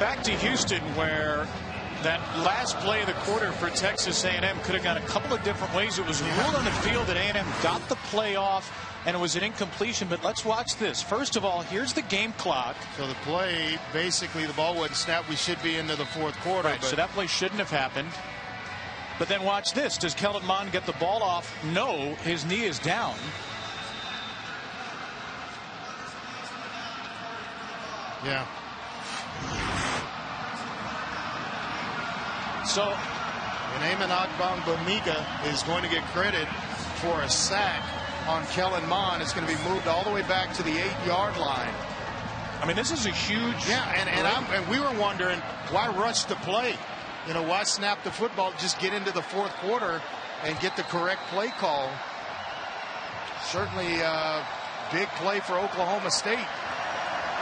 back to Houston, where that last play of the quarter for Texas A&M could have gone a couple of different ways. It was ruled on the field that A&M got the play off, and it was an incompletion. But let's watch this. First of all, here's the game clock. So the play, basically, the ball wasn't snapped. We should be into the fourth quarter. Right, so that play shouldn't have happened. But then watch this. Does Kellen Mond get the ball off? No, his knee is down. Yeah. So, and Eamon Ogbongbemiga is going to get credit for a sack on Kellen Mond. It's going to be moved all the way back to the 8-yard line. I mean, this is a huge. Yeah, and we were wondering, why rush the play? You know, why snap the football? Just get into the fourth quarter and get the correct play call. Certainly a big play for Oklahoma State.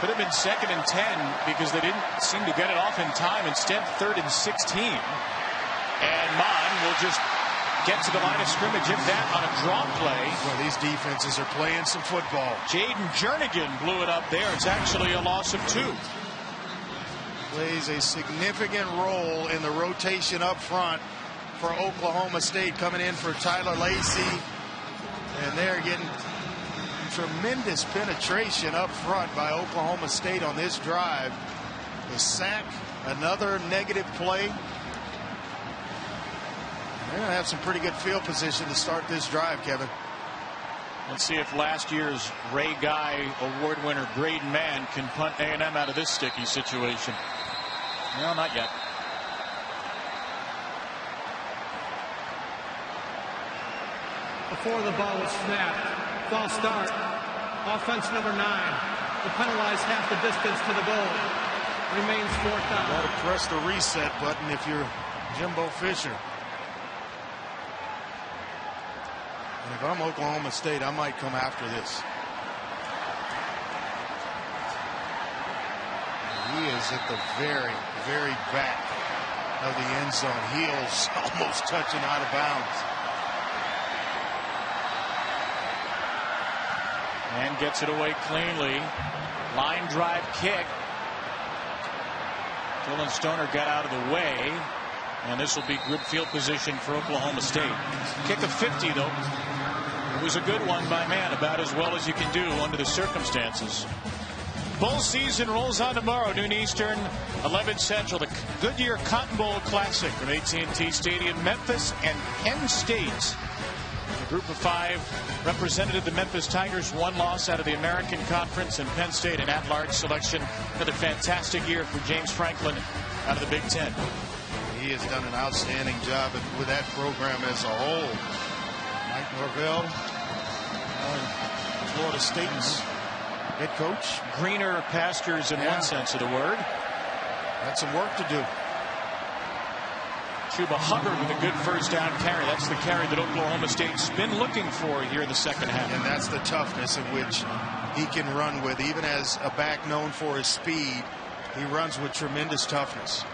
Could have been 2nd and 10 because they didn't seem to get it off in time. Instead, 3rd and 16. And Mond will just get to the line of scrimmage, if that, on a draw play. Well, these defenses are playing some football. Jaden Jernigan blew it up there. It's actually a loss of 2. Plays a significant role in the rotation up front for Oklahoma State, coming in for Tyler Lacey. And they're getting tremendous penetration up front by Oklahoma State on this drive. The sack, another negative play. They're going to have some pretty good field position to start this drive, Kevin. Let's see if last year's Ray Guy award winner Braden Mann can punt A&M out of this sticky situation. No, not yet. Before the ball was snapped. False start. Offense number 9. Will penalize half the distance to the goal. Remains 4th down. Got to press the reset button if you're Jimbo Fisher. And if I'm Oklahoma State, I might come after this. He is at the very, very back of the end zone. Heels almost touching out of bounds. And gets it away cleanly. Line drive kick. Dylan Stoner got out of the way. And this will be good field position for Oklahoma State. Kick of 50, though. It was a good one by Mann, about as well as you can do under the circumstances. Bowl season rolls on tomorrow, noon Eastern, 11 Central. The Goodyear Cotton Bowl Classic from AT&T Stadium. Memphis and Penn State. The group of 5 represented the Memphis Tigers. 1 loss out of the American Conference, and Penn State an at-large selection. Another fantastic year for James Franklin out of the Big Ten. He has done an outstanding job with that program as a whole. Mike Norvell, Florida State's head coach. Greener pastures in one sense of the word. Got some work to do. Chuba Hubbard with a good first down carry. That's the carry that Oklahoma State's been looking for here in the second half. And that's the toughness in which he can run with. Even as a back known for his speed, he runs with tremendous toughness.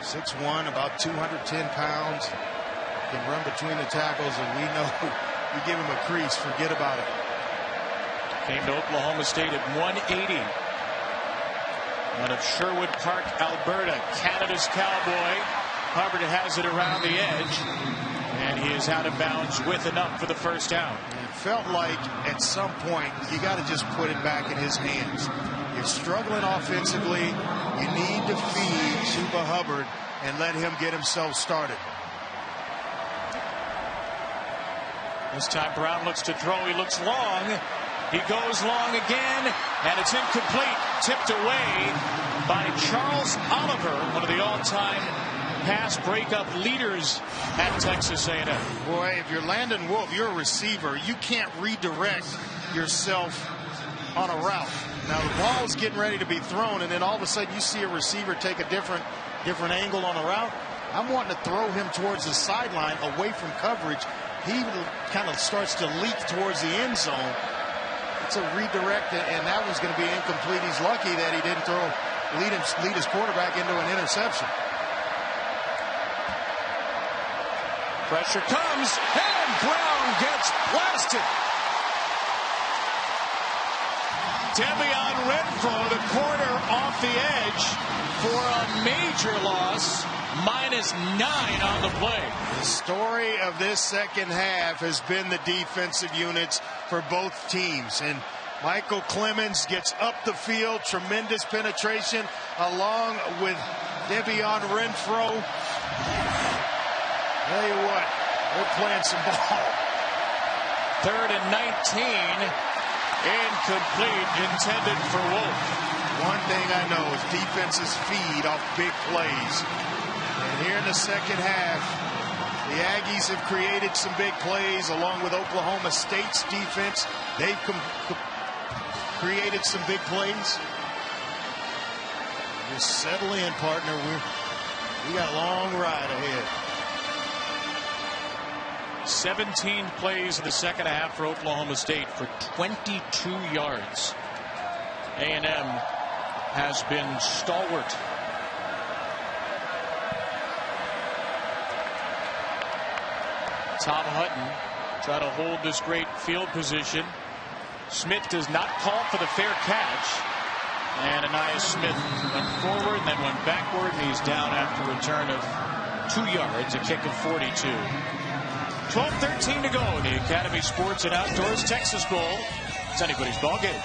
6'1", about 210 pounds. Can run between the tackles, and we know you give him a crease, forget about it. Came to Oklahoma State at 180. Out of Sherwood Park, Alberta, Canada's cowboy. Hubbard has it around the edge, and he is out of bounds with enough for the first down. It felt like at some point you got to just put it back in his hands. You're struggling offensively. You need to feed Chuba Hubbard and let him get himself started. This time Brown looks to throw. He looks long. He goes long again, and it's incomplete. Tipped away by Charles Oliver, one of the all-time pass breakup leaders at Texas A&M. Boy, if you're Landon Wolf, you're a receiver. You can't redirect yourself on a route. Now the ball is getting ready to be thrown, and then all of a sudden you see a receiver take a different angle on a route. I'm wanting to throw him towards the sideline away from coverage. He kind of starts to leak towards the end zone. It's a redirect, and that one's going to be incomplete. He's lucky that he didn't lead his quarterback into an interception. Pressure comes, and Brown gets blasted. Devion Renfro, the corner off the edge for a major loss. -9 on the play. The story of this second half has been the defensive units for both teams. And Michael Clemens gets up the field, tremendous penetration, along with Devion Renfro. Tell you what, they're playing some ball. 3rd and 19. Incomplete, intended for Wolf. One thing I know is defenses feed off big plays. And here in the second half, the Aggies have created some big plays along with Oklahoma State's defense. They've created some big plays. Just settle in, partner. We got a long ride ahead. 17 plays in the second half for Oklahoma State for 22 yards. A&M has been stalwart. Tom Hutton trying to hold this great field position. Smith does not call for the fair catch. And Anais Smith went forward and then went backward, and he's down after a return of 2 yards, a kick of 42. 12:13 to go in the Academy Sports and Outdoors Texas Bowl. It's anybody's ball game.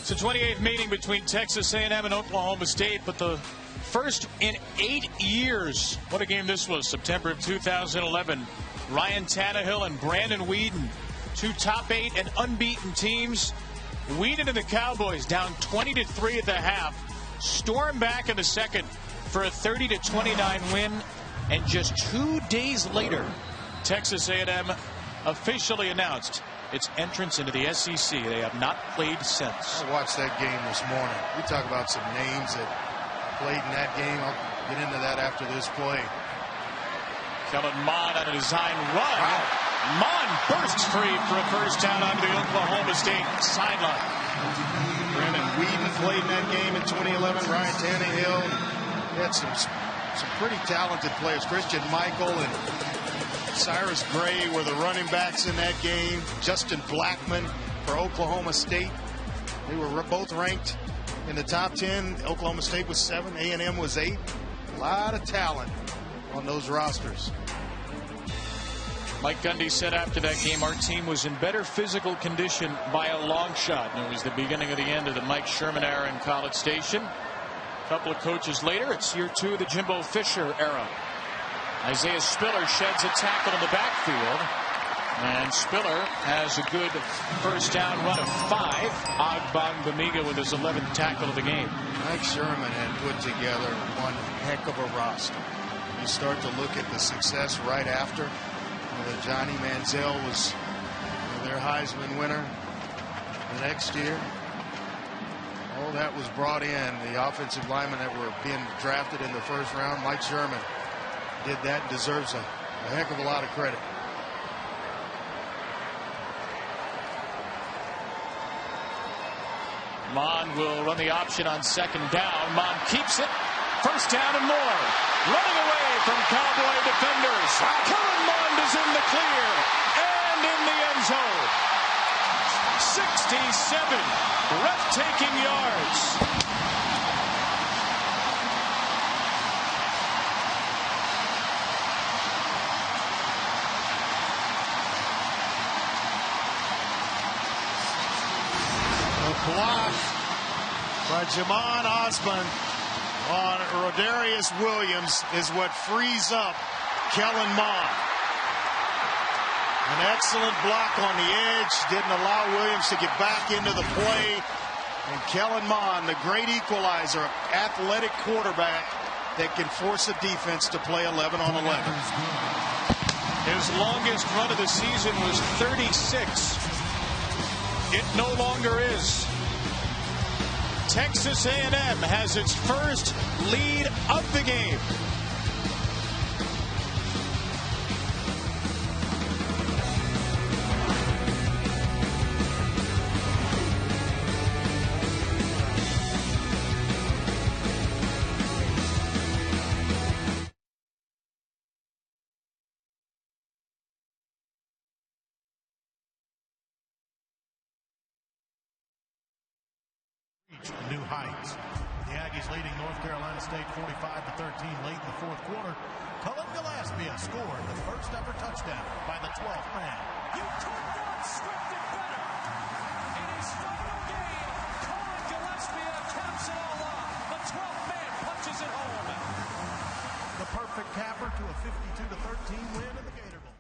It's a 28th meeting between Texas A&M and Oklahoma State, but the first in 8 years. What a game this was. September of 2011. Ryan Tannehill and Brandon Weeden, 2 top 8 and unbeaten teams. Weeden and the Cowboys down 20-3 at the half. Storm back in the second for a 30-29 win. And just 2 days later, Texas A&M officially announced its entrance into the SEC. They have not played since. I watched that game this morning. We talk about some names that played in that game. I'll get into that after this play. Kellen Mond on a design run. Wow. Mond bursts free for a first down onto the Oklahoma State sideline. Brandon Whedon played in that game in 2011. Ryan Tannehill. He had some pretty talented players. Christian Michael and Cyrus Gray were the running backs in that game. Justin Blackman for Oklahoma State. They were both ranked in the top 10. Oklahoma State was 7. A&M was 8. A lot of talent on those rosters. Mike Gundy said after that game, our team was in better physical condition by a long shot. And it was the beginning of the end of the Mike Sherman era in College Station. A couple of coaches later, it's year 2 of the Jimbo Fisher era. Isaiah Spiller sheds a tackle in the backfield. And Spiller has a good first down run of 5. Ogbongbemiga with his 11th tackle of the game. Mike Sherman had put together one heck of a roster. You start to look at the success right after. Johnny Manziel was their Heisman winner the next year. All that was brought in. The offensive linemen that were being drafted in the first round. Mike Sherman did that and deserves a heck of a lot of credit. Mond will run the option on second down. Mond keeps it. First down and more. Running away from Cowboy defenders. Kellen Mond is in the clear and in the end zone. 67 breathtaking yards. Block by Jamon Osborne on Rodarius Williams is what frees up Kellen Mond. An excellent block on the edge, didn't allow Williams to get back into the play. And Kellen Mond, the great equalizer, athletic quarterback that can force a defense to play 11 on 11. His longest run of the season was 36. It no longer is. Texas A&M has its first lead of the game. New heights. The Aggies leading North Carolina State 45-13 late in the fourth quarter. Cullen Gillespie scored the first ever touchdown by the 12th man. You could not script it better. In his final game, Cullen Gillespie caps it all off. The 12th man punches it home. The perfect capper to a 52-13 win in the Gator Bowl.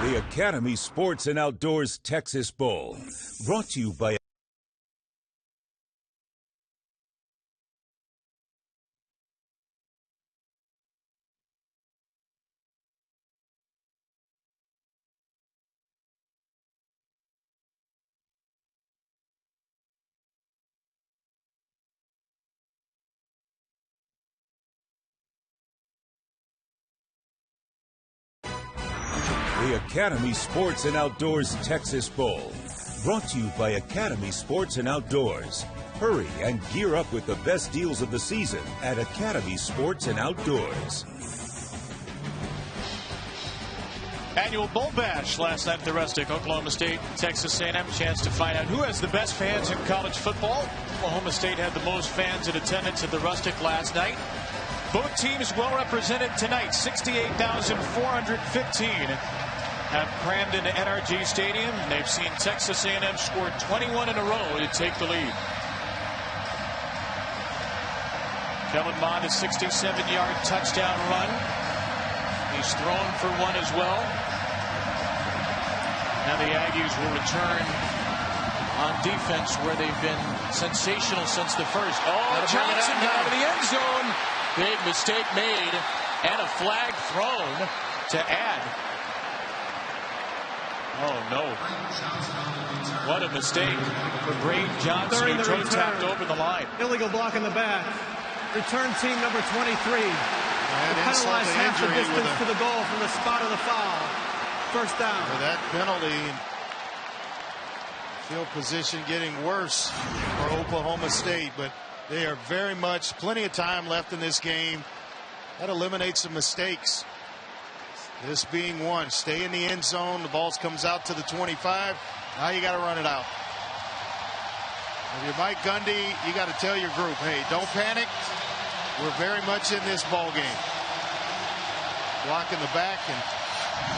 The Academy Sports and Outdoors Texas Bowl, brought to you by the Academy Sports and Outdoors Texas Bowl, brought to you by Academy Sports and Outdoors. Hurry and gear up with the best deals of the season at Academy Sports and Outdoors. Annual Bowl Bash last night at the Rustic. Oklahoma State, Texas A&M. Chance to find out who has the best fans in college football. Oklahoma State had the most fans in attendance at the Rustic last night. Both teams well represented tonight. 68,415 have crammed into NRG Stadium. They've seen Texas A&M score 21 in a row to take the lead. Kellen Mond, a 67-yard touchdown run. He's thrown for one as well. Now the Aggies will return on defense where they've been sensational since the first. Oh, Johnson down to the end zone. Big mistake made and a flag thrown to add. Oh, no. What a mistake for Braden Johnson, who toe-tapped over the line. Illegal block in the back. Return team number 23. Penalized half the distance to the goal from the spot of the foul. First down. For that penalty, field position getting worse for Oklahoma State, but they are very much plenty of time left in this game. That eliminates some mistakes. This being one. Stay in the end zone. The ball comes out to the 25. Now you got to run it out. If you're Mike Gundy, you got to tell your group, hey, don't panic. We're very much in this ball game. Block in the back, and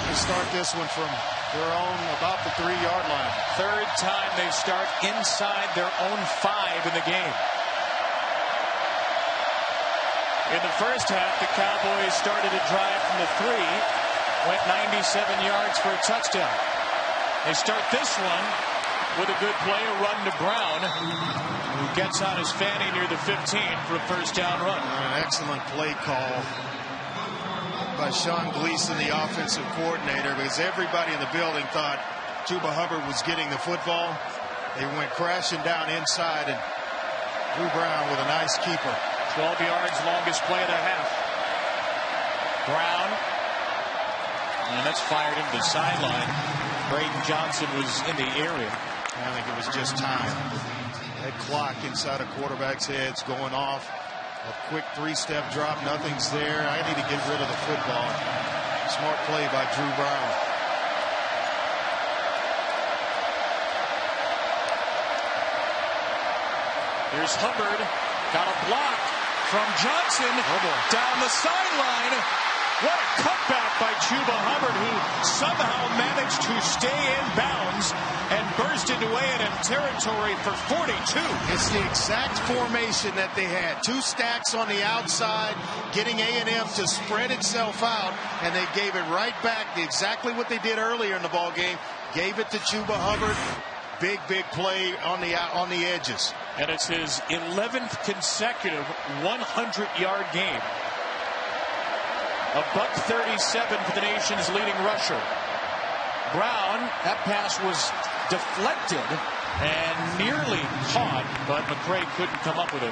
they start this one from their own about the 3-yard line. Third time they start inside their own 5 in the game. In the first half, the Cowboys started a drive from the 3, went 97 yards for a touchdown. They start this one with a good play, a run to Brown, who gets on his fanny near the 15 for a first down run. An excellent play call by Sean Gleason, the offensive coordinator, because everybody in the building thought Chuba Hubbard was getting the football. They went crashing down inside, and Drew Brown with a nice keeper. 12 yards, longest play of the half. Brown, and that's fired into the sideline. Braden Johnson was in the area. I think it was just time. That clock inside a quarterback's head's going off. A quick 3-step drop, nothing's there. I need to get rid of the football. Smart play by Drew Brown. Here's Hubbard, got a block from Johnson down the sideline. What a cutback by Chuba Hubbard, who somehow managed to stay in bounds and burst into A&M territory for 42. It's the exact formation that they had. 2 stacks on the outside, getting A&M to spread itself out, and they gave it right back. Exactly what they did earlier in the ball game. Gave it to Chuba Hubbard. Big play on the edges. And it's his 11th consecutive 100-yard game. A $137 for the nation's leading rusher. Brown, that pass was deflected and nearly caught, but McCray couldn't come up with it.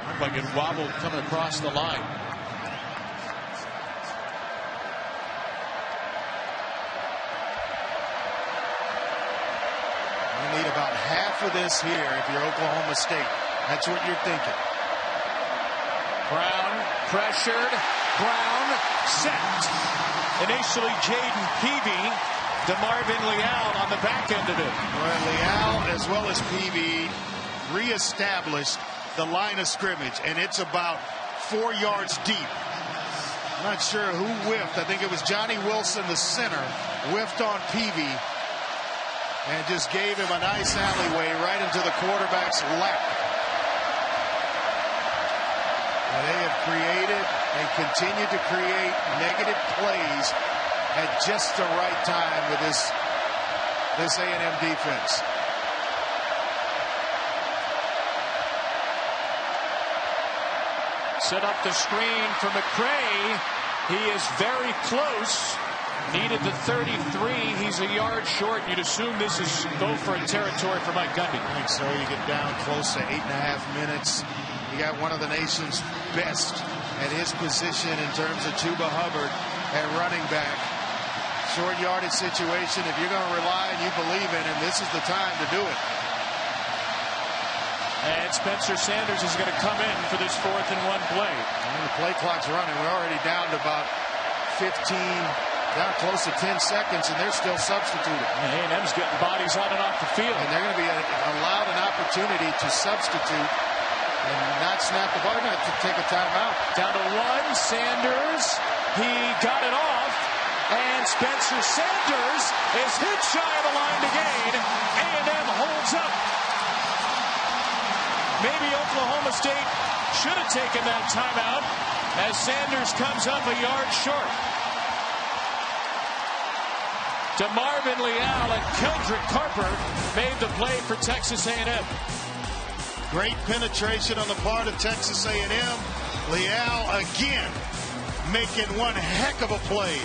Looked like it wobbled coming across the line. You need about half of this here if you're Oklahoma State. That's what you're thinking. Brown pressured. Brown sacked. Initially Jaden Peavy. DeMarvin Leal on the back end of it. Well, Leal as well as Peavy reestablished the line of scrimmage, and it's about 4 yards deep. I'm not sure who whiffed. I think it was Johnny Wilson, the center, whiffed on Peavy and just gave him a nice alleyway right into the quarterback's lap. They have created and continue to create negative plays at just the right time with this A&M defense. Set up the screen for McCray. He is very close. Needed the 33. He's a yard short. You'd assume this is go for a territory for Mike Gundy. I think so. You get down close to 8.5 minutes. You got one of the nation's best at his position in terms of Chuba Hubbard at running back. Short yardage situation. If you're going to rely and you believe in him, this is the time to do it. And Spencer Sanders is going to come in for this 4th and 1 play. And the play clock's running. We're already down to about 15, down close to 10 seconds, and they're still substituting. A&M's getting bodies on and off the field. And they're going to be allowed an opportunity to substitute and not snap the ball, not to take a timeout. Down to 1, Sanders. He got it off, and Spencer Sanders is hit shy of the line to gain. A&M holds up. Maybe Oklahoma State should have taken that timeout as Sanders comes up a yard short. DeMarvin Leal and Keldrick Carper made the play for Texas A&M. Great penetration on the part of Texas A&M. Leal again making one heck of a play.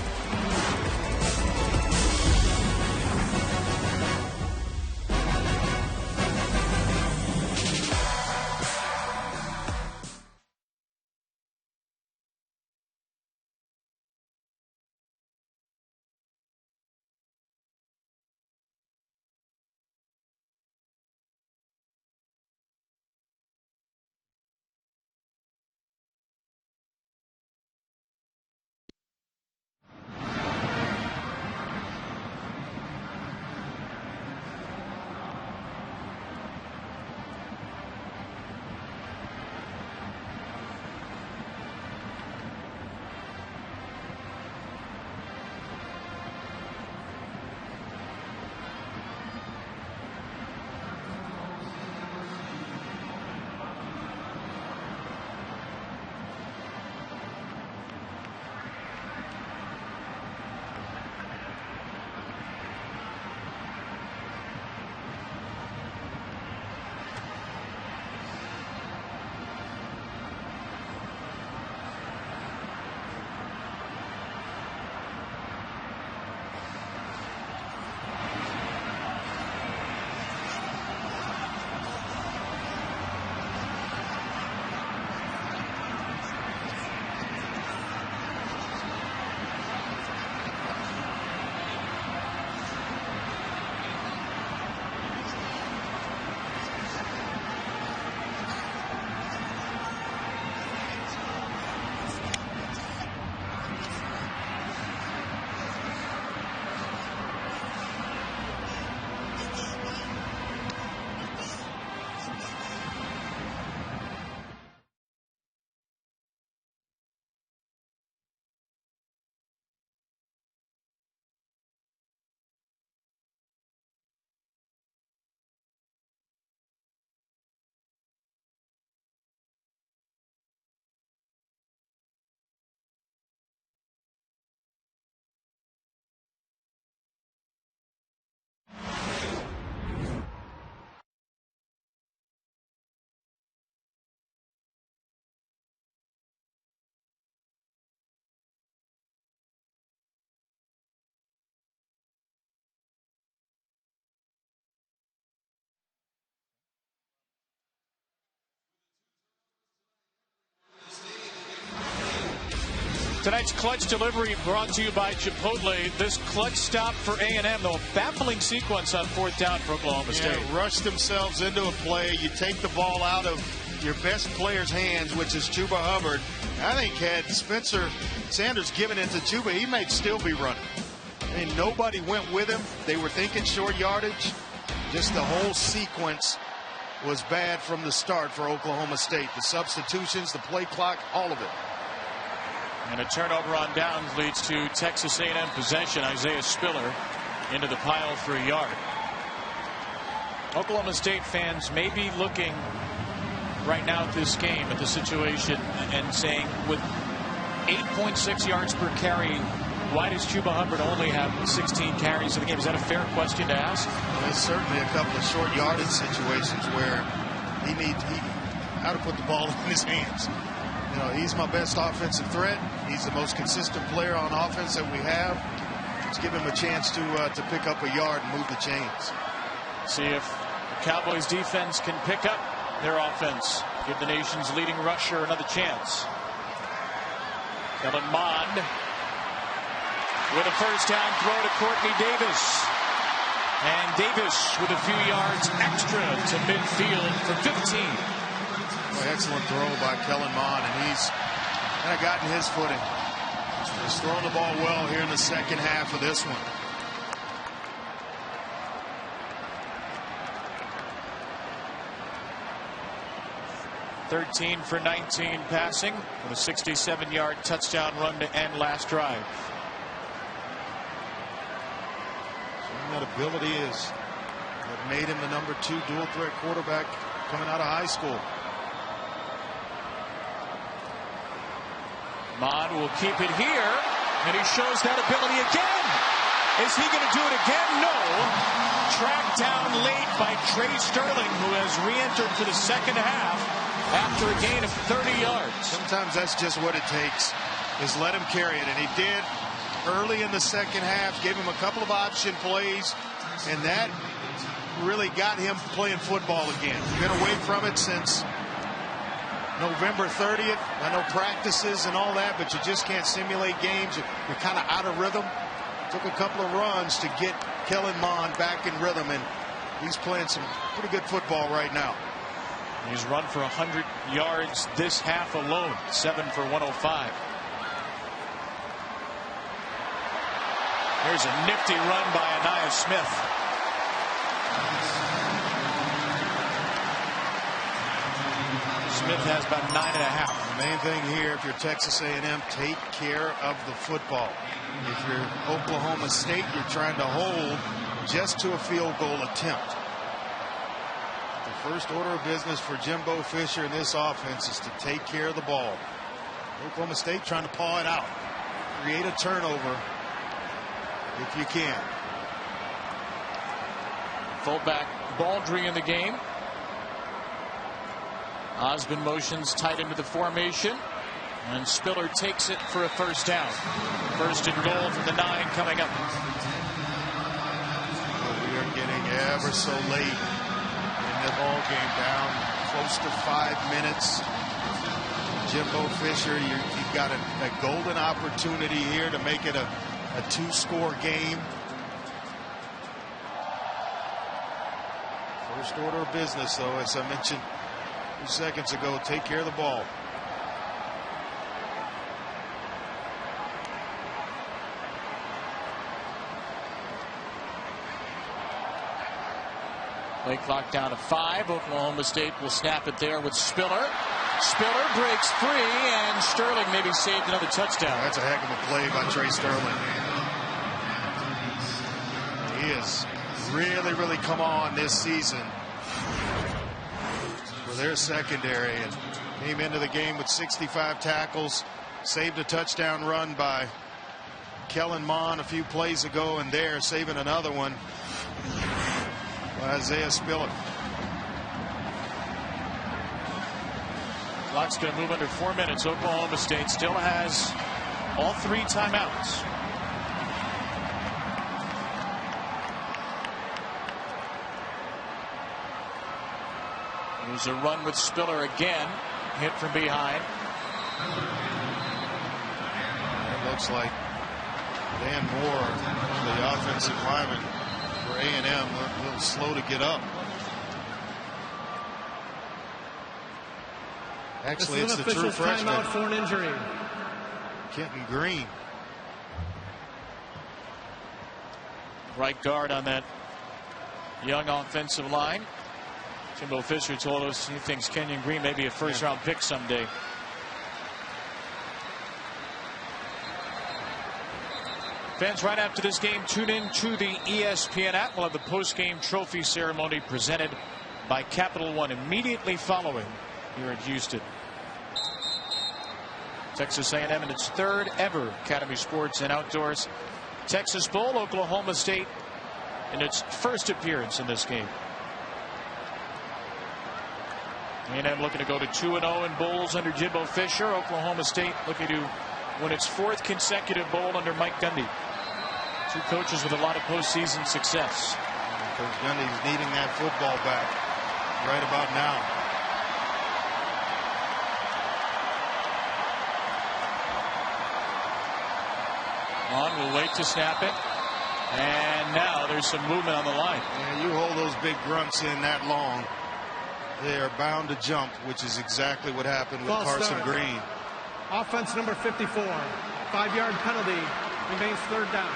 Tonight's clutch delivery brought to you by Chipotle. This clutch stop for A&M, though, a baffling sequence on 4th down for Oklahoma State. Rushed themselves into a play. You take the ball out of your best player's hands, which is Chuba Hubbard. I think had Spencer Sanders given it to Chuba, he might still be running. I mean, nobody went with him. They were thinking short yardage. Just the whole sequence was bad from the start for Oklahoma State. The substitutions, the play clock, all of it. And a turnover on downs leads to Texas A&M possession. Isaiah Spiller into the pile for a yard. Oklahoma State fans may be looking right now at this game, at the situation, and saying with 8.6 yards per carry, why does Chuba Hubbard only have 16 carries in the game? Is that a fair question to ask? Well, there's certainly a couple of short yardage situations where he how to put the ball in his hands. You know, he's my best offensive threat. He's the most consistent player on offense that we have. Let's give him a chance to pick up a yard and move the chains. See if the Cowboys defense can pick up their offense. Give the nation's leading rusher another chance. Kellen Mond with a first down throw to Courtney Davis. And Davis with a few yards extra to midfield for 15. Excellent throw by Kellen Mond, and he's kind of gotten his footing. He's thrown the ball well here in the second half of this one. $13 for 19 passing with a 67-yard touchdown run to end last drive. That ability is what made him the #2 dual threat quarterback coming out of high school. Mond will keep it here, and he shows that ability again. Is he going to do it again? No. Tracked down late by Trey Sterling, who has re-entered for the second half after a gain of 30 yards. Sometimes that's just what it takes, is let him carry it, and he did early in the second half. Gave him a couple of option plays, and that really got him playing football again. Been away from it since November 30th. I know practices and all that, but you just can't simulate games. You're kind of out of rhythm. Took a couple of runs to get Kellen Mond back in rhythm, and he's playing some pretty good football right now. He's run for 100 yards this half alone, 7 for 105. Here's a nifty run by Anaya Smith. Smith has about 9.5. The main thing here, if you're Texas A&M, take care of the football. If you're Oklahoma State, you're trying to hold just to a field goal attempt. The first order of business for Jimbo Fisher in this offense is to take care of the ball. Oklahoma State trying to paw it out, create a turnover if you can. Fullback Baldry in the game. Osmond motions tight into the formation, and Spiller takes it for a first down. First and goal from the 9 coming up. We are getting ever so late in the ball game, down close to 5 minutes. Jimbo Fisher, you've got a golden opportunity here to make it a 2-score game. First order of business, though, as I mentioned 2 seconds ago, take care of the ball. Play clock down to 5. Oklahoma State will snap it there with Spiller. Spiller breaks free, and Sterling maybe saved another touchdown. That's a heck of a play by Trey Sterling. He has really come on this season for their secondary, and came into the game with 65 tackles, saved a touchdown run by Kellen Mond a few plays ago, and there saving another one by Isaiah Spiller. Clock's going to move under 4 minutes. Oklahoma State still has all 3 timeouts. There's a run with Spiller again. Hit from behind. It looks like Dan Moore, the offensive lineman for A&M, a little slow to get up. Actually, it's the true freshman. Timeout for an injury. Kenton Green. Right guard on that young offensive line. Jimbo Fisher told us he thinks Kenyon Green may be a first-round pick someday. Fans, right after this game, tune in to the ESPN app. We'll have the post-game trophy ceremony presented by Capital One immediately following here in Houston. Texas A&M in its 3rd ever Academy Sports and Outdoors Texas Bowl. Oklahoma State in its first appearance in this game. A&M looking to go to 2-0 in bowls under Jimbo Fisher. Oklahoma State looking to win its 4th consecutive bowl under Mike Gundy. 2 coaches with a lot of postseason success. Coach Gundy's needing that football back right about now. On will wait to snap it. And now there's some movement on the line. And you hold those big grunts in that long, they are bound to jump, which is exactly what happened with Carson Green. Offense number 54. 5-yard penalty. Remains third down.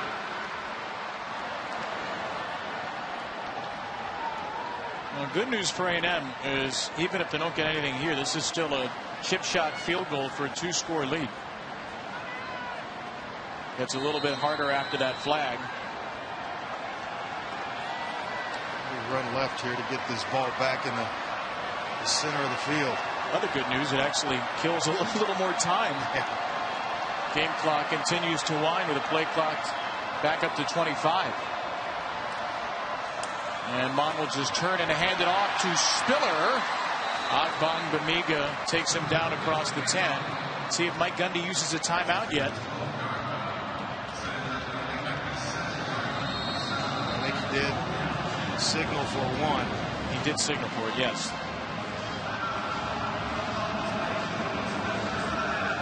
Well, good news for A&M is even if they don't get anything here, this is still a chip shot field goal for a 2-score lead. It's a little bit harder after that flag. We run left here to get this ball back in the center of the field. Other good news, it actually kills a little more time. Game clock continues to wind with a play clock back up to 25. And Mon will just turn and hand it off to Spiller. Bamiga takes him down across the 10. See if Mike Gundy uses a timeout yet. I think he did signal for one. He did signal for it, yes.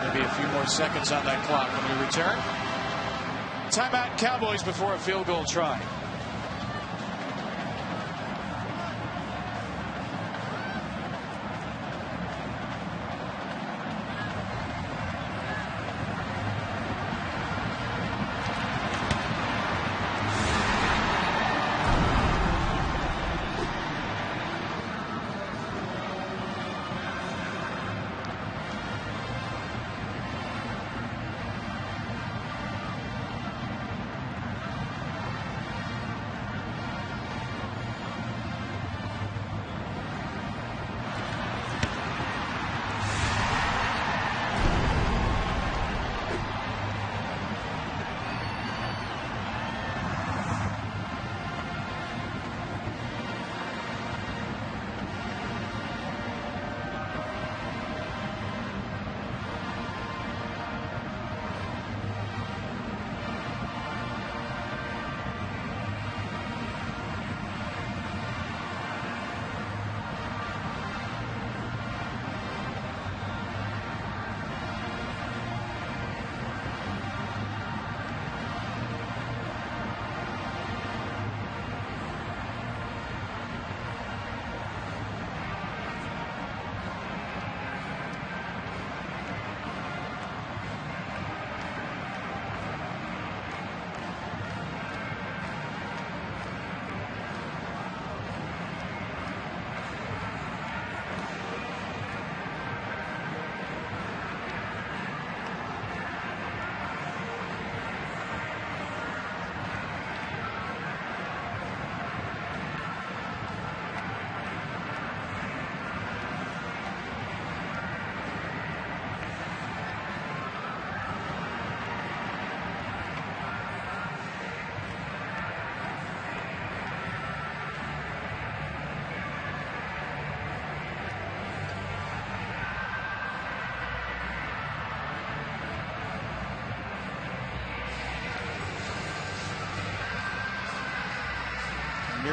Maybe a few more seconds on that clock when we return. Timeout Cowboys before a field goal try.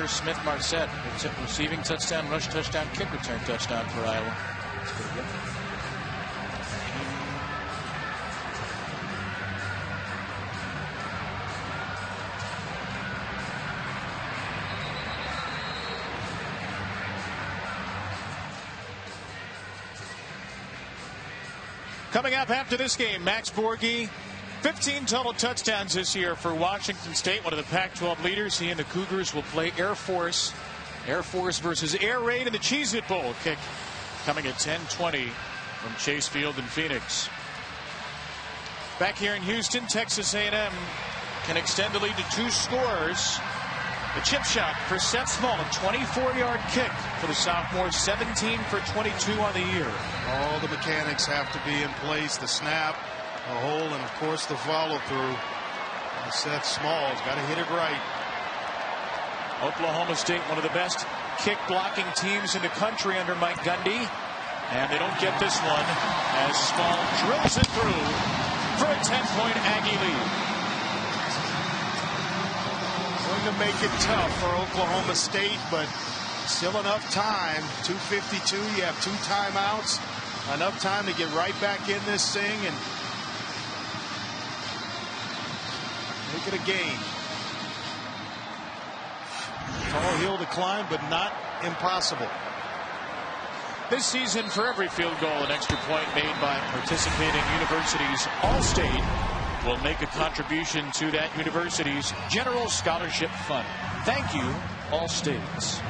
Smith-Marset, receiving touchdown, rush touchdown, kick return touchdown for Iowa. That's pretty good. Coming up after this game, Max Borghi, 15 total touchdowns this year for Washington State, one of the Pac-12 leaders. He and the Cougars will play Air Force. Air Force versus Air Raid in the Cheez-It Bowl. Kick coming at 10:20 from Chase Field in Phoenix. Back here in Houston, Texas A&M can extend the lead to 2 scores. The chip shot for Seth Small, a 24-yard kick for the sophomore, 17 for 22 on the year. All the mechanics have to be in place. The snap, the hole, and of course the follow-through. Seth Small's got to hit it right. Oklahoma State, one of the best kick-blocking teams in the country under Mike Gundy. And they don't get this one as Small drills it through for a 10-point Aggie lead. Going to make it tough for Oklahoma State, but still enough time. 2:52, you have 2 timeouts. Enough time to get right back in this thing and make it a game. Tall hill to climb, but not impossible. This season, for every field goal, an extra point made by participating universities, All-State will make a contribution to that university's General Scholarship Fund. Thank you, All-States.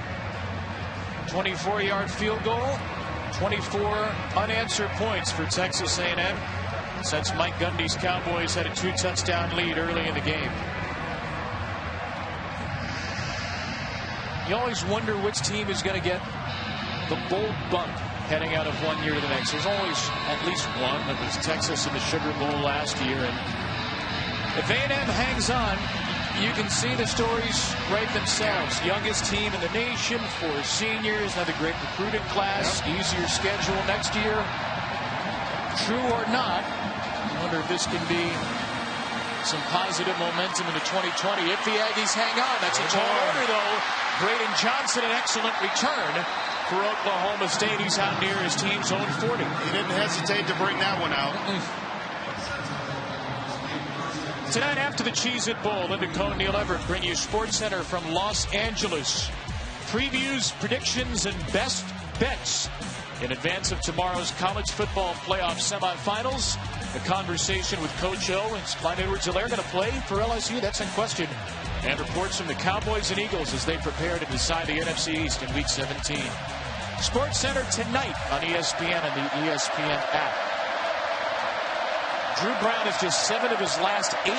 24-yard field goal, 24 unanswered points for Texas A&M since Mike Gundy's Cowboys had a 2-touchdown lead early in the game. You always wonder which team is going to get the bold bump heading out of one year to the next. There's always at least one. It was Texas in the Sugar Bowl last year. And if A&M hangs on, you can see the stories write themselves. Youngest team in the nation, 4 seniors, another great recruiting class, easier schedule next year. True or not, I wonder if this can be some positive momentum into 2020 if the Aggies hang on. That's a tall order, though. Braden Johnson, an excellent return for Oklahoma State. He's out near his team's own 40. He didn't hesitate to bring that one out. Tonight after the Cheez-It Bowl, Linda Cohn, Neil Everett bring you Sports Center from Los Angeles. Previews, predictions, and best bets in advance of tomorrow's college football playoff semifinals. A conversation with Coach O and Clyde Edwards-Helaire going to play for LSU. That's in question. And reports from the Cowboys and Eagles as they prepare to decide the NFC East in Week 17. Sports Center tonight on ESPN and the ESPN app. Drew Brown has just 7 of his last 18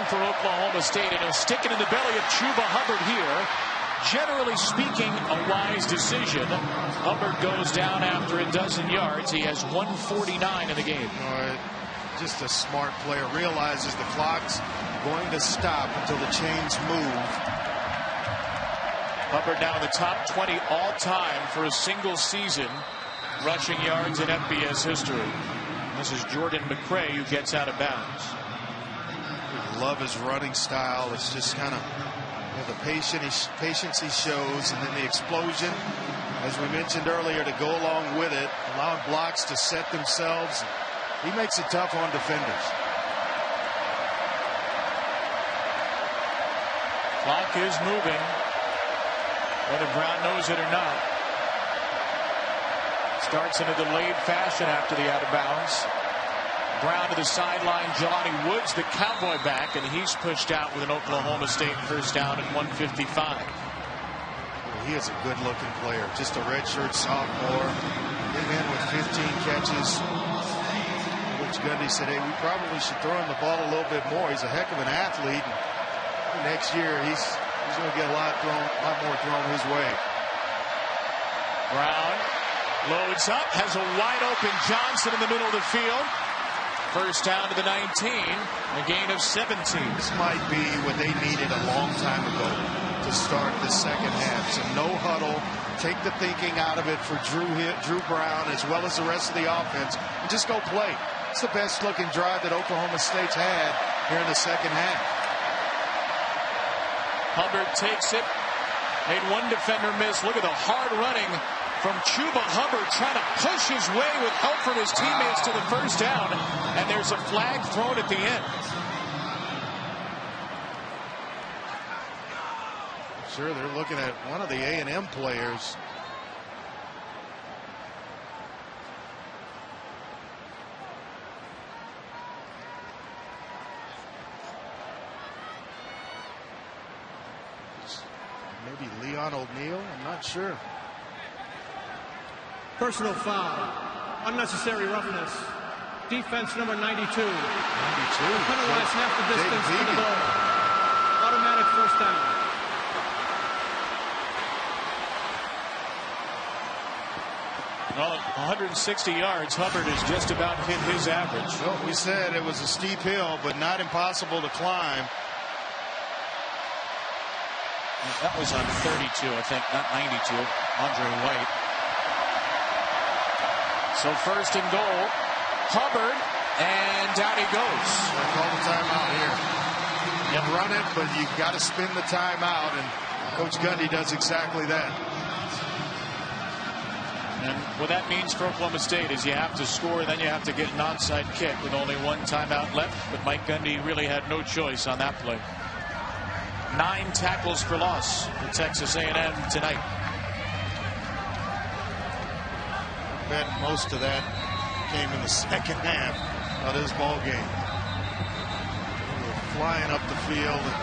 for Oklahoma State, and he'll stick it in the belly of Chuba Hubbard here. Generally speaking, a wise decision. Hubbard goes down after a dozen yards. He has 149 in the game. Just a smart player. Realizes the clock's going to stop until the chains move. Hubbard now in the top 20 all-time for a single season rushing yards in FBS history. This is Jordan McCray who gets out of bounds. Love his running style. It's just kind of the patience he shows, and then the explosion, as we mentioned earlier, to go along with it, allowing blocks to set themselves. He makes it tough on defenders. Clock is moving, whether Brown knows it or not. Starts in a delayed fashion after the out of bounds. Brown to the sideline. Jelani Woods, the Cowboy back, and he's pushed out with an Oklahoma State first down at 155. He is a good-looking player. Just a redshirt sophomore. Came in with 15 catches. Coach Gundy said, hey, we probably should throw him the ball a little bit more. He's a heck of an athlete. And next year, he's going to get a lot more thrown his way. Brown loads up, has a wide-open Johnson in the middle of the field. First down to the 19, a gain of 17. This might be what they needed a long time ago to start the second half. So no huddle, take the thinking out of it for Drew Brown as well as the rest of the offense, and just go play. It's the best looking drive that Oklahoma State's had here in the second half. Hubbard takes it, made one defender miss. Look at the hard running from Chuba Hubbard, trying to push his way with help from his teammates to the first down, and there's a flag thrown at the end. Sure, they're looking at one of the A&M players. Maybe Leon O'Neal, I'm not sure. Personal foul. Unnecessary roughness. Defense number 92. 92. Penalized half the distance to the ball. Automatic first down. Well, 160 yards. Hubbard has just about hit his average. Well, we said it was a steep hill, but not impossible to climb. That was on 32, I think, not 92. Andre White. So first and goal, Hubbard, and down he goes. Call the timeout here. You run it, but you got to spin the timeout, and Coach Gundy does exactly that. And what that means for Oklahoma State is you have to score, then you have to get an onside kick with only one timeout left. But Mike Gundy really had no choice on that play. 9 tackles for loss for Texas A&M tonight. I bet most of that came in the second half of this ball game. They were flying up the field and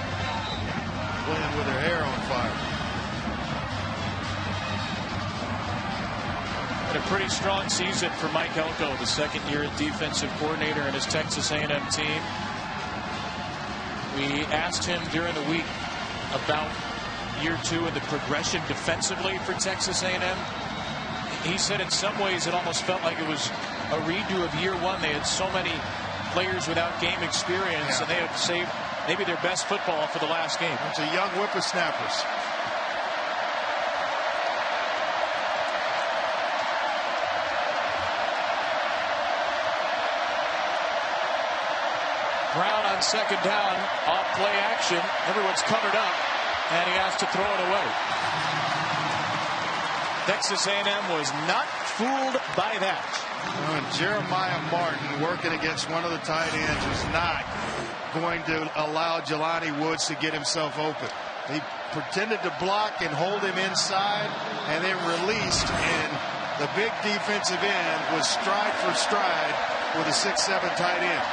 playing with their hair on fire. And a pretty strong season for Mike Elko, the second-year defensive coordinator in his Texas A&M team. We asked him during the week about year 2 and the progression defensively for Texas A&M. He said in some ways it almost felt like it was a redo of year 1. They had so many players without game experience, and they had saved maybe their best football for the last game. It's a young whippersnappers. Brown on second down, off play action. Everyone's covered up, and he has to throw it away. Texas A&M was not fooled by that. Jeremiah Martin working against one of the tight ends is not going to allow Jelani Woods to get himself open. He pretended to block and hold him inside and then released, and the big defensive end was stride for stride with a 6'7" tight end.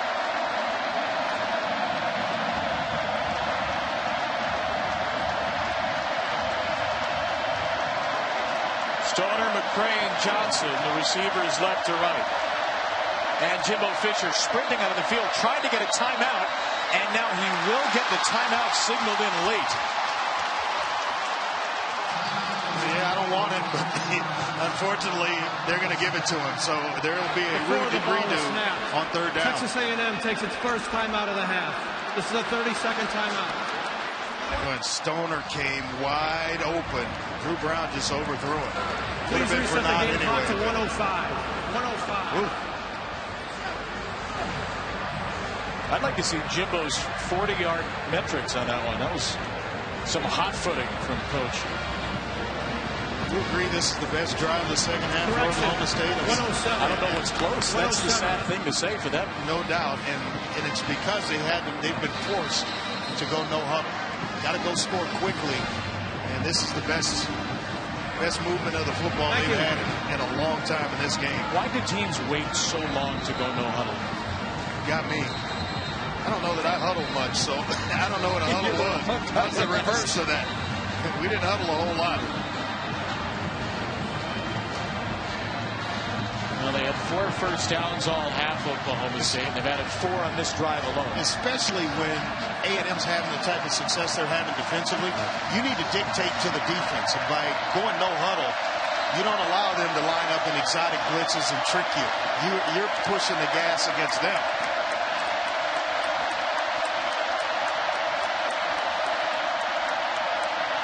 Stoner, McCrane, Johnson, the receivers left to right. And Jimbo Fisher sprinting out of the field, trying to get a timeout, and now he will get the timeout signaled in late. Yeah, I don't want it, but unfortunately, they're going to give it to him. So there will be a redo on third down. Texas A&M takes its first timeout of the half. This is a 30-second timeout. When Stoner came wide open, Drew Brown just overthrew it. Could have been for not anyway. Clock to 105. 105. Ooh. I'd like to see Jimbo's 40-yard metrics on that one. That was some hot footing from Coach. Do you agree this is the best drive of the second half for Oklahoma State? I don't know what's close. That's the sad thing to say for them. No doubt, and it's because they've been forced to go no huddle. Got to go score quickly, and this is the best movement of the football they've had in a long time in this game. Why do teams wait so long to go no huddle? Got me. I don't know that I huddle much, so I don't know what a huddle was. That's the reverse of that. We didn't huddle a whole lot. Well, they had 4 first downs all half Oklahoma State, and they've added 4 on this drive alone. Especially when A&M's having the type of success they're having defensively, you need to dictate to the defense. And by going no huddle, you don't allow them to line up in exotic blitzes and trick you. You're pushing the gas against them.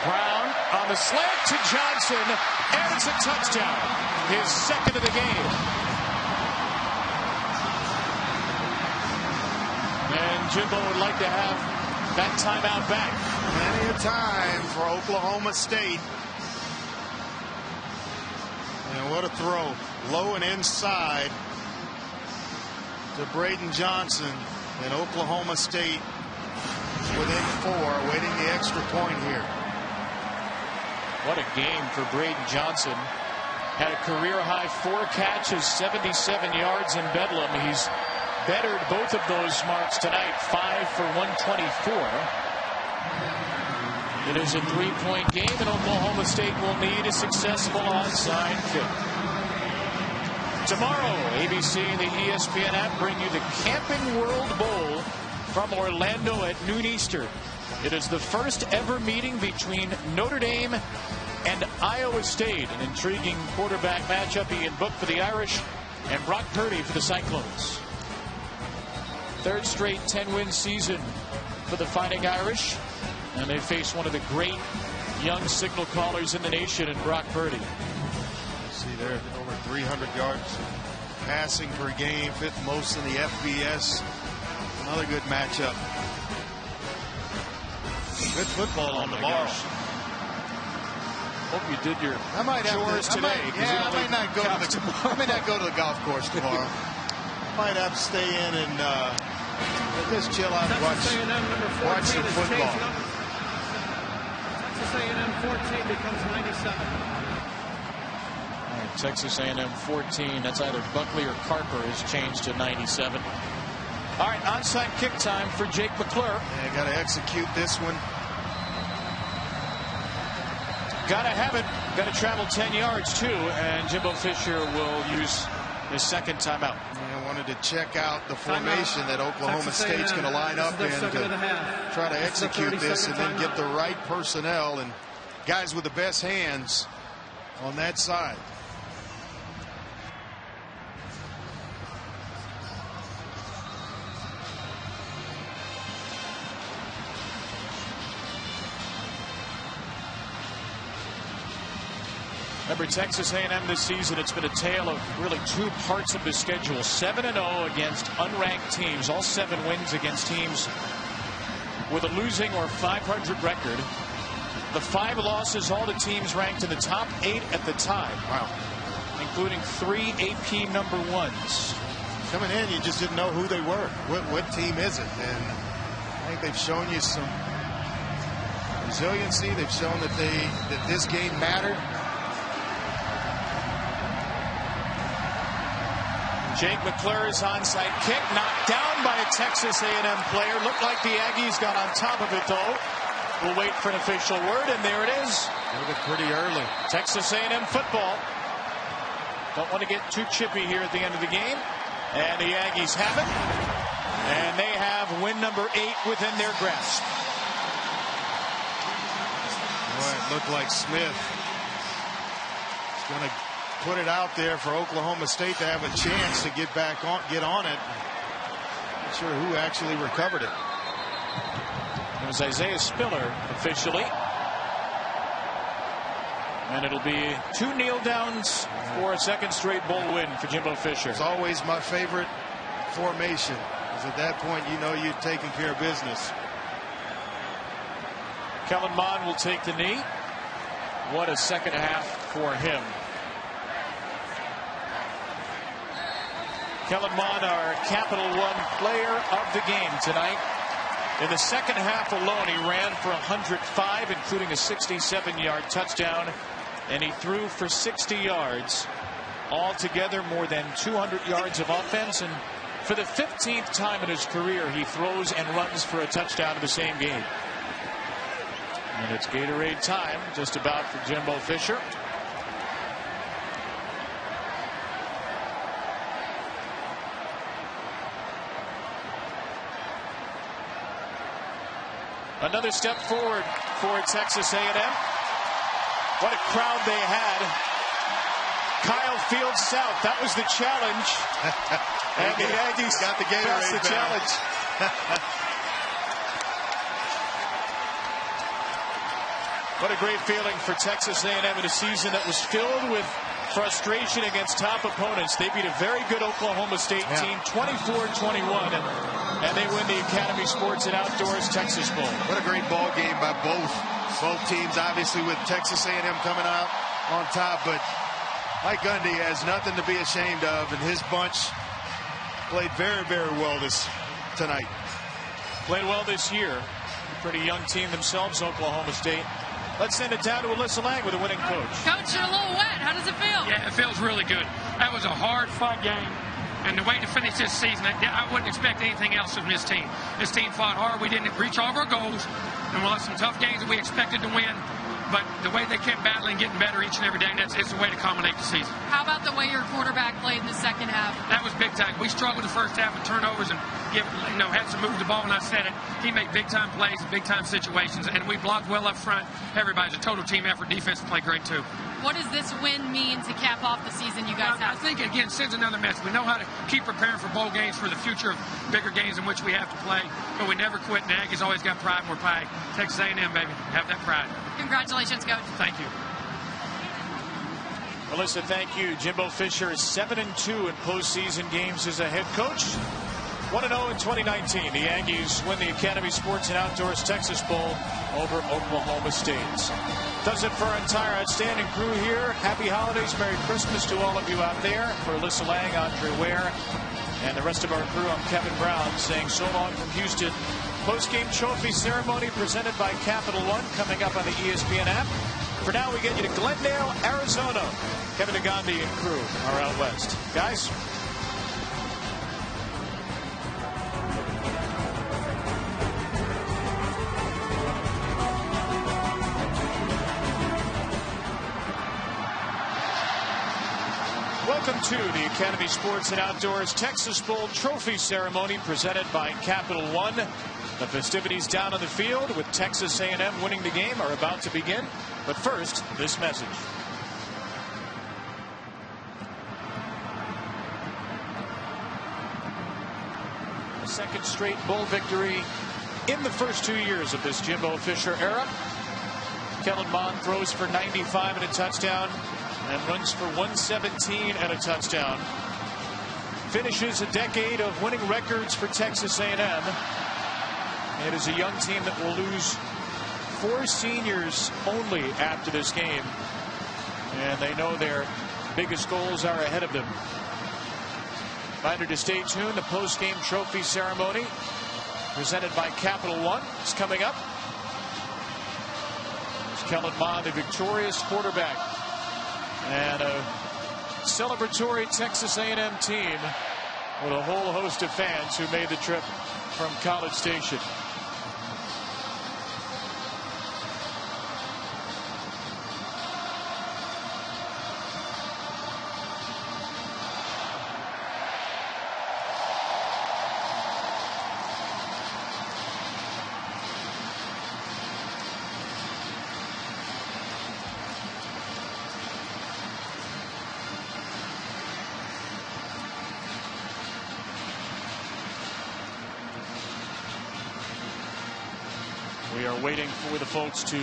Brown on the slant to Johnson, and it's a touchdown. His second of the game. And Jimbo would like to have that timeout back. Plenty of time for Oklahoma State. And what a throw. Low and inside to Braden Johnson. And Oklahoma State within 4, waiting the extra point here. What a game for Braden Johnson. Had a career-high 4 catches, 77 yards in Bedlam. He's bettered both of those marks tonight, 5 for 124. It is a 3-point game, and Oklahoma State will need a successful onside kick. Tomorrow, ABC and the ESPN app bring you the Camping World Bowl from Orlando at noon Eastern. It is the first ever meeting between Notre Dame and Iowa State. An intriguing quarterback matchup. Ian Book for the Irish and Brock Purdy for the Cyclones. 3rd straight 10-win season for the Fighting Irish. And they face one of the great young signal callers in the nation in Brock Purdy. See there, over 300 yards passing per game, 5th most in the FBS. Another good matchup. Good football on the ball. Hope you did your chores today. I might not go to the golf course tomorrow. Might have to stay in and just chill out and watch some football. Texas A&M 14 becomes 97. All right, Texas A&M 14. That's either Buckley or Carper has changed to 97. All right, onside kick time for Jake McClure. Yeah, got to execute this one. Got to have it. Got to travel 10 yards, too. And Jimbo Fisher will use his second timeout. I wanted to check out the formation that Oklahoma State's going to line up in to try to execute this and then get the right personnel and guys with the best hands on that side. Remember, Texas A&M this season, it's been a tale of really two parts of the schedule. 7-0 against unranked teams. All 7 wins against teams with a losing or 500 record. The 5 losses, all the teams ranked in the top 8 at the time. Wow. Including 3 AP number 1s. Coming in, you just didn't know who they were. What team is it? And I think they've shown you some resiliency. They've shown that this game mattered. Jake McClure's onside kick knocked down by a Texas A&M player. Looked like the Aggies got on top of it, though. We'll wait for an official word, and there it is. Moved it pretty early. Texas A&M football. Don't want to get too chippy here at the end of the game. And the Aggies have it. And they have win number 8 within their grasp. Boy, it looked like Smith is going to put it out there for Oklahoma State to have a chance to get on it. Not sure who actually recovered it. It was Isaiah Spiller officially. And it'll be 2 kneel downs for a second straight bowl win for Jimbo Fisher. It's always my favorite formation, because at that point you know you've taken care of business. Kellen Mond will take the knee. What a second half for him. Kellen Mond, our Capital One player of the game tonight. In the second half alone, he ran for 105, including a 67-yard touchdown, and he threw for 60 yards. Altogether, more than 200 yards of offense, and for the 15th time in his career, he throws and runs for a touchdown in the same game. And it's Gatorade time, just about, for Jimbo Fisher. Another step forward for Texas A&M. What a crowd they had. Kyle Field South, that was the challenge. And the Aggies got the Gatorade the challenge. What a great feeling for Texas A&M in a season that was filled with frustration against top opponents. They beat a very good Oklahoma State team, 24-21, and they win the Academy Sports and Outdoors Texas Bowl. What a great ball game by both teams, obviously with Texas A&M coming out on top, but Mike Gundy has nothing to be ashamed of, and his bunch played very, very well tonight. Played well this year. Pretty young team themselves, Oklahoma State. Let's send it down to Alyssa Lang with a winning coach. Coach, you're a little wet. How does it feel? Yeah, it feels really good. That was a hard-fought game. And the way to finish this season, I wouldn't expect anything else from this team. This team fought hard. We didn't reach all of our goals. And we lost some tough games that we expected to win. But the way they kept battling, getting better each and every day, it's the way to culminate the season. How about the way your quarterback played in the second half? That was big time. We struggled the first half with turnovers and had to move the ball, and I said it. He made big-time plays in big-time situations, and we blocked well up front. Everybody's a total team effort. Defense played great, too. What does this win mean to cap off the season you guys have? I think, again, sends another message. We know how to keep preparing for bowl games, for the future of bigger games in which we have to play, but we never quit. And the Aggies always got pride, and we're pie. Texas A&M, baby. Have that pride. Congratulations, Coach. Thank you. Melissa, thank you. Jimbo Fisher is 7-2 in postseason games as a head coach. 1-0 in 2019. The Aggies win the Academy Sports and Outdoors Texas Bowl over Oklahoma State. Does it for our entire outstanding crew here. Happy holidays, Merry Christmas to all of you out there. For Alyssa Lang, Andre Ware, and the rest of our crew, I'm Kevin Brown saying so long from Houston. Post-game trophy ceremony presented by Capital One coming up on the ESPN app. For now, we get you to Glendale, Arizona. Kevin Nagandi and crew are out west. Guys. Welcome to the Academy Sports and Outdoors Texas Bowl Trophy Ceremony presented by Capital One. The festivities down on the field with Texas A&M winning the game are about to begin. But first, this message. A second straight bowl victory in the first 2 years of this Jimbo Fisher era. Kellen Mond throws for 95 and a touchdown and runs for 117 and a touchdown. Finishes a decade of winning records for Texas A&M. It is a young team that will lose 4 seniors only after this game. And they know their biggest goals are ahead of them. Reminder to stay tuned. The post-game trophy ceremony presented by Capital One is coming up. It's Kellen Mond, the victorious quarterback. And a celebratory Texas A&M team with a whole host of fans who made the trip from College Station. We are waiting for the folks to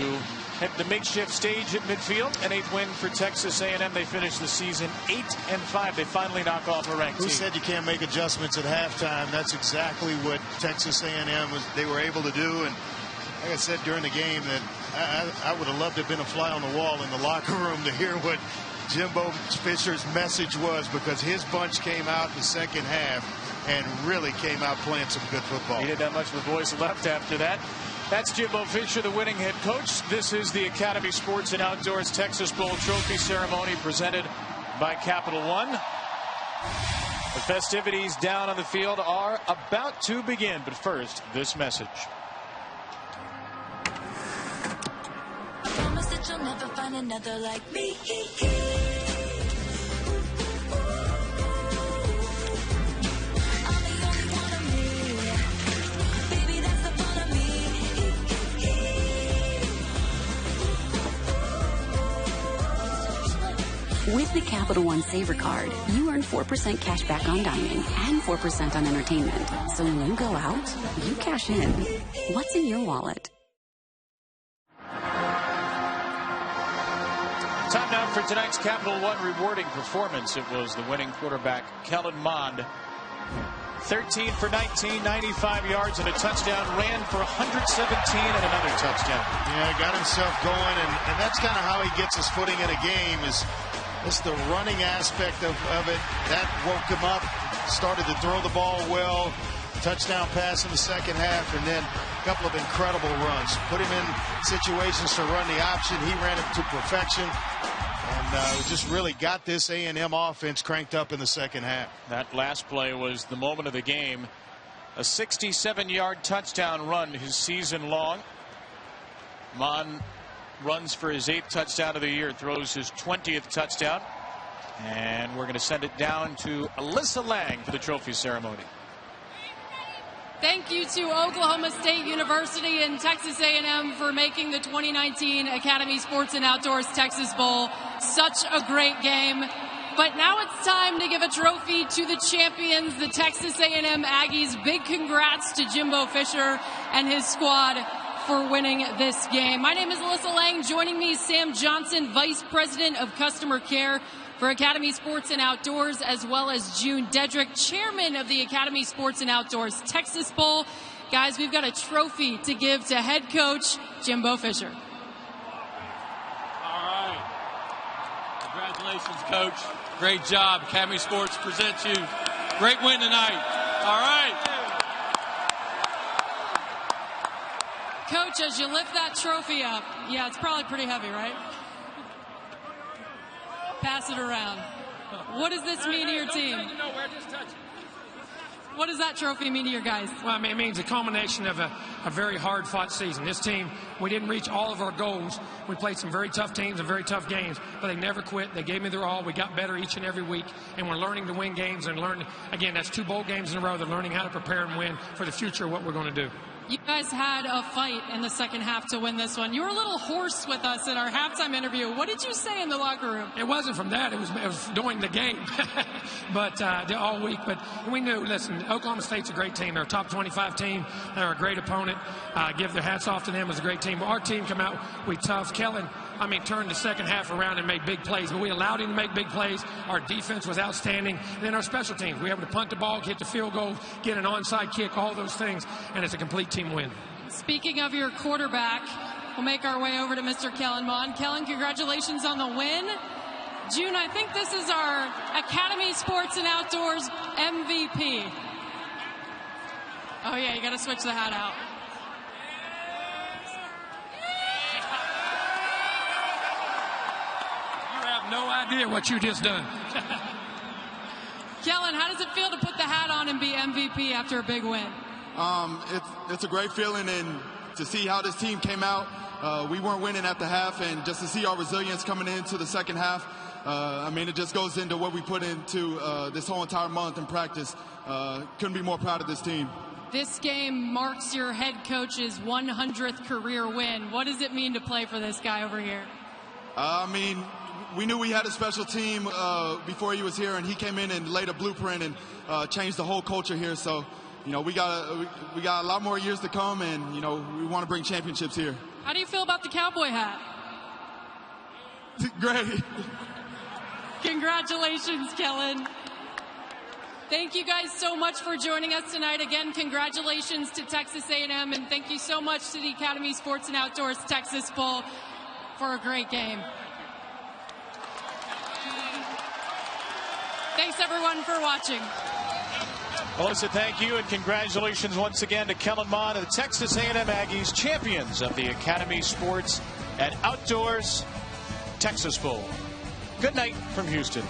hit the makeshift stage at midfield. An 8th win for Texas A&M. They finished the season 8-5. They finally knock off a ranked team. Who said you can't make adjustments at halftime? That's exactly what Texas A&M they were able to do. And like I said during the game, that I would have loved to have been a fly on the wall in the locker room to hear what Jimbo Fisher's message was, because his bunch came out in the second half and really came out playing some good football. He didn't have much of a voice left after that. That's Jimbo Fisher, the winning head coach. This is the Academy Sports and Outdoors Texas Bowl Trophy Ceremony presented by Capital One. The festivities down on the field are about to begin, but first, this message. I promise that you'll never find another like me. With the Capital One Saver Card, you earn 4% cash back on dining and 4% on entertainment. So when you go out, you cash in. What's in your wallet? Time now for tonight's Capital One rewarding performance. It was the winning quarterback, Kellen Mond. 13 for 19, 95 yards and a touchdown. Ran for 117 and another touchdown. Yeah, got himself going, and that's kind of how he gets his footing in a game, is the running aspect of it. That woke him up, started to throw the ball well. Touchdown pass in the second half, and then a couple of incredible runs. Put him in situations to run the option. He ran it to perfection. And just really got this A&M offense cranked up in the second half. That last play was the moment of the game. A 67-yard touchdown run his season long. Mond runs for his 8th touchdown of the year, throws his 20th touchdown. And we're going to send it down to Alyssa Lang for the trophy ceremony. Thank you to Oklahoma State University and Texas A&M for making the 2019 Academy Sports and Outdoors Texas Bowl such a great game. But now it's time to give a trophy to the champions, the Texas A&M Aggies. Big congrats to Jimbo Fisher and his squad for winning this game. My name is Alyssa Lang. Joining me is Sam Johnson, Vice President of Customer Care for Academy Sports and Outdoors, as well as June Dedrick, Chairman of the Academy Sports and Outdoors Texas Bowl. Guys, we've got a trophy to give to head coach Jimbo Fisher. All right. Congratulations, Coach. Great job. Academy Sports presents you. Great win tonight. All right. Coach, as you lift that trophy up, yeah, it's probably pretty heavy, right? Pass it around. What does this mean to your team? What does that trophy mean to your guys? Well, I mean, it means a culmination of a very hard-fought season. This team, we didn't reach all of our goals. We played some very tough teams and very tough games, but they never quit. They gave me their all. We got better each and every week, and we're learning to win games and learn. Again, that's 2 bowl games in a row. They're learning how to prepare and win for the future of what we're going to do. You guys had a fight in the second half to win this one. You were a little hoarse with us in our halftime interview. What did you say in the locker room? It wasn't from that. It was during the game, but all week. But we knew, listen, Oklahoma State's a great team. They're a top 25 team. They're a great opponent. Give their hats off to them as a great team. But our team come out, we tough. Kellen, I mean, turned the second half around and made big plays, but we allowed him to make big plays. Our defense was outstanding. And then our special teams, we were able to punt the ball, hit the field goal, get an onside kick, all those things, and it's a complete team win. Speaking of your quarterback, we'll make our way over to Mr. Kellen Mond. Kellen, congratulations on the win. June, I think this is our Academy Sports and Outdoors MVP. Oh, yeah, you got to switch the hat out. No idea what you just done. Kellen, how does it feel to put the hat on and be MVP after a big win? It's a great feeling, and to see how this team came out. We weren't winning at the half, and just to see our resilience coming into the second half, I mean, it just goes into what we put into this whole entire month in practice. Couldn't be more proud of this team. This game marks your head coach's 100th career win. What does it mean to play for this guy over here? I mean, we knew we had a special team before he was here, and he came in and laid a blueprint and changed the whole culture here. So, you know, we got a lot more years to come, and, you know, we want to bring championships here. How do you feel about the cowboy hat? Great. Congratulations, Kellen. Thank you guys so much for joining us tonight. Again, congratulations to Texas A&M, and thank you so much to the Academy Sports and Outdoors Texas Bowl for a great game. Thanks, everyone, for watching. Melissa, thank you, and congratulations once again to Kellen Mond and the Texas A&M Aggies, champions of the Academy Sports and Outdoors Texas Bowl. Good night from Houston.